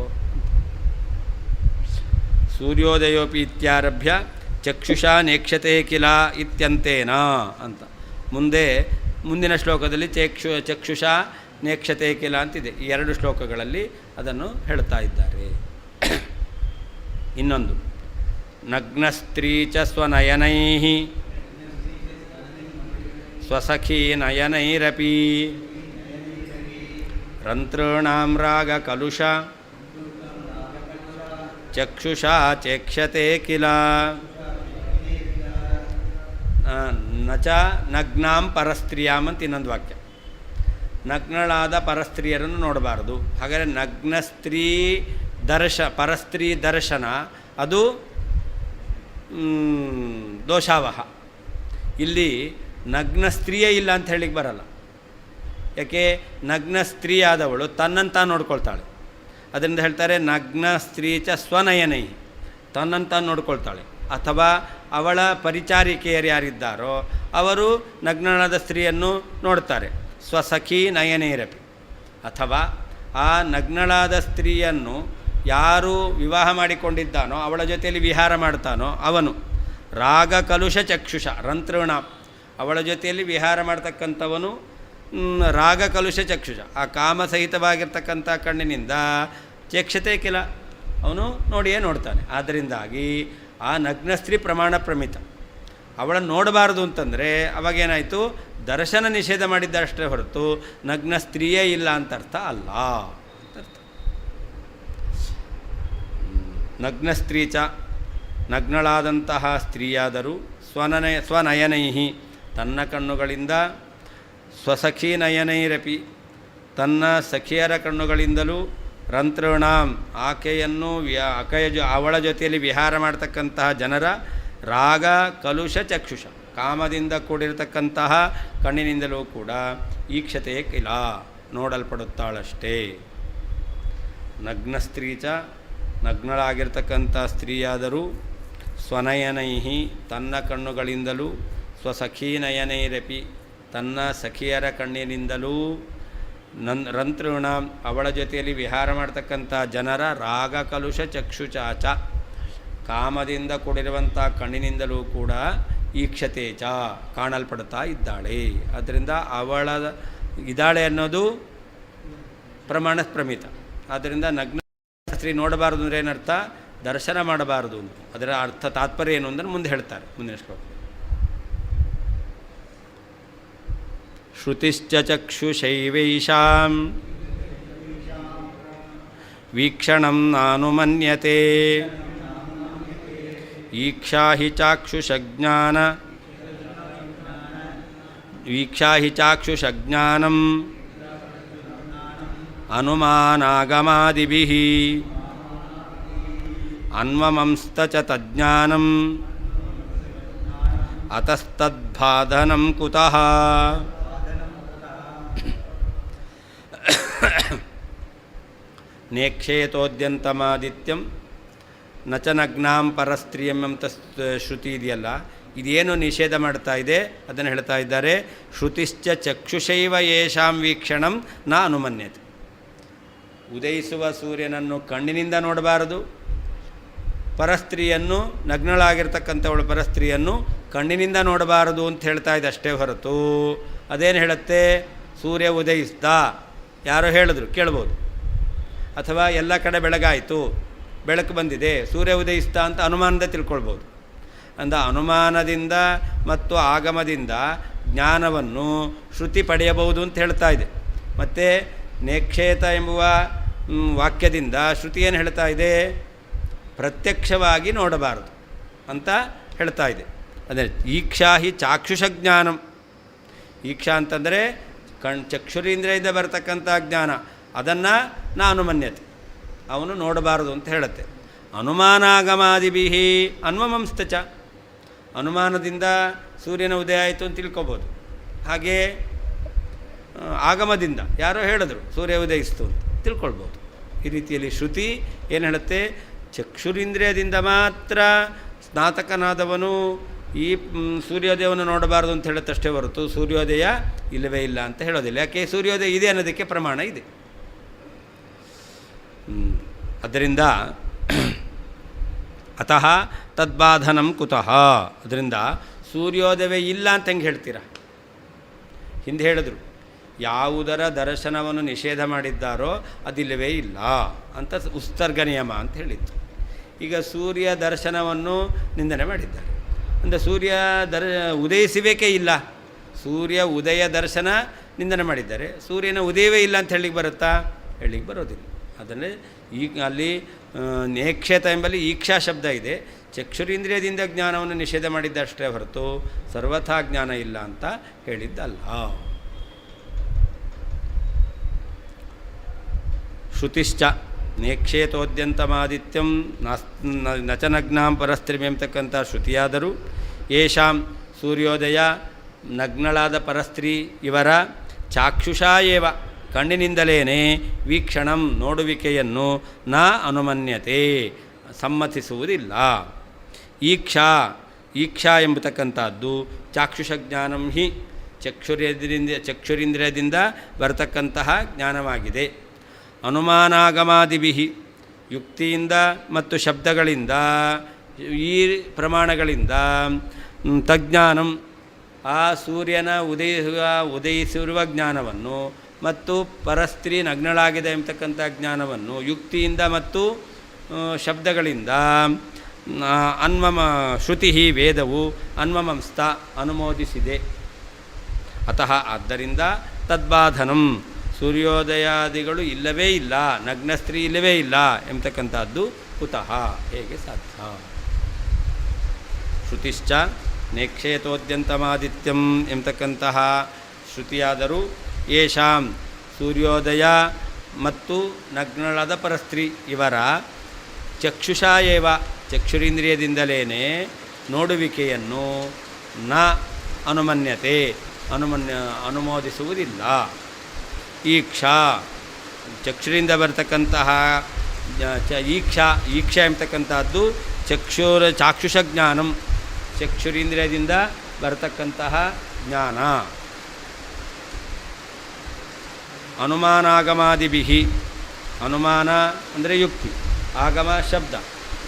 ಸೂರ್ಯೋದಯೋಪಿ ಇತ್ಯಾರಭ್ಯ ಚಕ್ಷುಷಾ ನೇಕ್ಷತೆ ಕಿಲ ಇತ್ಯಂತೇನ ಅಂತ ಮುಂದಿನ ಶ್ಲೋಕದಲ್ಲಿ ಚಕ್ಷುಷಾ ನೇಕ್ಷತೆ ಕಿಲ ಅಂತಿದೆ. ಈ ಎರಡು ಶ್ಲೋಕಗಳಲ್ಲಿ ಅದನ್ನು ಹೇಳ್ತಾ ಇದ್ದಾರೆ. ಇನ್ನೊಂದು, ನಗ್ನಸ್ತ್ರೀ ಚ ಸ್ವನಯನೈ ಸ್ವಸಖೀ ನಯನೈರಪಿ ರಂತॄಣಾಂ ರಾಗ ಕಲುಷ ಚಕ್ಷುಷಾ ಚೇಕ್ಷತೆ ಕಿಲ ನಚ ನಗ್ನಾಂ ಪರಸ್ತ್ರೀಯಾಂ ಅಂತ ಇನ್ನೊಂದು ವಾಕ್ಯ. ನಗ್ನಳಾದ ಪರಸ್ತ್ರೀಯರನ್ನು ನೋಡಬಾರದು. ಹಾಗಾದರೆ ನಗ್ನ ಸ್ತ್ರೀ ಪರಸ್ತ್ರೀ ದರ್ಶನ ಅದು ದೋಷಾವಹ. ಇಲ್ಲಿ ನಗ್ನ ಸ್ತ್ರೀಯೇ ಇಲ್ಲ ಅಂತ ಹೇಳಿಕ್ಕೆ ಬರಲ್ಲ. ಯಾಕೆ? ನಗ್ನ ಸ್ತ್ರೀ ಆದವಳು ತನ್ನಂತ ನೋಡ್ಕೊಳ್ತಾಳೆ. ಅದರಿಂದ ಹೇಳ್ತಾರೆ ನಗ್ನ ಸ್ತ್ರೀ ಚ ಸ್ವನಯನೈ, ತನ್ನಂತ ನೋಡ್ಕೊಳ್ತಾಳೆ. ಅಥವಾ ಅವಳ ಪರಿಚಾರಿಕೆಯರು ಯಾರಿದ್ದಾರೋ ಅವರು ನಗ್ನಳಾದ ಸ್ತ್ರೀಯನ್ನು ನೋಡ್ತಾರೆ. ಸ್ವಸಖಿ ನಯನೇರಪಿ. ಅಥವಾ ಆ ನಗ್ನಳಾದ ಸ್ತ್ರೀಯನ್ನು ಯಾರು ವಿವಾಹ ಮಾಡಿಕೊಂಡಿದ್ದಾನೋ ಅವಳ ಜೊತೆಯಲ್ಲಿ ವಿಹಾರ ಮಾಡ್ತಾನೋ ಅವನು ರಾಗ ಕಲುಷ ಚಕ್ಷುಷ ರಂತೃಣ, ಅವಳ ಜೊತೆಯಲ್ಲಿ ವಿಹಾರ ಮಾಡ್ತಕ್ಕಂಥವನು ರಾಗ ಕಲುಷ ಚಕ್ಷುಷ, ಆ ಕಾಮಸಹಿತವಾಗಿರ್ತಕ್ಕಂಥ ಕಣ್ಣಿನಿಂದ ಚಕ್ಷತೆ ಕಿಲ, ಅವನು ನೋಡಿಯೇ ನೋಡ್ತಾನೆ. ಆದ್ದರಿಂದಾಗಿ ಆ ನಗ್ನ ಸ್ತ್ರೀ ಪ್ರಮಾಣ ಪ್ರಮಿತ. ಅವಳನ್ನು ನೋಡಬಾರ್ದು ಅಂತಂದರೆ ಅವಾಗೇನಾಯಿತು? ದರ್ಶನ ನಿಷೇಧ ಮಾಡಿದ್ದಷ್ಟೇ ಹೊರತು ನಗ್ನ ಸ್ತ್ರೀಯೇ ಇಲ್ಲ ಅಂತ ಅರ್ಥ ಅಲ್ಲ ಅಂತ ಅರ್ಥ. ನಗ್ನ ಸ್ತ್ರೀ ಚ, ನಗ್ನಳಾದಂತಹ ಸ್ತ್ರೀಯಾದರೂ ಸ್ವನಯನೈಹಿ, ತನ್ನ ಕಣ್ಣುಗಳಿಂದ, ಸ್ವಸಖಿ ನಯನೈರಪಿ, ತನ್ನ ಸಖಿಯರ ಕಣ್ಣುಗಳಿಂದಲೂ, ರಂತೃಣಾಂ, ಆಕೆಯನ್ನು ಅವಳ ಜೊತೆಯಲ್ಲಿ ವಿಹಾರ ಮಾಡ್ತಕ್ಕಂತಹ ಜನರ ರಾಗ ಕಲುಷ ಚಕ್ಷುಷ, ಕಾಮದಿಂದ ಕೂಡಿರತಕ್ಕಂತಹ ಕಣ್ಣಿನಿಂದಲೂ ಕೂಡ ಈಕ್ಷತೆ ಕಿಲ, ನೋಡಲ್ಪಡುತ್ತಾಳಷ್ಟೇ. ನಗ್ನ ಸ್ತ್ರೀ ಚ, ನಗ್ನಳಾಗಿರ್ತಕ್ಕಂಥ ಸ್ತ್ರೀಯಾದರೂ, ಸ್ವನಯನೈಹಿ, ತನ್ನ ಕಣ್ಣುಗಳಿಂದಲೂ, ಸ್ವಸಖೀ ನಯನೈರಪಿ, ತನ್ನ ಸಖಿಯರ ಕಣ್ಣಿನಿಂದಲೂ, ರಂತೃಣ, ಅವಳ ಜೊತೆಯಲ್ಲಿ ವಿಹಾರ ಮಾಡ್ತಕ್ಕಂಥ ಜನರ ರಾಗ ಕಲುಷ ಚಕ್ಷುಚಾಚ, ಕಾಮದಿಂದ ಕೂಡಿರುವಂಥ ಕಣ್ಣಿನಿಂದಲೂ ಕೂಡ ಈಕ್ಷತೆ ಚ, ಕಾಣಲ್ಪಡ್ತಾ ಇದ್ದಾಳೆ. ಆದ್ದರಿಂದ ಅವಳ ಇದ್ದಾಳೆ ಅನ್ನೋದು ಪ್ರಮಾಣ ಪ್ರಮಿತ. ಆದ್ದರಿಂದ ನಗ್ನ ಸ್ತ್ರೀ ನೋಡಬಾರದು ಅಂದರೆ ಏನರ್ಥ? ದರ್ಶನ ಮಾಡಬಾರದು ಅಂತ. ಅದರ ಅರ್ಥ ತಾತ್ಪರ್ಯ ಏನು ಅಂದರೆ ಮುಂದೆ ಹೇಳ್ತಾರೆ ಮುಂದಿನ ಶ್ಲೋಕ. ಶ್ರುತಿಶ್ಚ ಚಕ್ಷುಷೈವೈಷಾಂ ವೀಕ್ಷಣಂ ನಾನುಮನ್ಯತೆ ಈಕ್ಷಾ ಹಿ ಚಾಕ್ಷುಷಜ್ಞಾನ ವೀಕ್ಷಾ ಹಿ ಚಾಕ್ಷುಷಜ್ಞಾನಂ ಅನುಮಾನಾಗಮಾದಿಭಿಃ ಅನ್ವಮಂಸ್ತ ಚ ತಜ್ಞಾನಂ ಅತಸ್ತದ್ಬಾಧನಂ ಕುತಃ. ನೇಕ್ಷೇತೋದ್ಯಂತಮಾದಿತ್ಯಂ ನಚ ನಗ್ನಾಂ ಪರಸ್ತ್ರೀಯಂ ಅಂತ ಶ್ರುತಿ ಇದೆಯಲ್ಲ, ಇದೇನು ನಿಷೇಧ ಮಾಡ್ತಾ ಇದೆ ಅದನ್ನು ಹೇಳ್ತಾ ಇದ್ದಾರೆ. ಶ್ರುತಿಶ್ಚ ಚಕ್ಷುಷೈವ ಯೇಷಾಂ ವೀಕ್ಷಣಂ ನ ಅನುಮನ್ಯತೆ. ಉದಯಿಸುವ ಸೂರ್ಯನನ್ನು ಕಣ್ಣಿನಿಂದ ನೋಡಬಾರದು, ಪರಸ್ತ್ರೀಯನ್ನು ನಗ್ನಳಾಗಿರ್ತಕ್ಕಂಥವಳು ಪರಸ್ತ್ರೀಯನ್ನು ಕಣ್ಣಿನಿಂದ ನೋಡಬಾರದು ಅಂತ ಹೇಳ್ತಾ ಇದೆ ಅಷ್ಟೇ ಹೊರತು ಅದೇನು ಹೇಳುತ್ತೆ, ಸೂರ್ಯ ಉದಯಿಸ್ದ ಯಾರೋ ಹೇಳಿದ್ರು ಕೇಳ್ಬೋದು, ಅಥವಾ ಎಲ್ಲ ಕಡೆ ಬೆಳಗಾಯಿತು, ಬೆಳಕು ಬಂದಿದೆ, ಸೂರ್ಯ ಉದಯಿಸ್ದ ಅಂತ ಅನುಮಾನದ ತಿಳ್ಕೊಳ್ಬೋದು. ಅಂದ ಅನುಮಾನದಿಂದ ಮತ್ತು ಆಗಮದಿಂದ ಜ್ಞಾನವನ್ನು ಶ್ರುತಿ ಪಡೆಯಬಹುದು ಅಂತ ಹೇಳ್ತಾ ಇದೆ. ಮತ್ತು ನೇಕ್ಷೇತ ಎಂಬುವ ವಾಕ್ಯದಿಂದ ಶ್ರುತಿ ಏನು ಹೇಳ್ತಾ ಇದೆ, ಪ್ರತ್ಯಕ್ಷವಾಗಿ ನೋಡಬಾರದು ಅಂತ ಹೇಳ್ತಾ ಇದೆ. ಅಂದರೆ ಈಕ್ಷಾ ಹಿ ಚಾಕ್ಷುಷಜ್ಞಾನಂ. ಈಕ್ಷಾ ಅಂತಂದರೆ ಚಕ್ಷುರೀಂದ್ರಿಯಿಂದ ಬರತಕ್ಕಂಥ ಜ್ಞಾನ, ಅದನ್ನು ಅನುಮನ್ಯತೆ, ಅವನು ನೋಡಬಾರದು ಅಂತ ಹೇಳುತ್ತೆ. ಅನುಮಾನಾಗಮಾದಿಭಿಃ ಅನ್ವಮಂಸ್ತ ಚ. ಅನುಮಾನದಿಂದ ಸೂರ್ಯನ ಉದಯ ಆಯಿತು ಅಂತ ತಿಳ್ಕೊಬೋದು. ಹಾಗೇ ಆಗಮದಿಂದ ಯಾರೋ ಹೇಳಿದ್ರು ಸೂರ್ಯ ಉದಯಿಸ್ತು ಅಂತ ತಿಳ್ಕೊಳ್ಬೋದು. ಈ ರೀತಿಯಲ್ಲಿ ಶ್ರುತಿ ಏನು ಹೇಳುತ್ತೆ, ಚಕ್ಷುರಿಂದ್ರಿಯದಿಂದ ಮಾತ್ರ ಸ್ನಾತಕನಾದವನು ಈ ಸೂರ್ಯೋದಯವನ್ನು ನೋಡಬಾರದು ಅಂತ ಹೇಳುತ್ತಷ್ಟೇ ಹೊರತು ಸೂರ್ಯೋದಯ ಇಲ್ಲವೇ ಇಲ್ಲ ಅಂತ ಹೇಳೋದಿಲ್ಲ. ಯಾಕೆ, ಸೂರ್ಯೋದಯ ಇದೆ ಅನ್ನೋದಕ್ಕೆ ಪ್ರಮಾಣ ಇದೆ. ಅದರಿಂದ ಅತಃ ತದ್ಬಾಧನಂ ಕುತಃ. ಅದರಿಂದ ಸೂರ್ಯೋದಯವೇ ಇಲ್ಲ ಅಂತ ಹೆಂಗೆ ಹೇಳ್ತೀರಾ? ಹಿಂದೆ ಹೇಳಿದ್ರು ಯಾವುದರ ದರ್ಶನವನ್ನು ನಿಷೇಧ ಮಾಡಿದ್ದಾರೋ ಅದಿಲ್ಲವೇ ಇಲ್ಲ ಅಂತ ಉತ್ಸರ್ಗ ನಿಯಮ ಅಂತ ಹೇಳಿತ್ತು. ಈಗ ಸೂರ್ಯ ದರ್ಶನವನ್ನು ನಿಂದನೆ ಮಾಡಿದ್ದಾರೆ. ಅಂದರೆ ಸೂರ್ಯ ಉದಯಿಸಬೇಕೇ ಇಲ್ಲ, ಸೂರ್ಯ ಉದಯ ದರ್ಶನ ನಿಂದನೆ ಮಾಡಿದ್ದಾರೆ. ಸೂರ್ಯನ ಉದಯವೇ ಇಲ್ಲ ಅಂತ ಹೇಳಿಕ್ಕೆ ಬರುತ್ತಾ? ಹೇಳಿಕ್ಕೆ ಬರೋದಿಲ್ಲ. ಅದನ್ನೇ ಈಗ ಅಲ್ಲಿ ನೇಕ್ಷೇತ ಎಂಬಲ್ಲಿ ಈಕ್ಷಾ ಶಬ್ದ ಇದೆ. ಚಕ್ಷುರೀಂದ್ರಿಯದಿಂದ ಜ್ಞಾನವನ್ನು ನಿಷೇಧ ಮಾಡಿದ್ದಷ್ಟೇ ಹೊರತು ಸರ್ವಥಾ ಜ್ಞಾನ ಇಲ್ಲ ಅಂತ ಹೇಳಿದ್ದಲ್ಲ. ಶ್ರುತಿಶ್ಚ ನೇಕ್ಷೇತೋದ್ಯಂತಮಾದಿತ್ಯಂ ನಚನಗ್ನಾಂ ಪರಸ್ತ್ರೀಂ ಎಂಬತಕ್ಕಂಥ ಶ್ರುತಿಯಾದರೂ ಯೇಷಾಂ ಸೂರ್ಯೋದಯ ನಗ್ನಳಾದ ಪರಸ್ತ್ರೀ ಇವರ ಚಾಕ್ಷುಷಾ ಏವ ಕಣ್ಣಿನಿಂದಲೇ ವೀಕ್ಷಣಂ ನೋಡುವಿಕೆಯನ್ನು ನ ಅನುಮನ್ಯತೆ ಸಮ್ಮತಿಸುವುದಿಲ್ಲ. ಈಕ್ಷಾ ಎಂಬತಕ್ಕಂಥದ್ದು ಚಾಕ್ಷುಷಜ್ಞಾನಂ ಹಿ ಚಕ್ಷುರಿಂದ್ರಿಯದಿಂದ ಬರತಕ್ಕಂತಹ ಜ್ಞಾನವಾಗಿದೆ. ಅನುಮಾನಾಗಮಾದಿಭಿಃ ಯುಕ್ತಿಯಿಂದ ಮತ್ತು ಶಬ್ದಗಳಿಂದ ಈ ಪ್ರಮಾಣಗಳಿಂದ ತಜ್ಞಾನಂ ಆ ಸೂರ್ಯನ ಉದಯಿಸಿರುವ ಜ್ಞಾನವನ್ನು ಮತ್ತು ಪರಸ್ತ್ರೀ ನಗ್ನಳಾಗಿದೆ ಎಂಬತಕ್ಕಂಥ ಜ್ಞಾನವನ್ನು ಯುಕ್ತಿಯಿಂದ ಮತ್ತು ಶಬ್ದಗಳಿಂದ ಶ್ರುತಿ ವೇದವು ಅನ್ವಮಂಸ್ತ ಅನುಮೋದಿಸಿದೆ. ಅತಃ ಆದ್ದರಿಂದ ತದ್ಬಾಧನಂ ಸೂರ್ಯೋದಯಾದಿಗಳು ಇಲ್ಲವೇ ಇಲ್ಲ, ನಗ್ನ ಸ್ತ್ರೀ ಇಲ್ಲವೇ ಇಲ್ಲ ಎಂಬತಕ್ಕಂಥದ್ದು ಕುತಃ ಹೇಗೆ ಸಾಧ್ಯ? ಶ್ರುತಿಶ್ಚ ನೇಕ್ಷೇತೋದ್ಯಂತಮಾದಿತ್ಯಂ ಎಂಬತಕ್ಕಂತಹ ಶ್ರುತಿಯಾದರೂ ಯೇಷಾಂ ಸೂರ್ಯೋದಯ ಮತ್ತು ನಗ್ನಳಾದ ಪರಸ್ತ್ರೀ ಇವರ ಚಕ್ಷುಷಾ ಏವ ಚಕ್ಷುರಿಂದ್ರಿಯದಿಂದಲೇ ನೋಡುವಿಕೆಯನ್ನು ನ ಅನುಮನ್ಯತೆ ಅನುಮೋದಿಸುವುದಿಲ್ಲ. ಈಕ್ಷಾ ಚಕ್ಷುರಿಂದ ಬರತಕ್ಕಂತಹ ಈಕ್ಷಾ ಎಂಬತಕ್ಕಂಥದ್ದು ಚಾಕ್ಷುಷ ಜ್ಞಾನಂ ಚಕ್ಷುರೀಂದ್ರಿಯದಿಂದ ಬರತಕ್ಕಂತಹ ಜ್ಞಾನ. ಅನುಮಾನಾಗಮಾದಿಭಿಃ ಅನುಮಾನ ಅಂದರೆ ಯುಕ್ತಿ, ಆಗಮ ಶಬ್ದ,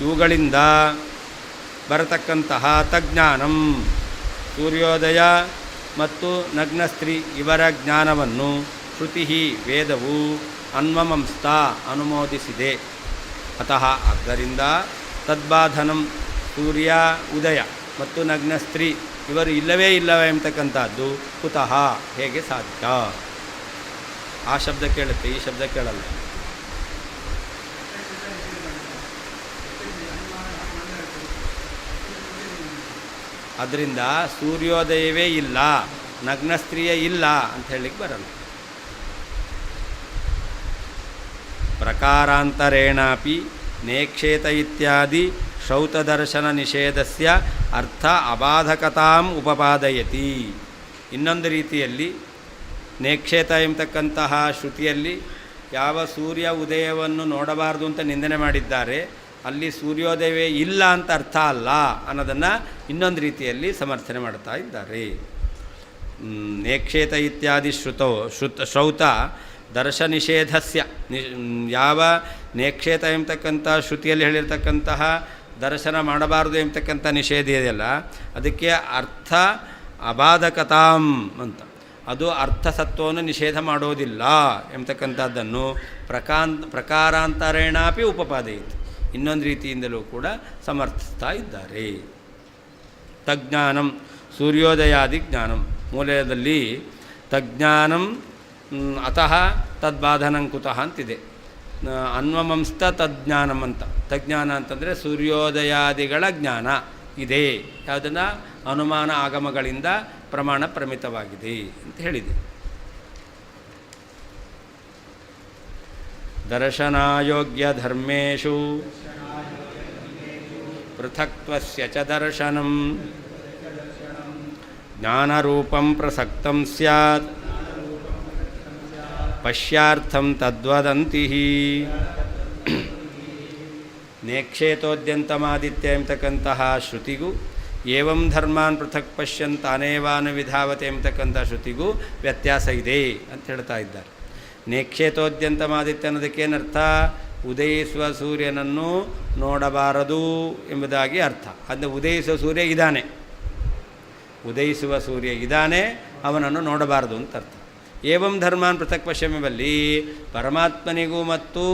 ಇವುಗಳಿಂದ ಬರತಕ್ಕಂತಹ ತಜ್ಞಾನಂ ಸೂರ್ಯೋದಯ ಮತ್ತು ನಗ್ನ ಸ್ತ್ರೀ ಇವರ ಜ್ಞಾನವನ್ನು ಶ್ರುತಿ ವೇದವು ಅನ್ವಮಂಸ್ತ ಅನುಮೋದಿಸಿದೆ. ಅತಃ ಆದ್ದರಿಂದ ತದ್ಬಾಧನಂ ಸೂರ್ಯ ಉದಯ ಮತ್ತು ನಗ್ನ ಸ್ತ್ರೀ ಇವರು ಇಲ್ಲವೇ ಇಲ್ಲವೇ ಎಂಬತಕ್ಕಂಥದ್ದು ಕುತಃ ಹೇಗೆ ಸಾಧ್ಯ? ಆ ಶಬ್ದ ಕೇಳುತ್ತೆ, ಈ ಶಬ್ದ ಕೇಳಲ್ಲ. ಅದರಿಂದ ಸೂರ್ಯೋದಯವೇ ಇಲ್ಲ ನಗ್ನ ಸ್ತ್ರೀಯ ಇಲ್ಲ ಅಂತ ಹೇಳಲಿಕ್ಕೆ ಬರಲ್ಲ. ಪ್ರಕಾರಾಂತರೇಣಾಪಿ ನೇಕ್ಷೇತ ಇತ್ಯಾದಿ ಶ್ರೌತದರ್ಶನ ನಿಷೇಧಸ್ಯ ಅರ್ಥ ಅಬಾಧಕತಾಂ ಉಪಪಾದಯತಿ. ಇನ್ನೊಂದು ರೀತಿಯಲ್ಲಿ ನೇಕ್ಷೇತ ಎಂಬತಕ್ಕಂತಹ ಶ್ರುತಿಯಲ್ಲಿ ಯಾವ ಸೂರ್ಯ ಉದಯವನ್ನು ನೋಡಬಾರ್ದು ಅಂತ ನಿಂದನೆ ಮಾಡಿದ್ದಾರೆ, ಅಲ್ಲಿ ಸೂರ್ಯೋದಯವೇ ಇಲ್ಲ ಅಂತ ಅರ್ಥ ಅಲ್ಲ ಅನ್ನೋದನ್ನು ಇನ್ನೊಂದು ರೀತಿಯಲ್ಲಿ ಸಮರ್ಥನೆ ಮಾಡ್ತಾ ಇದ್ದಾರೆ. ನೇಕ್ಷೇತ ಇತ್ಯಾದಿ ಶ್ರೌತ ದರ್ಶ ನಿಷೇಧಸ್ಯ ಯಾವ ನೇಕ್ಷೇತ ಎಂಬತಕ್ಕಂಥ ಶ್ರುತಿಯಲ್ಲಿ ಹೇಳಿರ್ತಕ್ಕಂತಹ ದರ್ಶನ ಮಾಡಬಾರದು ಎಂಬತಕ್ಕಂಥ ನಿಷೇಧ ಇದೆಯಲ್ಲ, ಅದಕ್ಕೆ ಅರ್ಥ ಅಬಾಧಕತಾಂ ಅಂತ, ಅದು ಅರ್ಥಸತ್ವವನ್ನು ನಿಷೇಧ ಮಾಡೋದಿಲ್ಲ ಎಂಬತಕ್ಕಂಥದ್ದನ್ನು ಪ್ರಕಾರಾಂತರೇಣಾಪಿ ಉಪಪಾದಯಿತು, ಇನ್ನೊಂದು ರೀತಿಯಿಂದಲೂ ಕೂಡ ಸಮರ್ಥಿಸ್ತಾ ಇದ್ದಾರೆ. ತಜ್ಞಾನಂ ಸೂರ್ಯೋದಯಾದಿ ಜ್ಞಾನಂ, ಮೂಲದಲ್ಲಿ ತಜ್ಞಾನಂ ಅತಃ ತದ್ಬಾಧನಂ ಕುತಃ ಅಂತಿದೆ. ಅನ್ವಮಂಸ್ತ ತಜ್ಞಾನಂ ಅಂತ, ತಜ್ಞಾನ ಅಂತಂದರೆ ಸೂರ್ಯೋದಯಾದಿಗಳ ಜ್ಞಾನ ಇದೆ, ಯಾವುದನ್ನು ಅನುಮಾನ ಆಗಮಗಳಿಂದ ಪ್ರಮಾಣ ಪ್ರಮಿತವಾಗಿದೆ ಅಂತ ಹೇಳಿದೆ. ದರ್ಶನಾಯೋಗ್ಯ ಧರ್ಮೇಷು ಪೃಥಕ್ತ್ವಸ್ಯ ಚ ದರ್ಶನಂ ಜ್ಞಾನರೂಪಂ ಪ್ರಸಕ್ತಂ ಸ್ಯಾತ್ ಪಶ್ಯಾರ್ಥಂ ತದ್ವದಂತಿ. ನೇಕ್ಷೇತೋದ್ಯಂತಮಾದಿತ್ಯ ಎಂಬತಕ್ಕಂತಹ ಶ್ರುತಿಗೂ ಏವಂ ಧರ್ಮಾನ್ ಪೃಥಕ್ ಪಶ್ಯಂತ ಅನೇವಾನುವಿಧಾವತೆ ಎಂಬತಕ್ಕಂಥ ಶ್ರುತಿಗೂ ವ್ಯತ್ಯಾಸ ಇದೆ ಅಂತ ಹೇಳ್ತಾ ಇದ್ದಾರೆ. ನೇಕ್ಷೇತೋದ್ಯಂತಮಾದಿತ್ಯ ಅನ್ನೋದಕ್ಕೇನರ್ಥ? ಉದಯಿಸುವ ಸೂರ್ಯನನ್ನು ನೋಡಬಾರದು ಎಂಬುದಾಗಿ ಅರ್ಥ. ಅಂದರೆ ಉದಯಿಸುವ ಸೂರ್ಯ ಇದ್ದಾನೆ, ಉದಯಿಸುವ ಸೂರ್ಯ ಇದ್ದಾನೆ, ಅವನನ್ನು ನೋಡಬಾರದು ಅಂತ ಅರ್ಥ. ಏವಂ ಧರ್ಮಾನ್ ಪೃಥಕ್ ಪಶ್ಯಮೆಂಬಲ್ಲಿ ಪರಮಾತ್ಮನಿಗೂ ಮತ್ತು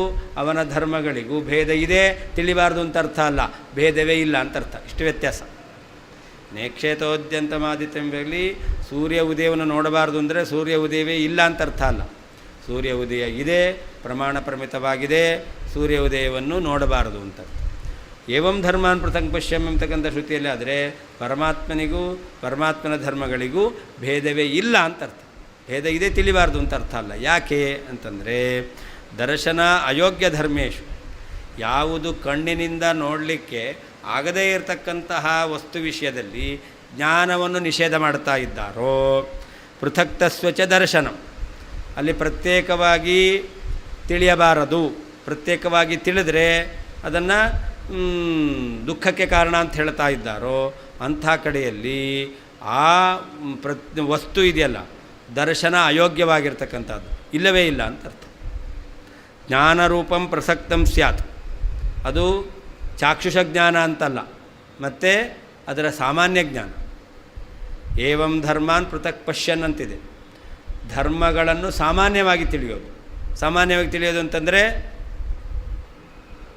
ಅವನ ಧರ್ಮಗಳಿಗೂ ಭೇದ ಇದೆ, ತಿಳಿಬಾರ್ದು ಅಂತ ಅರ್ಥ ಅಲ್ಲ, ಭೇದವೇ ಇಲ್ಲ ಅಂತ ಅರ್ಥ. ಇಷ್ಟು ವ್ಯತ್ಯಾಸ. ನೇಕ್ಷೇತೋದ್ಯಂತಮಾದಿತ್ಯಂಬಲ್ಲಿ ಸೂರ್ಯ ಉದಯವನ್ನು ನೋಡಬಾರ್ದು ಅಂದರೆ ಸೂರ್ಯ ಉದಯವೇ ಇಲ್ಲ ಅಂತ ಅರ್ಥ ಅಲ್ಲ, ಸೂರ್ಯ ಉದಯ ಇದೆ, ಪ್ರಮಾಣ ಪ್ರಮಿತವಾಗಿದೆ, ಸೂರ್ಯ ಉದಯವನ್ನು ನೋಡಬಾರದು ಅಂತ. ಏವಂ ಧರ್ಮಾನ್ ಪೃಥಕ್ ಪಶ್ಯಂ ಎಂಬತಕ್ಕಂಥ ಶ್ರುತಿಯಲ್ಲಿ ಆದರೆ ಪರಮಾತ್ಮನಿಗೂ ಪರಮಾತ್ಮನ ಧರ್ಮಗಳಿಗೂ ಭೇದವೇ ಇಲ್ಲ ಅಂತ ಅರ್ಥ. ಭೇದ ಇದೆ, ತಿಳಿಬಾರ್ದು ಅಂತ ಅರ್ಥ ಅಲ್ಲ. ಯಾಕೆ ಅಂತಂದರೆ ದರ್ಶನ ಅಯೋಗ್ಯ ಧರ್ಮೇಶು, ಯಾವುದು ಕಣ್ಣಿನಿಂದ ನೋಡಲಿಕ್ಕೆ ಆಗದೇ ಇರತಕ್ಕಂತಹ ವಸ್ತು ವಿಷಯದಲ್ಲಿ ಜ್ಞಾನವನ್ನು ನಿಷೇಧ ಮಾಡ್ತಾ ಇದ್ದಾರೋ ಪೃಥಕ್ತಸ್ವಚ ದರ್ಶನ, ಅಲ್ಲಿ ಪ್ರತ್ಯೇಕವಾಗಿ ತಿಳಿಯಬಾರದು, ಪ್ರತ್ಯೇಕವಾಗಿ ತಿಳಿದರೆ ಅದನ್ನು ದುಃಖಕ್ಕೆ ಕಾರಣ ಅಂತ ಹೇಳ್ತಾ ಇದ್ದಾರೋ ಅಂಥ ಕಡೆಯಲ್ಲಿ ಆ ವಸ್ತು ಇದೆಯಲ್ಲ ದರ್ಶನ ಅಯೋಗ್ಯವಾಗಿರ್ತಕ್ಕಂಥದ್ದು, ಇಲ್ಲವೇ ಇಲ್ಲ ಅಂತ ಅರ್ಥ. ಜ್ಞಾನರೂಪಂ ಪ್ರಸಕ್ತಂ ಸ್ಯಾತ್, ಅದು ಚಾಕ್ಷುಷ ಜ್ಞಾನ ಅಂತಲ್ಲ, ಮತ್ತು ಅದರ ಸಾಮಾನ್ಯ ಜ್ಞಾನ. ಏವಂ ಧರ್ಮಾನ್ ಪೃಥಕ್ ಪಶ್ಯನ್ ಅಂತಿದೆ, ಧರ್ಮಗಳನ್ನು ಸಾಮಾನ್ಯವಾಗಿ ತಿಳಿಯೋದು. ಸಾಮಾನ್ಯವಾಗಿ ತಿಳಿಯೋದು ಅಂತಂದರೆ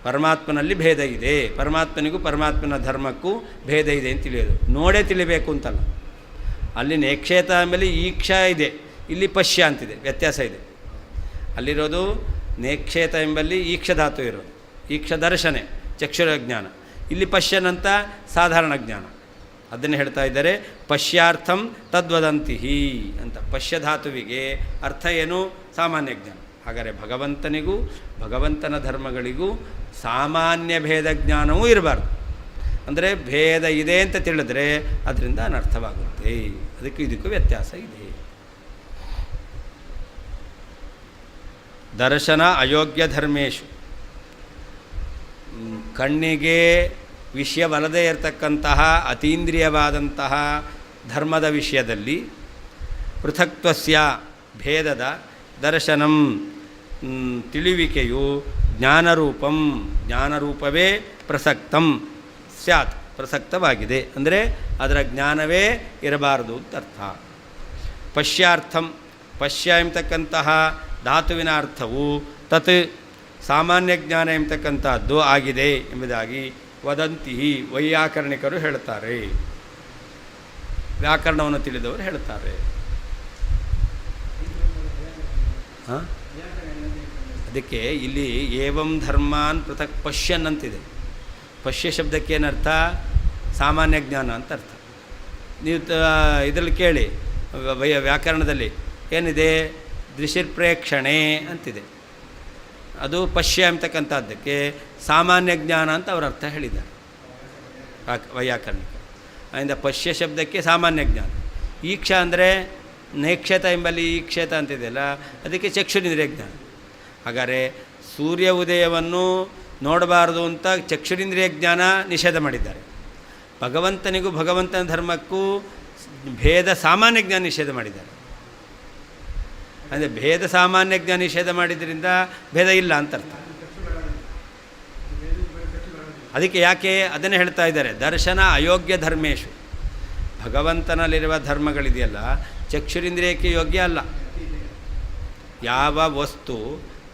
ಪರಮಾತ್ಮನಲ್ಲಿ ಭೇದ ಇದೆ, ಪರಮಾತ್ಮನಿಗೂ ಪರಮಾತ್ಮನ ಧರ್ಮಕ್ಕೂ ಭೇದ ಇದೆ ಅಂತ ತಿಳಿಯೋದು. ನೋಡೇ ತಿಳಿಬೇಕು ಅಂತಲ್ಲ. ಅಲ್ಲಿ ನೇಕ್ಷೇತ ಆಮೇಲೆ ಈಕ್ಷ ಇದೆ, ಇಲ್ಲಿ ಪಶ್ಯ ಅಂತಿದೆ, ವ್ಯತ್ಯಾಸ ಇದೆ. ಅಲ್ಲಿರೋದು ನೇಕ್ಷೇತ ಎಂಬಲ್ಲಿ ಈಕ್ಷ ಧಾತು ಇರೋದು, ಈಕ್ಷ ದರ್ಶನೆ ಚಕ್ಷುರ ಜ್ಞಾನ, ಇಲ್ಲಿ ಪಶ್ಯನಂತ ಸಾಧಾರಣ ಜ್ಞಾನ. ಅದನ್ನು ಹೇಳ್ತಾ ಇದ್ದಾರೆ ಪಶ್ಯಾರ್ಥಂ ತದ್ವದಂತಿ ಅಂತ. ಪಶ್ಯಧಾತುವಿಗೆ ಅರ್ಥ ಏನು? ಸಾಮಾನ್ಯ ಜ್ಞಾನ. ಹಾಗಾದರೆ ಭಗವಂತನಿಗೂ ಭಗವಂತನ ಧರ್ಮಗಳಿಗೂ ಸಾಮಾನ್ಯ ಭೇದ ಜ್ಞಾನವೂ ಇರಬಾರ್ದು. ಅಂದರೆ ಭೇದ ಇದೆ ಅಂತ ತಿಳಿದ್ರೆ ಅದರಿಂದ ಅನರ್ಥವಾಗುತ್ತೆ. ಅದಕ್ಕೂ ಇದಕ್ಕೂ ವ್ಯತ್ಯಾಸ ಇದೆ. ದರ್ಶನ ಅಯೋಗ್ಯ ಧರ್ಮೇಶು, ಕಣ್ಣಿಗೆ ವಿಷಯವಲ್ಲದೇ ಇರತಕ್ಕಂತಹ ಅತೀಂದ್ರಿಯವಾದಂತಹ ಧರ್ಮದ ವಿಷಯದಲ್ಲಿ ಪೃಥಕ್ತ್ವಸ್ಯ ಭೇದದ ದರ್ಶನಂ ತಿಳಿಯುವಿಕೆಯು ಜ್ಞಾನರೂಪಂ ಜ್ಞಾನರೂಪವೇ ಪ್ರಸಕ್ತಂ ಸ್ಯಾತ್ ಪ್ರಸಕ್ತವಾಗಿದೆ, ಅಂದರೆ ಅದರ ಜ್ಞಾನವೇ ಇರಬಾರದು ಅಂತ ಅರ್ಥ. ಪಶ್ಯಾರ್ಥಂ ಪಶ್ಯ ಎಂಬತಕ್ಕಂತಹ ಧಾತುವಿನ ಅರ್ಥವು ತತ್ ಸಾಮಾನ್ಯ ಜ್ಞಾನ ಎಂಬತಕ್ಕಂಥದ್ದು ಆಗಿದೆ ಎಂಬುದಾಗಿ ವದಂತಿ ವೈಯಾಕರಣಿಕರು ಹೇಳ್ತಾರೆ, ವ್ಯಾಕರಣವನ್ನು ತಿಳಿದವರು ಹೇಳ್ತಾರೆ. ಅದಕ್ಕೆ ಇಲ್ಲಿ ಏವಂ ಧರ್ಮಾನ್ ಪೃಥಕ್ ಪಶ್ಯನ್ ಅಂತಿದೆ. ಪಶ್ಯ ಶಬ್ದಕ್ಕೇನರ್ಥ? ಸಾಮಾನ್ಯ ಜ್ಞಾನ ಅಂತ ಅರ್ಥ. ನೀವು ಇದರಲ್ಲಿ ಕೇಳಿ, ವ್ಯಾಕರಣದಲ್ಲಿ ಏನಿದೆ, ದೃಶಿರ್ಪ್ರೇಕ್ಷಣೆ ಅಂತಿದೆ. ಅದು ಪಶ್ಯ ಅಂತಕ್ಕಂಥದ್ದಕ್ಕೆ ಸಾಮಾನ್ಯ ಜ್ಞಾನ ಅಂತ ಅವರ ಅರ್ಥ ಹೇಳಿದ್ದಾರೆ ವೈಯಾಕರಣಿಕ. ಅದರಿಂದ ಪಶ್ಯ ಶಬ್ದಕ್ಕೆ ಸಾಮಾನ್ಯ ಜ್ಞಾನ. ಈಕ್ಷ ಅಂದರೆ ನೇಕ್ಷೇತ ಎಂಬಲ್ಲಿ ಈಕ್ಷೇತ ಅಂತಿದೆಯಲ್ಲ, ಅದಕ್ಕೆ ಚಕ್ಷುರಿಂದ್ರಿಯ ಜ್ಞಾನ. ಹಾಗಾದರೆ ಸೂರ್ಯ ಉದಯವನ್ನು ನೋಡಬಾರದು ಅಂತ ಚಕ್ಷುರಿಂದ್ರಿಯ ಜ್ಞಾನ ನಿಷೇಧ ಮಾಡಿದ್ದಾರೆ. ಭಗವಂತನಿಗೂ ಭಗವಂತನ ಧರ್ಮಕ್ಕೂ ಭೇದ ಸಾಮಾನ್ಯ ಜ್ಞಾನ ನಿಷೇಧ ಮಾಡಿದ್ದಾರೆ. ಅಂದರೆ ಭೇದ ಸಾಮಾನ್ಯ ಜ್ಞಾನ ನಿಷೇಧ ಮಾಡಿದ್ರಿಂದ ಭೇದ ಇಲ್ಲ ಅಂತ ಅರ್ಥ. ಅದಕ್ಕೆ ಯಾಕೆ ಅದನ್ನೇ ಹೇಳ್ತಾ ಇದ್ದಾರೆ, ದರ್ಶನ ಅಯೋಗ್ಯ ಧರ್ಮೇಶು. ಭಗವಂತನಲ್ಲಿರುವ ಧರ್ಮಗಳಿದೆಯಲ್ಲ ಚಕ್ಷುರಿಂದ್ರಿಯಕ್ಕೆ ಯೋಗ್ಯ ಅಲ್ಲ. ಯಾವ ವಸ್ತು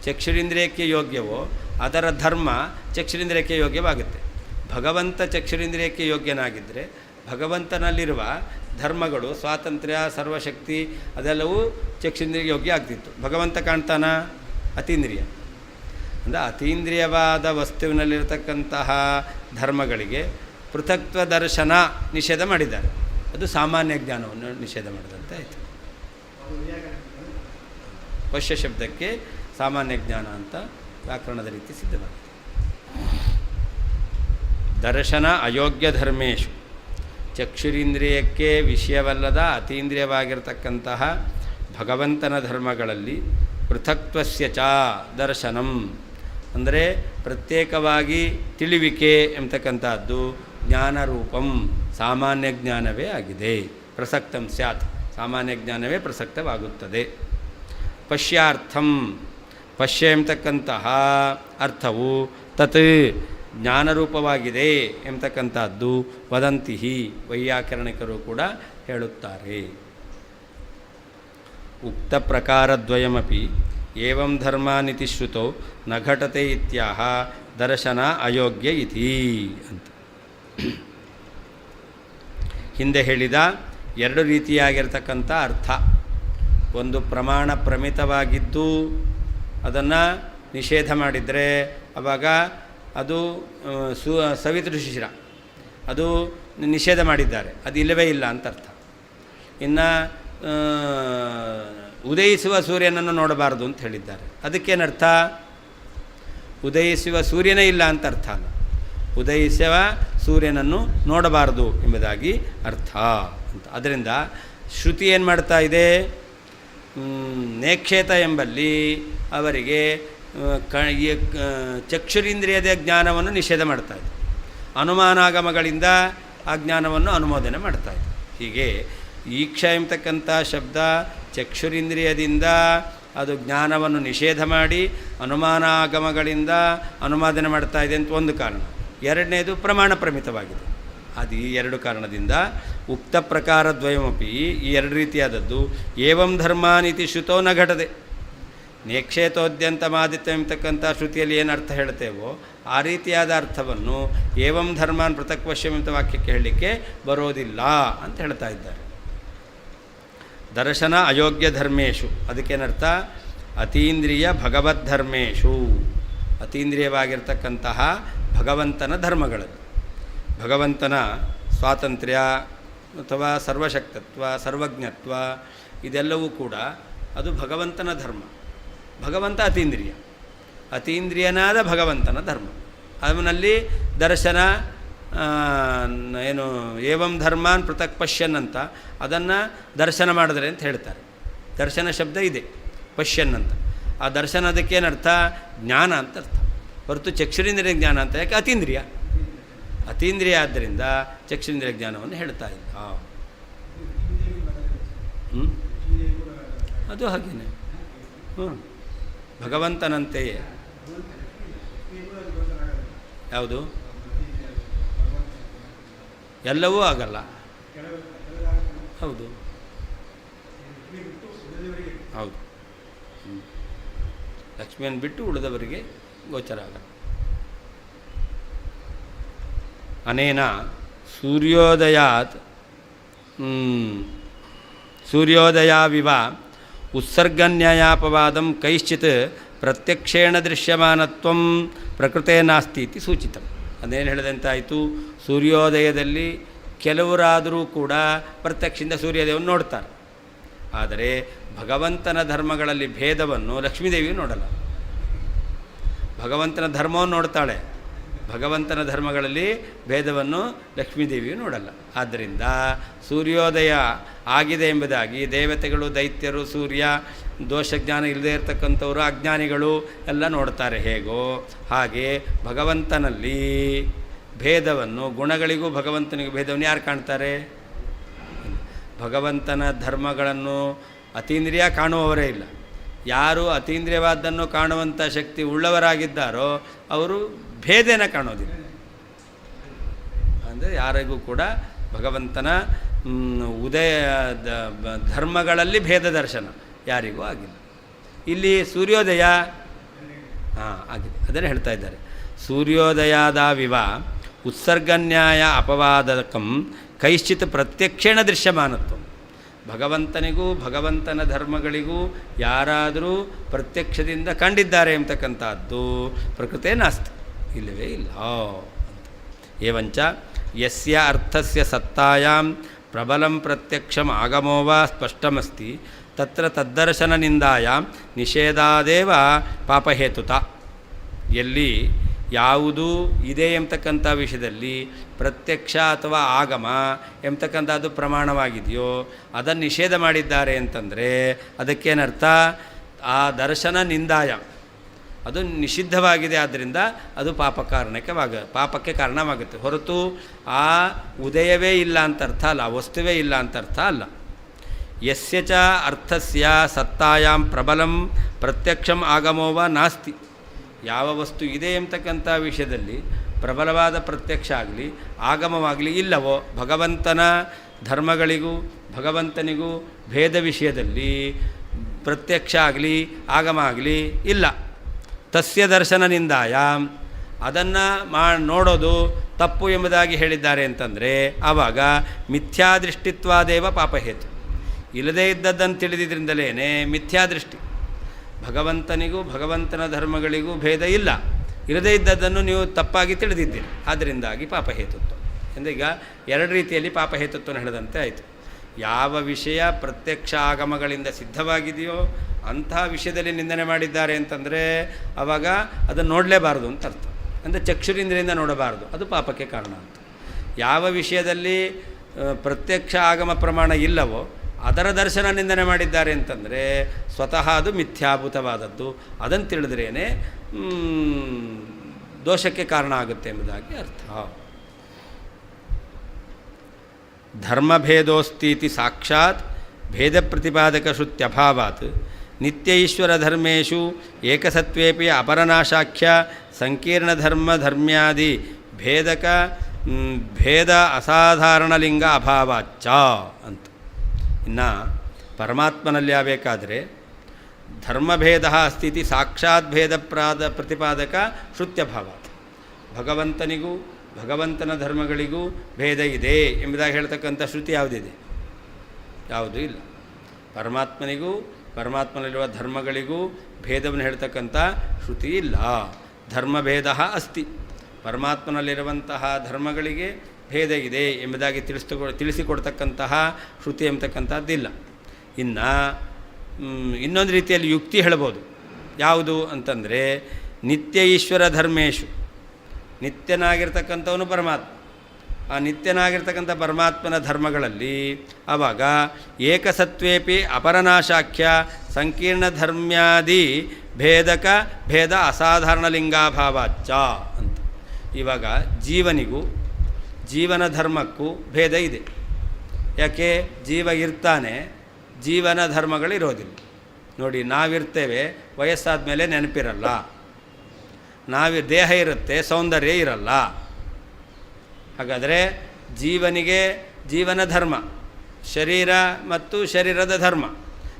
ಚಕ್ಷುರಿಂದ್ರಿಯಕ್ಕೆ ಯೋಗ್ಯವೋ ಅದರ ಧರ್ಮ ಚಕ್ಷುರಿಂದ್ರಿಯಕ್ಕೆ ಯೋಗ್ಯವಾಗುತ್ತೆ. ಭಗವಂತ ಚಕ್ಷುರಿಂದ್ರಿಯಕ್ಕೆ ಯೋಗ್ಯನಾಗಿದ್ದರೆ ಭಗವಂತನಲ್ಲಿರುವ ಧರ್ಮಗಳು, ಸ್ವಾತಂತ್ರ್ಯ, ಸರ್ವಶಕ್ತಿ ಅದೆಲ್ಲವೂ ಚಕ್ಷುರಿಂದ್ರಿಯಕ್ಕೆ ಯೋಗ್ಯ ಆಗ್ತಿತ್ತು. ಭಗವಂತ ಕಾಣ್ತಾನ ಅತೀಂದ್ರಿಯ. ಅಂದರೆ ಅತೀಂದ್ರಿಯವಾದ ವಸ್ತುವಿನಲ್ಲಿರತಕ್ಕಂತಹ ಧರ್ಮಗಳಿಗೆ ಪೃಥಕ್ತ್ವ ದರ್ಶನ ನಿಷೇಧ ಮಾಡಿದ್ದಾರೆ. ಅದು ಸಾಮಾನ್ಯ ಜ್ಞಾನವನ್ನು ನಿಷೇಧ ಮಾಡಿದಂತೆ ಆಯಿತು. ಪಶ್ಯ ಶಬ್ದಕ್ಕೆ ಸಾಮಾನ್ಯ ಜ್ಞಾನ ಅಂತ ವ್ಯಾಕರಣದ ರೀತಿ ಸಿದ್ಧವಾಗಿದೆ. ದರ್ಶನ ಅಯೋಗ್ಯ ಧರ್ಮೇಶು, ಚಕ್ಷುರಿಂದ್ರಿಯಕ್ಕೆ ವಿಷಯವಲ್ಲದ ಅತೀಂದ್ರಿಯವಾಗಿರತಕ್ಕಂತಹ ಭಗವಂತನ ಧರ್ಮಗಳಲ್ಲಿ ಪೃಥಕ್ತ್ವಸ್ಯ ಚ ದರ್ಶನಂ ಅಂದರೆ ಪ್ರತ್ಯೇಕವಾಗಿ ತಿಳಿವಿಕೆ ಎಂಬತಕ್ಕಂಥದ್ದು ಜ್ಞಾನರೂಪಂ ಸಾಮಾನ್ಯ ಜ್ಞಾನವೇ ಆಗಿದೆ. ಪ್ರಸಕ್ತಂ ಸ್ಯಾತ್, ಸಾಮಾನ್ಯ ಜ್ಞಾನವೇ ಪ್ರಸಕ್ತವಾಗುತ್ತದೆ. ಪಶ್ಯಾರ್ಥಂ, ಪಶ್ಯ ಎಂಬತಕ್ಕಂತಹ ಅರ್ಥವು ತತ್ ಜ್ಞಾನರೂಪವಾಗಿದೆ ಎಂಬತಕ್ಕಂಥದ್ದು ವದಂತಿ, ವೈಯಾಕರಣಿಕರು ಕೂಡ ಹೇಳುತ್ತಾರೆ. ಉಕ್ತ ಪ್ರಕಾರದ್ವಯಮಪಿ ಏವಂ ಧರ್ಮಾನಿತಿ ಶ್ರುತೋ ನ ಘಟತೆ ಇತ್ಯಾಹ ದರ್ಶನ ಅಯೋಗ್ಯ ಇತಿ ಅಂತ. ಹಿಂದೆ ಹೇಳಿದ ಎರಡು ರೀತಿಯಾಗಿರ್ತಕ್ಕಂಥ ಅರ್ಥ. ಒಂದು ಪ್ರಮಾಣ ಪ್ರಮಿತವಾಗಿದ್ದು ಅದನ್ನು ನಿಷೇಧ ಮಾಡಿದರೆ ಆವಾಗ ಅದು ಸವಿತೃಶಿಶಿರ, ಅದು ನಿಷೇಧ ಮಾಡಿದ್ದಾರೆ, ಅದು ಇಲ್ಲವೇ ಇಲ್ಲ ಅಂತ ಅರ್ಥ. ಇನ್ನು ಉದಯಿಸುವ ಸೂರ್ಯನನ್ನು ನೋಡಬಾರದು ಅಂತ ಹೇಳಿದ್ದಾರೆ. ಅದಕ್ಕೇನರ್ಥ? ಉದಯಿಸುವ ಸೂರ್ಯನೇ ಇಲ್ಲ ಅಂತ ಅರ್ಥ ಅಲ್ಲ, ಉದಯಿಸುವ ಸೂರ್ಯನನ್ನು ನೋಡಬಾರದು ಎಂಬುದಾಗಿ ಅರ್ಥ ಅಂತ. ಅದರಿಂದ ಶ್ರುತಿ ಏನು ಮಾಡ್ತಾ ಇದೆ, ನೇಕ್ಷೇತ ಎಂಬಲ್ಲಿ ಅವರಿಗೆ ಚಕ್ಷುರಿಂದ್ರಿಯದ ಜ್ಞಾನವನ್ನು ನಿಷೇಧ ಮಾಡ್ತಾ ಇದೆ, ಅನುಮಾನಾಗಮಗಳಿಂದ ಆ ಜ್ಞಾನವನ್ನು ಅನುಮೋದನೆ ಮಾಡ್ತಾ ಇದೆ. ಹೀಗೆ ಈಕ್ಷ ಎಂಬತಕ್ಕಂಥ ಶಬ್ದ ಚಕ್ಷುರಿಂದ್ರಿಯದಿಂದ ಅದು ಜ್ಞಾನವನ್ನು ನಿಷೇಧ ಮಾಡಿ ಅನುಮಾನಾಗಮಗಳಿಂದ ಅನುಮೋದನೆ ಮಾಡ್ತಾ ಇದೆ ಅಂತ ಒಂದು ಕಾರಣ. ಎರಡನೇದು ಪ್ರಮಾಣ ಪ್ರಮಿತವಾಗಿದೆ. ಅದು ಈ ಎರಡು ಕಾರಣದಿಂದ ಉಕ್ತ ಪ್ರಕಾರ ದ್ವಯಮಪಿ, ಈ ಎರಡು ರೀತಿಯಾದದ್ದು ಏವಂ ಧರ್ಮಾನಿತಿ ಶ್ರುತೋ ನ ಘಟದೆ. ನೇಕ್ಷೇತೋದ್ಯಂತಮಾದಿತ್ಯ ಎಂಬತಕ್ಕಂಥ ಶ್ರುತಿಯಲ್ಲಿ ಏನು ಅರ್ಥ ಹೇಳ್ತೇವೋ ಆ ರೀತಿಯಾದ ಅರ್ಥವನ್ನು ಏವಂ ಧರ್ಮಾನ್ ಪೃಥಕ್ವಶ್ಯಂ ಎಂಬ ವಾಕ್ಯಕ್ಕೆ ಹೇಳಲಿಕ್ಕೆ ಬರೋದಿಲ್ಲ ಅಂತ ಹೇಳ್ತಾ ಇದ್ದಾರೆ. ದರ್ಶನ ಅಯೋಗ್ಯ ಧರ್ಮೇಶು, ಅದಕ್ಕೇನರ್ಥ? ಅತೀಂದ್ರಿಯ ಭಗವದ್ಧರ್ಮೇಶು, ಅತೀಂದ್ರಿಯವಾಗಿರ್ತಕ್ಕಂತಹ ಭಗವಂತನ ಧರ್ಮಗಳಲ್ಲಿ, ಭಗವಂತನ ಸ್ವಾತಂತ್ರ್ಯ ಅಥವಾ ಸರ್ವಶಕ್ತತ್ವ, ಸರ್ವಜ್ಞತ್ವ ಇದೆಲ್ಲವೂ ಕೂಡ ಅದು ಭಗವಂತನ ಧರ್ಮ. ಭಗವಂತ ಅತೀಂದ್ರಿಯ, ಅತೀಂದ್ರಿಯನಾದ ಭಗವಂತನ ಧರ್ಮ. ಅವನಲ್ಲಿ ದರ್ಶನ ಏನು ಏವಂ ಧರ್ಮಾನ್ ಪೃಥಕ್ ಪಶ್ಯನ್ ಅಂತ ಅದನ್ನು ದರ್ಶನ ಮಾಡಿದ್ರೆ ಅಂತ ಹೇಳ್ತಾರೆ. ದರ್ಶನ ಶಬ್ದ ಇದೆ, ಪಶ್ಯನ್ ಅಂತ. ಆ ದರ್ಶನ ಅದಕ್ಕೇನರ್ಥ? ಜ್ಞಾನ ಅಂತ ಅರ್ಥ, ಹೊರತು ಚಕ್ಷುರಿಂದ್ರಿಯ ಜ್ಞಾನ ಅಂತ. ಯಾಕೆ? ಅತೀಂದ್ರಿಯ, ಅತೀಂದ್ರಿಯ ಆದ್ದರಿಂದ ಚಕ್ಷುರಿಂದ್ರಿಯ ಜ್ಞಾನವನ್ನು ಹೇಳ್ತಾ ಇಲ್ಲ. ಅದು ಹಾಗೇನೆ ಭಗವಂತನಂತೆಯೇ. ಯಾವುದು? ಎಲ್ಲವೂ ಆಗಲ್ಲ. ಹೌದು ಹೌದು, ಲಕ್ಷ್ಮಿಯನ್ನು ಬಿಟ್ಟು ಉಳಿದವರಿಗೆ ಗೋಚರ ಆಗಲ್ಲ. ಅನೇನ ಸೂರ್ಯೋದಯಾವಿವ ಉತ್ಸರ್ಗನ್ಯಾಯಾಪವಾದಂ ಕೈಶ್ಚಿತ್ ಪ್ರತ್ಯಕ್ಷೇಣ ದೃಶ್ಯಮಾನತ್ವಂ ಪ್ರಕೃತೇ ನಾಸ್ತಿ ಇತಿ ಸೂಚಿತಂ. ಅದೇನು ಹೇಳಿದಂತಾಯಿತು? ಸೂರ್ಯೋದಯದಲ್ಲಿ ಕೆಲವರಾದರೂ ಕೂಡ ಪ್ರತ್ಯಕ್ಷದಿಂದ ಸೂರ್ಯೋದಯವನ್ನು ನೋಡ್ತಾರೆ, ಆದರೆ ಭಗವಂತನ ಧರ್ಮಗಳಲ್ಲಿ ಭೇದವನ್ನು ಲಕ್ಷ್ಮೀದೇವಿಯು ನೋಡಲ್ಲ. ಭಗವಂತನ ಧರ್ಮವನ್ನು ನೋಡ್ತಾಳೆ, ಭಗವಂತನ ಧರ್ಮಗಳಲ್ಲಿ ಭೇದವನ್ನು ಲಕ್ಷ್ಮೀದೇವಿಯು ನೋಡಲ್ಲ. ಆದ್ದರಿಂದ ಸೂರ್ಯೋದಯ ಆಗಿದೆ ಎಂಬುದಾಗಿ ದೇವತೆಗಳು, ದೈತ್ಯರು, ಸೂರ್ಯ, ದೋಷಜ್ಞಾನ ಇಲ್ಲದೇ ಇರತಕ್ಕಂಥವರು, ಅಜ್ಞಾನಿಗಳು ಎಲ್ಲ ನೋಡ್ತಾರೆ. ಹೇಗೋ ಹಾಗೆ ಭಗವಂತನಲ್ಲಿ ಭೇದವನ್ನು, ಗುಣಗಳಿಗೂ ಭಗವಂತನಿಗೂ ಭೇದವನ್ನು ಯಾರು ಕಾಣ್ತಾರೆ? ಭಗವಂತನ ಧರ್ಮಗಳನ್ನು ಅತೀಂದ್ರಿಯ ಕಾಣುವವರೇ ಇಲ್ಲ. ಯಾರು ಅತೀಂದ್ರಿಯವಾದ್ದನ್ನು ಕಾಣುವಂಥ ಶಕ್ತಿ ಉಳ್ಳವರಾಗಿದ್ದಾರೋ ಅವರು ಭೇದೇನ ಕಾಣೋದಿಲ್ಲ. ಅಂದರೆ ಯಾರಿಗೂ ಕೂಡ ಭಗವಂತನ ಧರ್ಮಗಳಲ್ಲಿ ಭೇದ ದರ್ಶನ ಯಾರಿಗೂ ಆಗಿಲ್ಲ. ಇಲ್ಲಿ ಸೂರ್ಯೋದಯ ಆಗಿದೆ, ಅದನ್ನೇ ಹೇಳ್ತಾ ಇದ್ದಾರೆ. ಸೂರ್ಯೋದಯಾದಾವಿವ ಉತ್ಸರ್ಗನ್ಯಾಯ ಅಪವಾದಕಂ ಕೈಶ್ಚಿತ್ ಪ್ರತ್ಯಕ್ಷೇಣ ದೃಶ್ಯಮಾನತ್ವ. ಭಗವಂತನಿಗೂ ಭಗವಂತನ ಧರ್ಮಗಳಿಗೂ ಯಾರಾದರೂ ಪ್ರತ್ಯಕ್ಷದಿಂದ ಕಂಡಿದ್ದಾರೆ ಎಂಬತಕ್ಕಂಥದ್ದು ಪ್ರಕೃತೇ ನಾಸ್ತಿ, ಇಲ್ಲವೇ ಇಲ್ಲ. ಏವಂಚ ಯಸ್ಯ ಅರ್ಥಸ್ಯ ಸತ್ತಾಯಾಂ ಪ್ರಬಲಂ ಪ್ರತ್ಯಕ್ಷಂ ಆಗಮೋ ವಾ ಸ್ಪಷ್ಟಮಸ್ತಿ ತತ್ರ ತದ್ದರ್ಶನನಿಂದಾಯಾಂ ನಿಷೇಧಾದೇವ ಪಾಪಹೇತುತ. ಎಲ್ಲಿ ಯಾವುದು ಇದೆ ಎಂಬತಕ್ಕಂಥ ವಿಷಯದಲ್ಲಿ ಪ್ರತ್ಯಕ್ಷ ಅಥವಾ ಆಗಮ ಎಂಬತಕ್ಕಂಥದ್ದು ಪ್ರಮಾಣವಾಗಿದೆಯೋ ಅದನ್ನು ನಿಷೇಧ ಮಾಡಿದ್ದಾರೆ ಅಂತಂದರೆ ಅದಕ್ಕೇನರ್ಥ? ಆ ದರ್ಶನ ನಿಂದಾಯ, ಅದು ನಿಷಿದ್ಧವಾಗಿದೆ, ಆದ್ದರಿಂದ ಅದು ಪಾಪಕ್ಕೆ ಕಾರಣವಾಗುತ್ತೆ. ಹೊರತು ಆ ಉದಯವೇ ಇಲ್ಲ ಅಂತ ಅರ್ಥ ಅಲ್ಲ, ವಸ್ತುವೇ ಇಲ್ಲ ಅಂತ ಅರ್ಥ ಅಲ್ಲ. ಯಸ್ಯ ಚ ಅರ್ಥಸ್ಯ ಸತ್ತಾಯಾಂ ಪ್ರಬಲಂ ಪ್ರತ್ಯಕ್ಷಂ ಆಗಮೋವ ನಾಸ್ತಿ. ಯಾವ ವಸ್ತು ಇದೆ ಎಂಬತಕ್ಕಂಥ ವಿಷಯದಲ್ಲಿ ಪ್ರಬಲವಾದ ಪ್ರತ್ಯಕ್ಷ ಆಗಲಿ ಆಗಮವಾಗಲಿ ಇಲ್ಲವೋ ಭಗವಂತನ ಧರ್ಮಗಳಿಗೂ ಭಗವಂತನಿಗೂ ಭೇದ ವಿಷಯದಲ್ಲಿ ಪ್ರತ್ಯಕ್ಷ ಆಗಲಿ ಆಗಮ ಆಗಲಿ ಇಲ್ಲ. ತಸ್ಯ ದರ್ಶನನಿಂದಾಯ ಅದನ್ನು ನೋಡೋದು ತಪ್ಪು ಎಂಬುದಾಗಿ ಹೇಳಿದ್ದಾರೆ ಅಂತಂದರೆ ಆವಾಗ ಮಿಥ್ಯಾದೃಷ್ಟಿತ್ವಾದೇವ ಪಾಪಹೇತು. ಇಲ್ಲದೇ ಇದ್ದದ್ದನ್ನು ತಿಳಿದಿದ್ದರಿಂದಲೇ ಮಿಥ್ಯಾದೃಷ್ಟಿ. ಭಗವಂತನಿಗೂ ಭಗವಂತನ ಧರ್ಮಗಳಿಗೂ ಭೇದ ಇಲ್ಲ, ಇಲ್ಲದೇ ಇದ್ದದ್ದನ್ನು ನೀವು ತಪ್ಪಾಗಿ ತಿಳಿದಿದ್ದೀರಿ, ಆದ್ದರಿಂದಾಗಿ ಪಾಪಹೇತುತ್ವ. ಎಂದೀಗ ಎರಡು ರೀತಿಯಲ್ಲಿ ಪಾಪಹೇತುತ್ವನ ಹೇಳಿದಂತೆ ಆಯಿತು. ಯಾವ ವಿಷಯ ಪ್ರತ್ಯಕ್ಷ ಆಗಮಗಳಿಂದ ಸಿದ್ಧವಾಗಿದೆಯೋ ಅಂಥ ವಿಷಯದಲ್ಲಿ ನಿಂದನೆ ಮಾಡಿದ್ದಾರೆ ಅಂತಂದರೆ ಆವಾಗ ಅದನ್ನು ನೋಡಲೇಬಾರದು ಅಂತ ಅರ್ಥ. ಅಂದರೆ ಚಕ್ಷುರಿಂದ್ರಿಂದ ನೋಡಬಾರದು, ಅದು ಪಾಪಕ್ಕೆ ಕಾರಣ ಅಂತ. ಯಾವ ವಿಷಯದಲ್ಲಿ ಪ್ರತ್ಯಕ್ಷ ಆಗಮ ಪ್ರಮಾಣ ಇಲ್ಲವೋ ಅದರ ದರ್ಶನ ನಿಂದನೆ ಮಾಡಿದ್ದಾರೆ ಅಂತಂದರೆ ಸ್ವತಃ ಅದು ಮಿಥ್ಯಾಭೂತವಾದದ್ದು, ಅದನ್ನು ತಿಳಿದ್ರೇ ದೋಷಕ್ಕೆ ಕಾರಣ ಆಗುತ್ತೆ ಎಂಬುದಾಗಿ ಅರ್ಥ. ಧರ್ಮಭೇದೋಸ್ತೀತಿ ಸಾಕ್ಷಾತ್ ಭೇದ ಪ್ರತಿಪಾದಕ ಶ್ರುತ್ಯಭಾವಾತ್ ನಿತ್ಯ ಈಶ್ವರ ಧರ್ಮೇಶು ಏಕಸತ್ವೇಪಿ ಅಪರನಾಶಾಖ್ಯ ಸಂಕೀರ್ಣಧರ್ಮ್ಯಾದಿ ಭೇದ ಅಸಾಧಾರಣಲಿಂಗ ಅಭಾವಾಚ್ಚ ಅಂತ. ಇನ್ನು ಪರಮಾತ್ಮನಲ್ಲಿ ಆಗಬೇಕಾದ್ರೆ ಧರ್ಮಭೇದ ಸ್ಥಿತಿ ಸಾಕ್ಷಾತ್ ಭೇದ ಪ್ರತಿಪಾದಕ ಶ್ರುತ್ಯಭಾವ. ಭಗವಂತನಿಗೂ ಭಗವಂತನ ಧರ್ಮಗಳಿಗೂ ಭೇದ ಇದೆ ಎಂಬುದಾಗಿ ಹೇಳ್ತಕ್ಕಂಥ ಶ್ರುತಿ ಯಾವುದಿದೆ? ಯಾವುದೂ ಇಲ್ಲ. ಪರಮಾತ್ಮನಿಗೂ ಪರಮಾತ್ಮನಲ್ಲಿರುವ ಧರ್ಮಗಳಿಗೂ ಭೇದವನ್ನು ಹೇಳ್ತಕ್ಕಂಥ ಶ್ರುತಿ ಇಲ್ಲ. ಧರ್ಮಭೇದ ಅಸ್ತಿ, ಪರಮಾತ್ಮನಲ್ಲಿರುವಂತಹ ಧರ್ಮಗಳಿಗೆ ಭೇದ ಇದೆ ಎಂಬುದಾಗಿ ತಿಳಿಸಿಕೊಡ್ತಕ್ಕಂತಹ ಶ್ರುತಿ ಎಂಬತಕ್ಕಂಥದ್ದಿಲ್ಲ. ಇನ್ನು ಇನ್ನೊಂದು ರೀತಿಯಲ್ಲಿ ಯುಕ್ತಿ ಹೇಳ್ಬೋದು. ಯಾವುದು ಅಂತಂದರೆ ನಿತ್ಯ ಈಶ್ವರ ಧರ್ಮೇಶು, ನಿತ್ಯನಾಗಿರ್ತಕ್ಕಂಥವನು ಪರಮಾತ್ಮ. ಆ ನಿತ್ಯನಾಗಿರ್ತಕ್ಕಂಥ ಪರಮಾತ್ಮನ ಧರ್ಮಗಳಲ್ಲಿ ಆವಾಗ ಏಕಸತ್ವೇಪಿ ಅಪರನಾಶಾಖ್ಯ ಸಂಕೀರ್ಣ ಧರ್ಮ್ಯಾದಿ ಭೇದ ಅಸಾಧಾರಣ ಲಿಂಗಾಭಾವಾಚ್ಚ ಅಂತ. ಇವಾಗ ಜೀವನಿಗೂ ಜೀವನ ಧರ್ಮಕ್ಕೂ ಭೇದ ಇದೆ. ಯಾಕೆ? ಜೀವ ಇರ್ತಾನೆ, ಜೀವನ ಧರ್ಮಗಳಿರೋದಿಲ್ಲ. ನೋಡಿ, ನಾವಿರ್ತೇವೆ, ವಯಸ್ಸಾದ ಮೇಲೆ ನೆನಪಿರಲ್ಲ. ದೇಹ ಇರುತ್ತೆ, ಸೌಂದರ್ಯ ಇರಲ್ಲ. ಹಾಗಾದರೆ ಜೀವನಿಗೆ ಜೀವನ ಧರ್ಮ, ಶರೀರ ಮತ್ತು ಶರೀರದ ಧರ್ಮ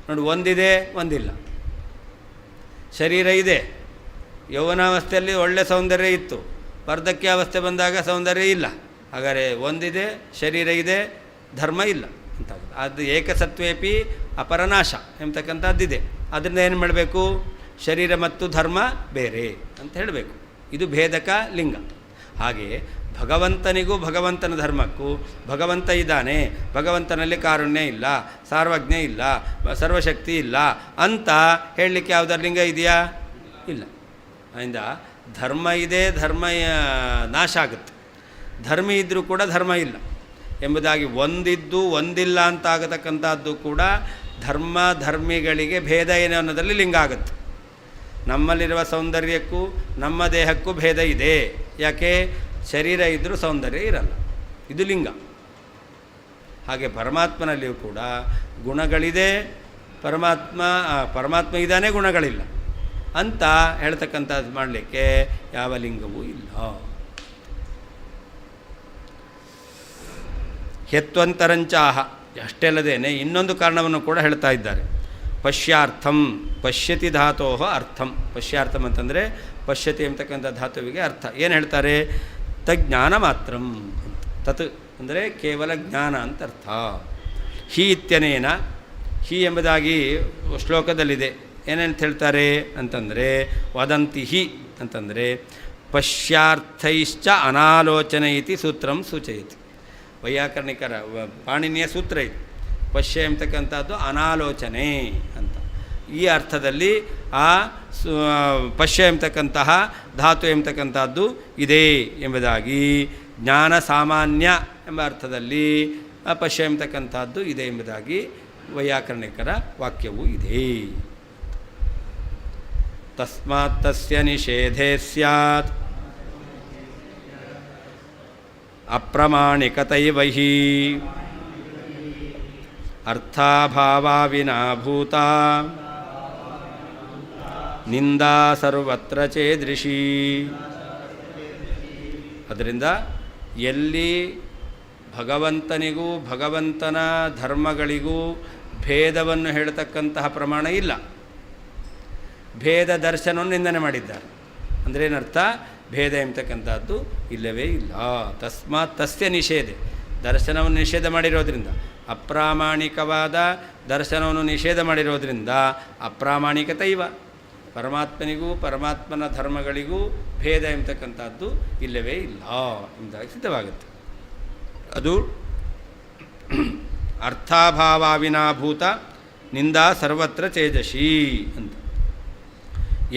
ನೋಡಿ, ಒಂದಿದೆ ಒಂದಿಲ್ಲ. ಶರೀರ ಇದೆ, ಯೌವನಾವಸ್ಥೆಯಲ್ಲಿ ಒಳ್ಳೆ ಸೌಂದರ್ಯ ಇತ್ತು, ವಾರ್ಧಕ್ಯಾವಸ್ಥೆ ಬಂದಾಗ ಸೌಂದರ್ಯ ಇಲ್ಲ. ಹಾಗಾದರೆ ಒಂದಿದೆ, ಶರೀರ ಇದೆ, ಧರ್ಮ ಇಲ್ಲ ಅಂತ. ಅದು ಏಕಸತ್ವೇಪಿ ಅಪರನಾಶ ಎಂಬತಕ್ಕಂಥದ್ದಿದೆ. ಅದರಿಂದ ಏನು ಮಾಡಬೇಕು? ಶರೀರ ಮತ್ತು ಧರ್ಮ ಬೇರೆ ಅಂತ ಹೇಳಬೇಕು. ಇದು ಭೇದಕ ಲಿಂಗ. ಹಾಗೆಯೇ ಭಗವಂತನಿಗೂ ಭಗವಂತನ ಧರ್ಮಕ್ಕೂ ಭಗವಂತ ಇದ್ದಾನೆ, ಭಗವಂತನಲ್ಲಿ ಕಾರುಣ್ಯ ಇಲ್ಲ, ಸಾರ್ವಜ್ಞ ಇಲ್ಲ, ಸರ್ವಶಕ್ತಿ ಇಲ್ಲ ಅಂತ ಹೇಳಲಿಕ್ಕೆ ಯಾವುದಾದ್ರು ಲಿಂಗ ಇದೆಯಾ? ಇಲ್ಲ. ಅದರಿಂದ ಧರ್ಮ ಇದೆ, ಧರ್ಮ ನಾಶ ಆಗುತ್ತೆ. ಧರ್ಮ ಇದ್ದರೂ ಕೂಡ ಧರ್ಮ ಇಲ್ಲ ಎಂಬುದಾಗಿ ಒಂದಿದ್ದು ಒಂದಿಲ್ಲ ಅಂತ ಆಗತಕ್ಕಂಥದ್ದು ಕೂಡ ಧರ್ಮ ಧರ್ಮಿಗಳಿಗೆ ಭೇದ ಏನು ಅನ್ನೋದರಲ್ಲಿ ಲಿಂಗ ಆಗುತ್ತೆ. ನಮ್ಮಲ್ಲಿರುವ ಸೌಂದರ್ಯಕ್ಕೂ ನಮ್ಮ ದೇಹಕ್ಕೂ ಭೇದ ಇದೆ. ಯಾಕೆ? ಶರೀರ ಇದ್ದರೂ ಸೌಂದರ್ಯ ಇರಲ್ಲ, ಇದು ಲಿಂಗ. ಹಾಗೆ ಪರಮಾತ್ಮನಲ್ಲಿಯೂ ಕೂಡ ಗುಣಗಳಿದೆ, ಪರಮಾತ್ಮ ಇದ್ದಾನೆ, ಗುಣಗಳಿಲ್ಲ ಅಂತ ಹೇಳ್ತಕ್ಕಂಥದ್ದು ಮಾಡಲಿಕ್ಕೆ ಯಾವ ಲಿಂಗವೂ ಇಲ್ಲ. ಹ್ಯತ್ವಂತರಂಚಾಹ ಅಷ್ಟೆಲ್ಲದೇನೆ ಇನ್ನೊಂದು ಕಾರಣವನ್ನು ಕೂಡ ಹೇಳ್ತಾ ಇದ್ದಾರೆ. ಪಶ್ಯಾರ್ಥಂ, ಪಶ್ಯತಿ ಧಾತೋ ಅರ್ಥಂ. ಪಶ್ಯಾರ್ಥಂ ಅಂತಂದರೆ ಪಶ್ಯತಿ ಎಂಬತಕ್ಕಂಥ ಧಾತುವಿಗೆ ಅರ್ಥ ಏನು ಹೇಳ್ತಾರೆ? ತಜ್ಞಾನ ಮಾತ್ರಂ. ತತ್ ಅಂದರೆ ಕೇವಲ ಜ್ಞಾನ ಅಂತ ಅರ್ಥ. ಹಿ ಇತ್ಯನೇನ, ಹಿ ಎಂಬುದಾಗಿ ಶ್ಲೋಕದಲ್ಲಿದೆ. ಏನಂತ ಹೇಳ್ತಾರೆ ಅಂತಂದರೆ ವದಂತಿ ಹಿ ಅಂತಂದರೆ ಪಶ್ಯಾರ್ಥೈಶ್ಚ ಅನಾಲೋಚನೆ ಇತಿ ಸೂತ್ರಂ ಸೂಚಯತಿ. ವೈಯಾಕರಣಿಕರ ಪಾಣಿನಿಯ ಸೂತ್ರ ಇದು. ಪಶ್ಯ ಎಂಬತಕ್ಕಂಥದ್ದು ಅನಾಲೋಚನೆ ಅಂತ. ಈ ಅರ್ಥದಲ್ಲಿ ಆ ಪಶ್ಯ ಎಂಬತಕ್ಕಂತಹ ಧಾತು ಎಂಬತಕ್ಕಂಥದ್ದು ಇದೆ ಎಂಬುದಾಗಿ, ಜ್ಞಾನ ಸಾಮಾನ್ಯ ಎಂಬ ಅರ್ಥದಲ್ಲಿ ಆ ಪಶ್ಯ ಎಂಬತಕ್ಕಂಥದ್ದು ಇದೆ ಎಂಬುದಾಗಿ ವೈಯಾಕರಣಿಕರ ವಾಕ್ಯವೂ ಇದೆ. ತಸ್ಮಾತ್ ತಸ್ಯ ನಿಷೇಧೇ ಸ್ಯಾತ್ ಅಪ್ರಮಾಣಿಕತೈವ ಹಿ ಅರ್ಥಾಭಾವಾವಿನಾ ಭೂತ ನಿಂದಾ ಸರ್ವತ್ರ ಚೇದೃಶಿ. ಅದರಿಂದ ಎಲ್ಲಿ ಭಗವಂತನಿಗೂ ಭಗವಂತನ ಧರ್ಮಗಳಿಗೂ ಭೇದವನ್ನು ಹೇಳ್ತಕ್ಕಂತಹ ಪ್ರಮಾಣ ಇಲ್ಲ, ಭೇದ ದರ್ಶನವನ್ನು ನಿಂದನೆ ಮಾಡಿದ್ದಾರೆ. ಅಂದರೆ ಏನರ್ಥ? ಭೇದ ಎಂಬತಕ್ಕಂಥದ್ದು ಇಲ್ಲವೇ ಇಲ್ಲ. ತಸ್ಮಾತ್ ತಸ್ಯ ನಿಷೇಧೆ, ದರ್ಶನವನ್ನು ನಿಷೇಧ ಮಾಡಿರೋದ್ರಿಂದ, ಅಪ್ರಾಮಾಣಿಕವಾದ ದರ್ಶನವನ್ನು ನಿಷೇಧ ಮಾಡಿರೋದ್ರಿಂದ ಅಪ್ರಾಮಾಣಿಕತೈವ, ಪರಮಾತ್ಮನಿಗೂ ಪರಮಾತ್ಮನ ಧರ್ಮಗಳಿಗೂ ಭೇದ ಎಂಬತಕ್ಕಂಥದ್ದು ಇಲ್ಲವೇ ಇಲ್ಲ ಎಂಬುದಾಗಿ ಸಿದ್ಧವಾಗುತ್ತೆ. ಅದು ಅರ್ಥಾಭಾವಾವಿನಾಭೂತ ನಿಂದಾ ಸರ್ವತ್ರ ಚೇಜಶಿ ಅಂತ.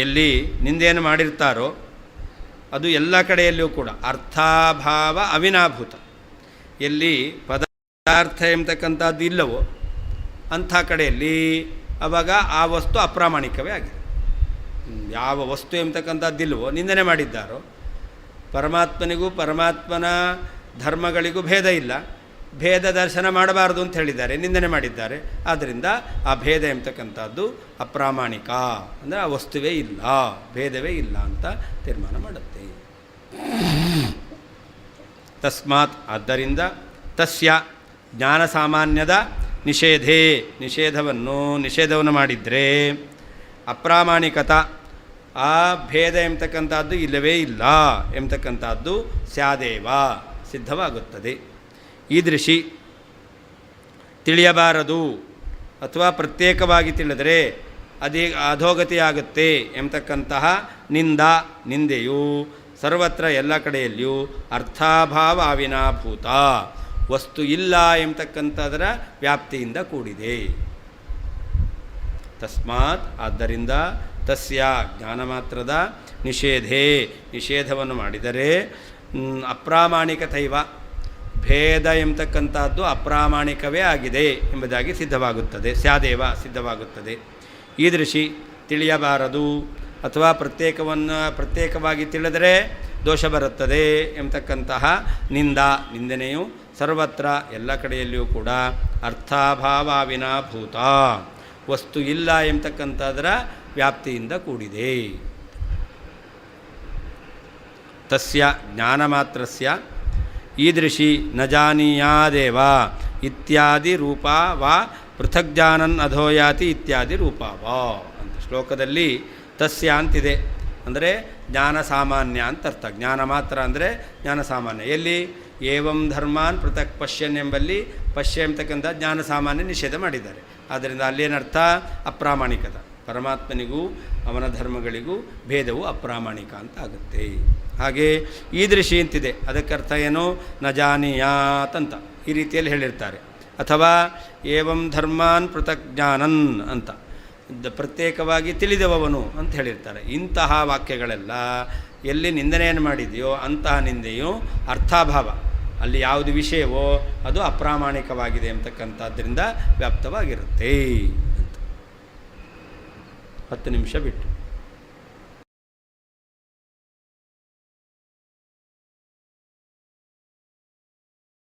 ಎಲ್ಲಿ ನಿಂದೆಯನ್ನು ಮಾಡಿರ್ತಾರೋ ಅದು ಎಲ್ಲ ಕಡೆಯಲ್ಲಿಯೂ ಕೂಡ ಅರ್ಥಾಭಾವ ಅವಿನಾಭೂತ. ಎಲ್ಲಿ ಪದಾರ್ಥ ಎಂಬತಕ್ಕಂಥದ್ದು ಇಲ್ಲವೋ ಅಂಥ ಕಡೆಯಲ್ಲಿ ಆವಾಗ ಆ ವಸ್ತು ಅಪ್ರಾಮಾಣಿಕವೇ ಆಗಿದೆ. ಯಾವ ವಸ್ತು ಎಂಬತಕ್ಕಂಥದ್ದಿಲ್ವೋ ನಿಂದನೆ ಮಾಡಿದ್ದಾರೋ, ಪರಮಾತ್ಮನಿಗೂ ಪರಮಾತ್ಮನ ಧರ್ಮಗಳಿಗೂ ಭೇದ ಇಲ್ಲ, ಭೇದ ದರ್ಶನ ಮಾಡಬಾರದು ಅಂತ ಹೇಳಿದ್ದಾರೆ, ನಿಂದನೆ ಮಾಡಿದ್ದಾರೆ. ಆದ್ದರಿಂದ ಆ ಭೇದ ಎಂಬತಕ್ಕಂಥದ್ದು ಅಪ್ರಾಮಾಣಿಕ, ಅಂದರೆ ಆ ವಸ್ತುವೇ ಇಲ್ಲ, ಭೇದವೇ ಇಲ್ಲ ಅಂತ ತೀರ್ಮಾನ ಮಾಡುತ್ತೆ. ತಸ್ಮಾತ್ ಆದ್ದರಿಂದ ತಸ್ಯ ಜ್ಞಾನ ಸಾಮಾನ್ಯದ ನಿಷೇಧವನ್ನು ಮಾಡಿದರೆ ಅಪ್ರಾಮಾಣಿಕತ, ಆ ಭೇದ ಎಂಬತಕ್ಕಂಥದ್ದು ಇಲ್ಲವೇ ಇಲ್ಲ ಎಂಬತಕ್ಕಂಥದ್ದು ಸ್ಯಾದೇವ ಸಿದ್ಧವಾಗುತ್ತದೆ. ಈದೃಶಿ ತಿಳಿಯಬಾರದು ಅಥವಾ ಪ್ರತ್ಯೇಕವಾಗಿ ತಿಳಿದರೆ ಅಧೋಗತಿಯಾಗುತ್ತೆ ಎಂಬತಕ್ಕಂತಹ ನಿಂದೆಯು ಸರ್ವತ್ರ ಎಲ್ಲ ಕಡೆಯಲ್ಲಿಯೂ ಅರ್ಥಾಭಾವ ಅವಿನಾಭೂತ, ವಸ್ತು ಇಲ್ಲ ಎಂಬತಕ್ಕಂಥದರ ವ್ಯಾಪ್ತಿಯಿಂದ ಕೂಡಿದೆ. ತಸ್ಮಾತ್ ಆದ್ದರಿಂದ ತಸ್ಯ ಜ್ಞಾನ ಮಾತ್ರದ ನಿಷೇಧವನ್ನು ಮಾಡಿದರೆ ಅಪ್ರಾಮಾಣಿಕತೈವ, ಭೇದ ಎಂಬತಕ್ಕಂಥದ್ದು ಅಪ್ರಾಮಾಣಿಕವೇ ಆಗಿದೆ ಎಂಬುದಾಗಿ ಸಿದ್ಧವಾಗುತ್ತದೆ, ಸ್ಯಾದೇವ ಸಿದ್ಧವಾಗುತ್ತದೆ. ಈದೃಶಿ ತಿಳಿಯಬಾರದು ಅಥವಾ ಪ್ರತ್ಯೇಕವಾಗಿ ತಿಳಿದರೆ ದೋಷ ಬರುತ್ತದೆ ಎಂಬತಕ್ಕಂತಹ ನಿಂದನೆಯು ಸರ್ವತ್ರ ಎಲ್ಲ ಕಡೆಯಲ್ಲಿಯೂ ಕೂಡ ಅರ್ಥಾಭಾವಾವಿನಾಭೂತ, ವಸ್ತು ಇಲ್ಲ ಎಂಬತಕ್ಕಂಥದರ ವ್ಯಾಪ್ತಿಯಿಂದ ಕೂಡಿದೆ. ತಸ್ಯ ಜ್ಞಾನಮಾತ್ರಸ್ಯ ಈದೃಶಿ ನ ಜಾನೀಯಾದೇವ ಇತ್ಯಾದಿ ರೂಪ ವಾ ಪೃಥಗ್ಜ್ಞಾನನ್ ಅಧೋಯಾತಿ ಇತ್ಯಾದಿ ರೂಪ ವಾ ಅಂತ ಶ್ಲೋಕದಲ್ಲಿ ತಸ್ಯ ಅಂತಿದೆ. ಅಂದರೆ ಜ್ಞಾನ ಸಾಮಾನ್ಯ ಅಂತ ಅರ್ಥ. ಜ್ಞಾನ ಮಾತ್ರ ಅಂದರೆ ಜ್ಞಾನ ಸಾಮಾನ್ಯ. ಎಲ್ಲಿ ಏವಂ ಧರ್ಮಾನ್ ಪೃಥಕ್ ಪಶ್ಯನ್ ಎಂಬಲ್ಲಿ ಪಶ್ಯ ಎಂಬತಕ್ಕಂಥ ಜ್ಞಾನ ಸಾಮಾನ್ಯ ನಿಷೇಧ ಮಾಡಿದ್ದಾರೆ. ಆದ್ದರಿಂದ ಅಲ್ಲೇನರ್ಥ? ಅಪ್ರಾಮಾಣಿಕತ. ಪರಮಾತ್ಮನಿಗೂ ಅವನ ಧರ್ಮಗಳಿಗೂ ಭೇದವು ಅಪ್ರಾಮಾಣಿಕ ಅಂತ ಆಗುತ್ತೆ. ಹಾಗೆ ಈದೃಶಿ ಅಂತಿದೆ, ಅದಕ್ಕರ್ಥ ಏನು, ನ ಜಾನೀಯಾತ್ ಅಂತ ಈ ರೀತಿಯಲ್ಲಿ ಹೇಳಿರ್ತಾರೆ. ಅಥವಾ ಏವಂ ಧರ್ಮಾನ್ ಪೃಥಕ್ ಜ್ಞಾನನ್ ಅಂತ ಪ್ರತ್ಯೇಕವಾಗಿ ತಿಳಿದವನು ಅಂತ ಹೇಳಿರ್ತಾರೆ. ಇಂತಹ ವಾಕ್ಯಗಳೆಲ್ಲ ಎಲ್ಲಿ ನಿಂದನೆಯನ್ನು ಮಾಡಿದೆಯೋ ಅಂತಹ ನಿಂದೆಯು ಅರ್ಥಾಭಾವ, ಅಲ್ಲಿ ಯಾವುದು ವಿಷಯವೋ ಅದು ಅಪ್ರಾಮಾಣಿಕವಾಗಿದೆ ಅಂತಕ್ಕಂಥದ್ರಿಂದ ವ್ಯಾಪ್ತವಾಗಿರುತ್ತೆ ಅಂತ. 10 ನಿಮಿಷ ಬಿಟ್ಟು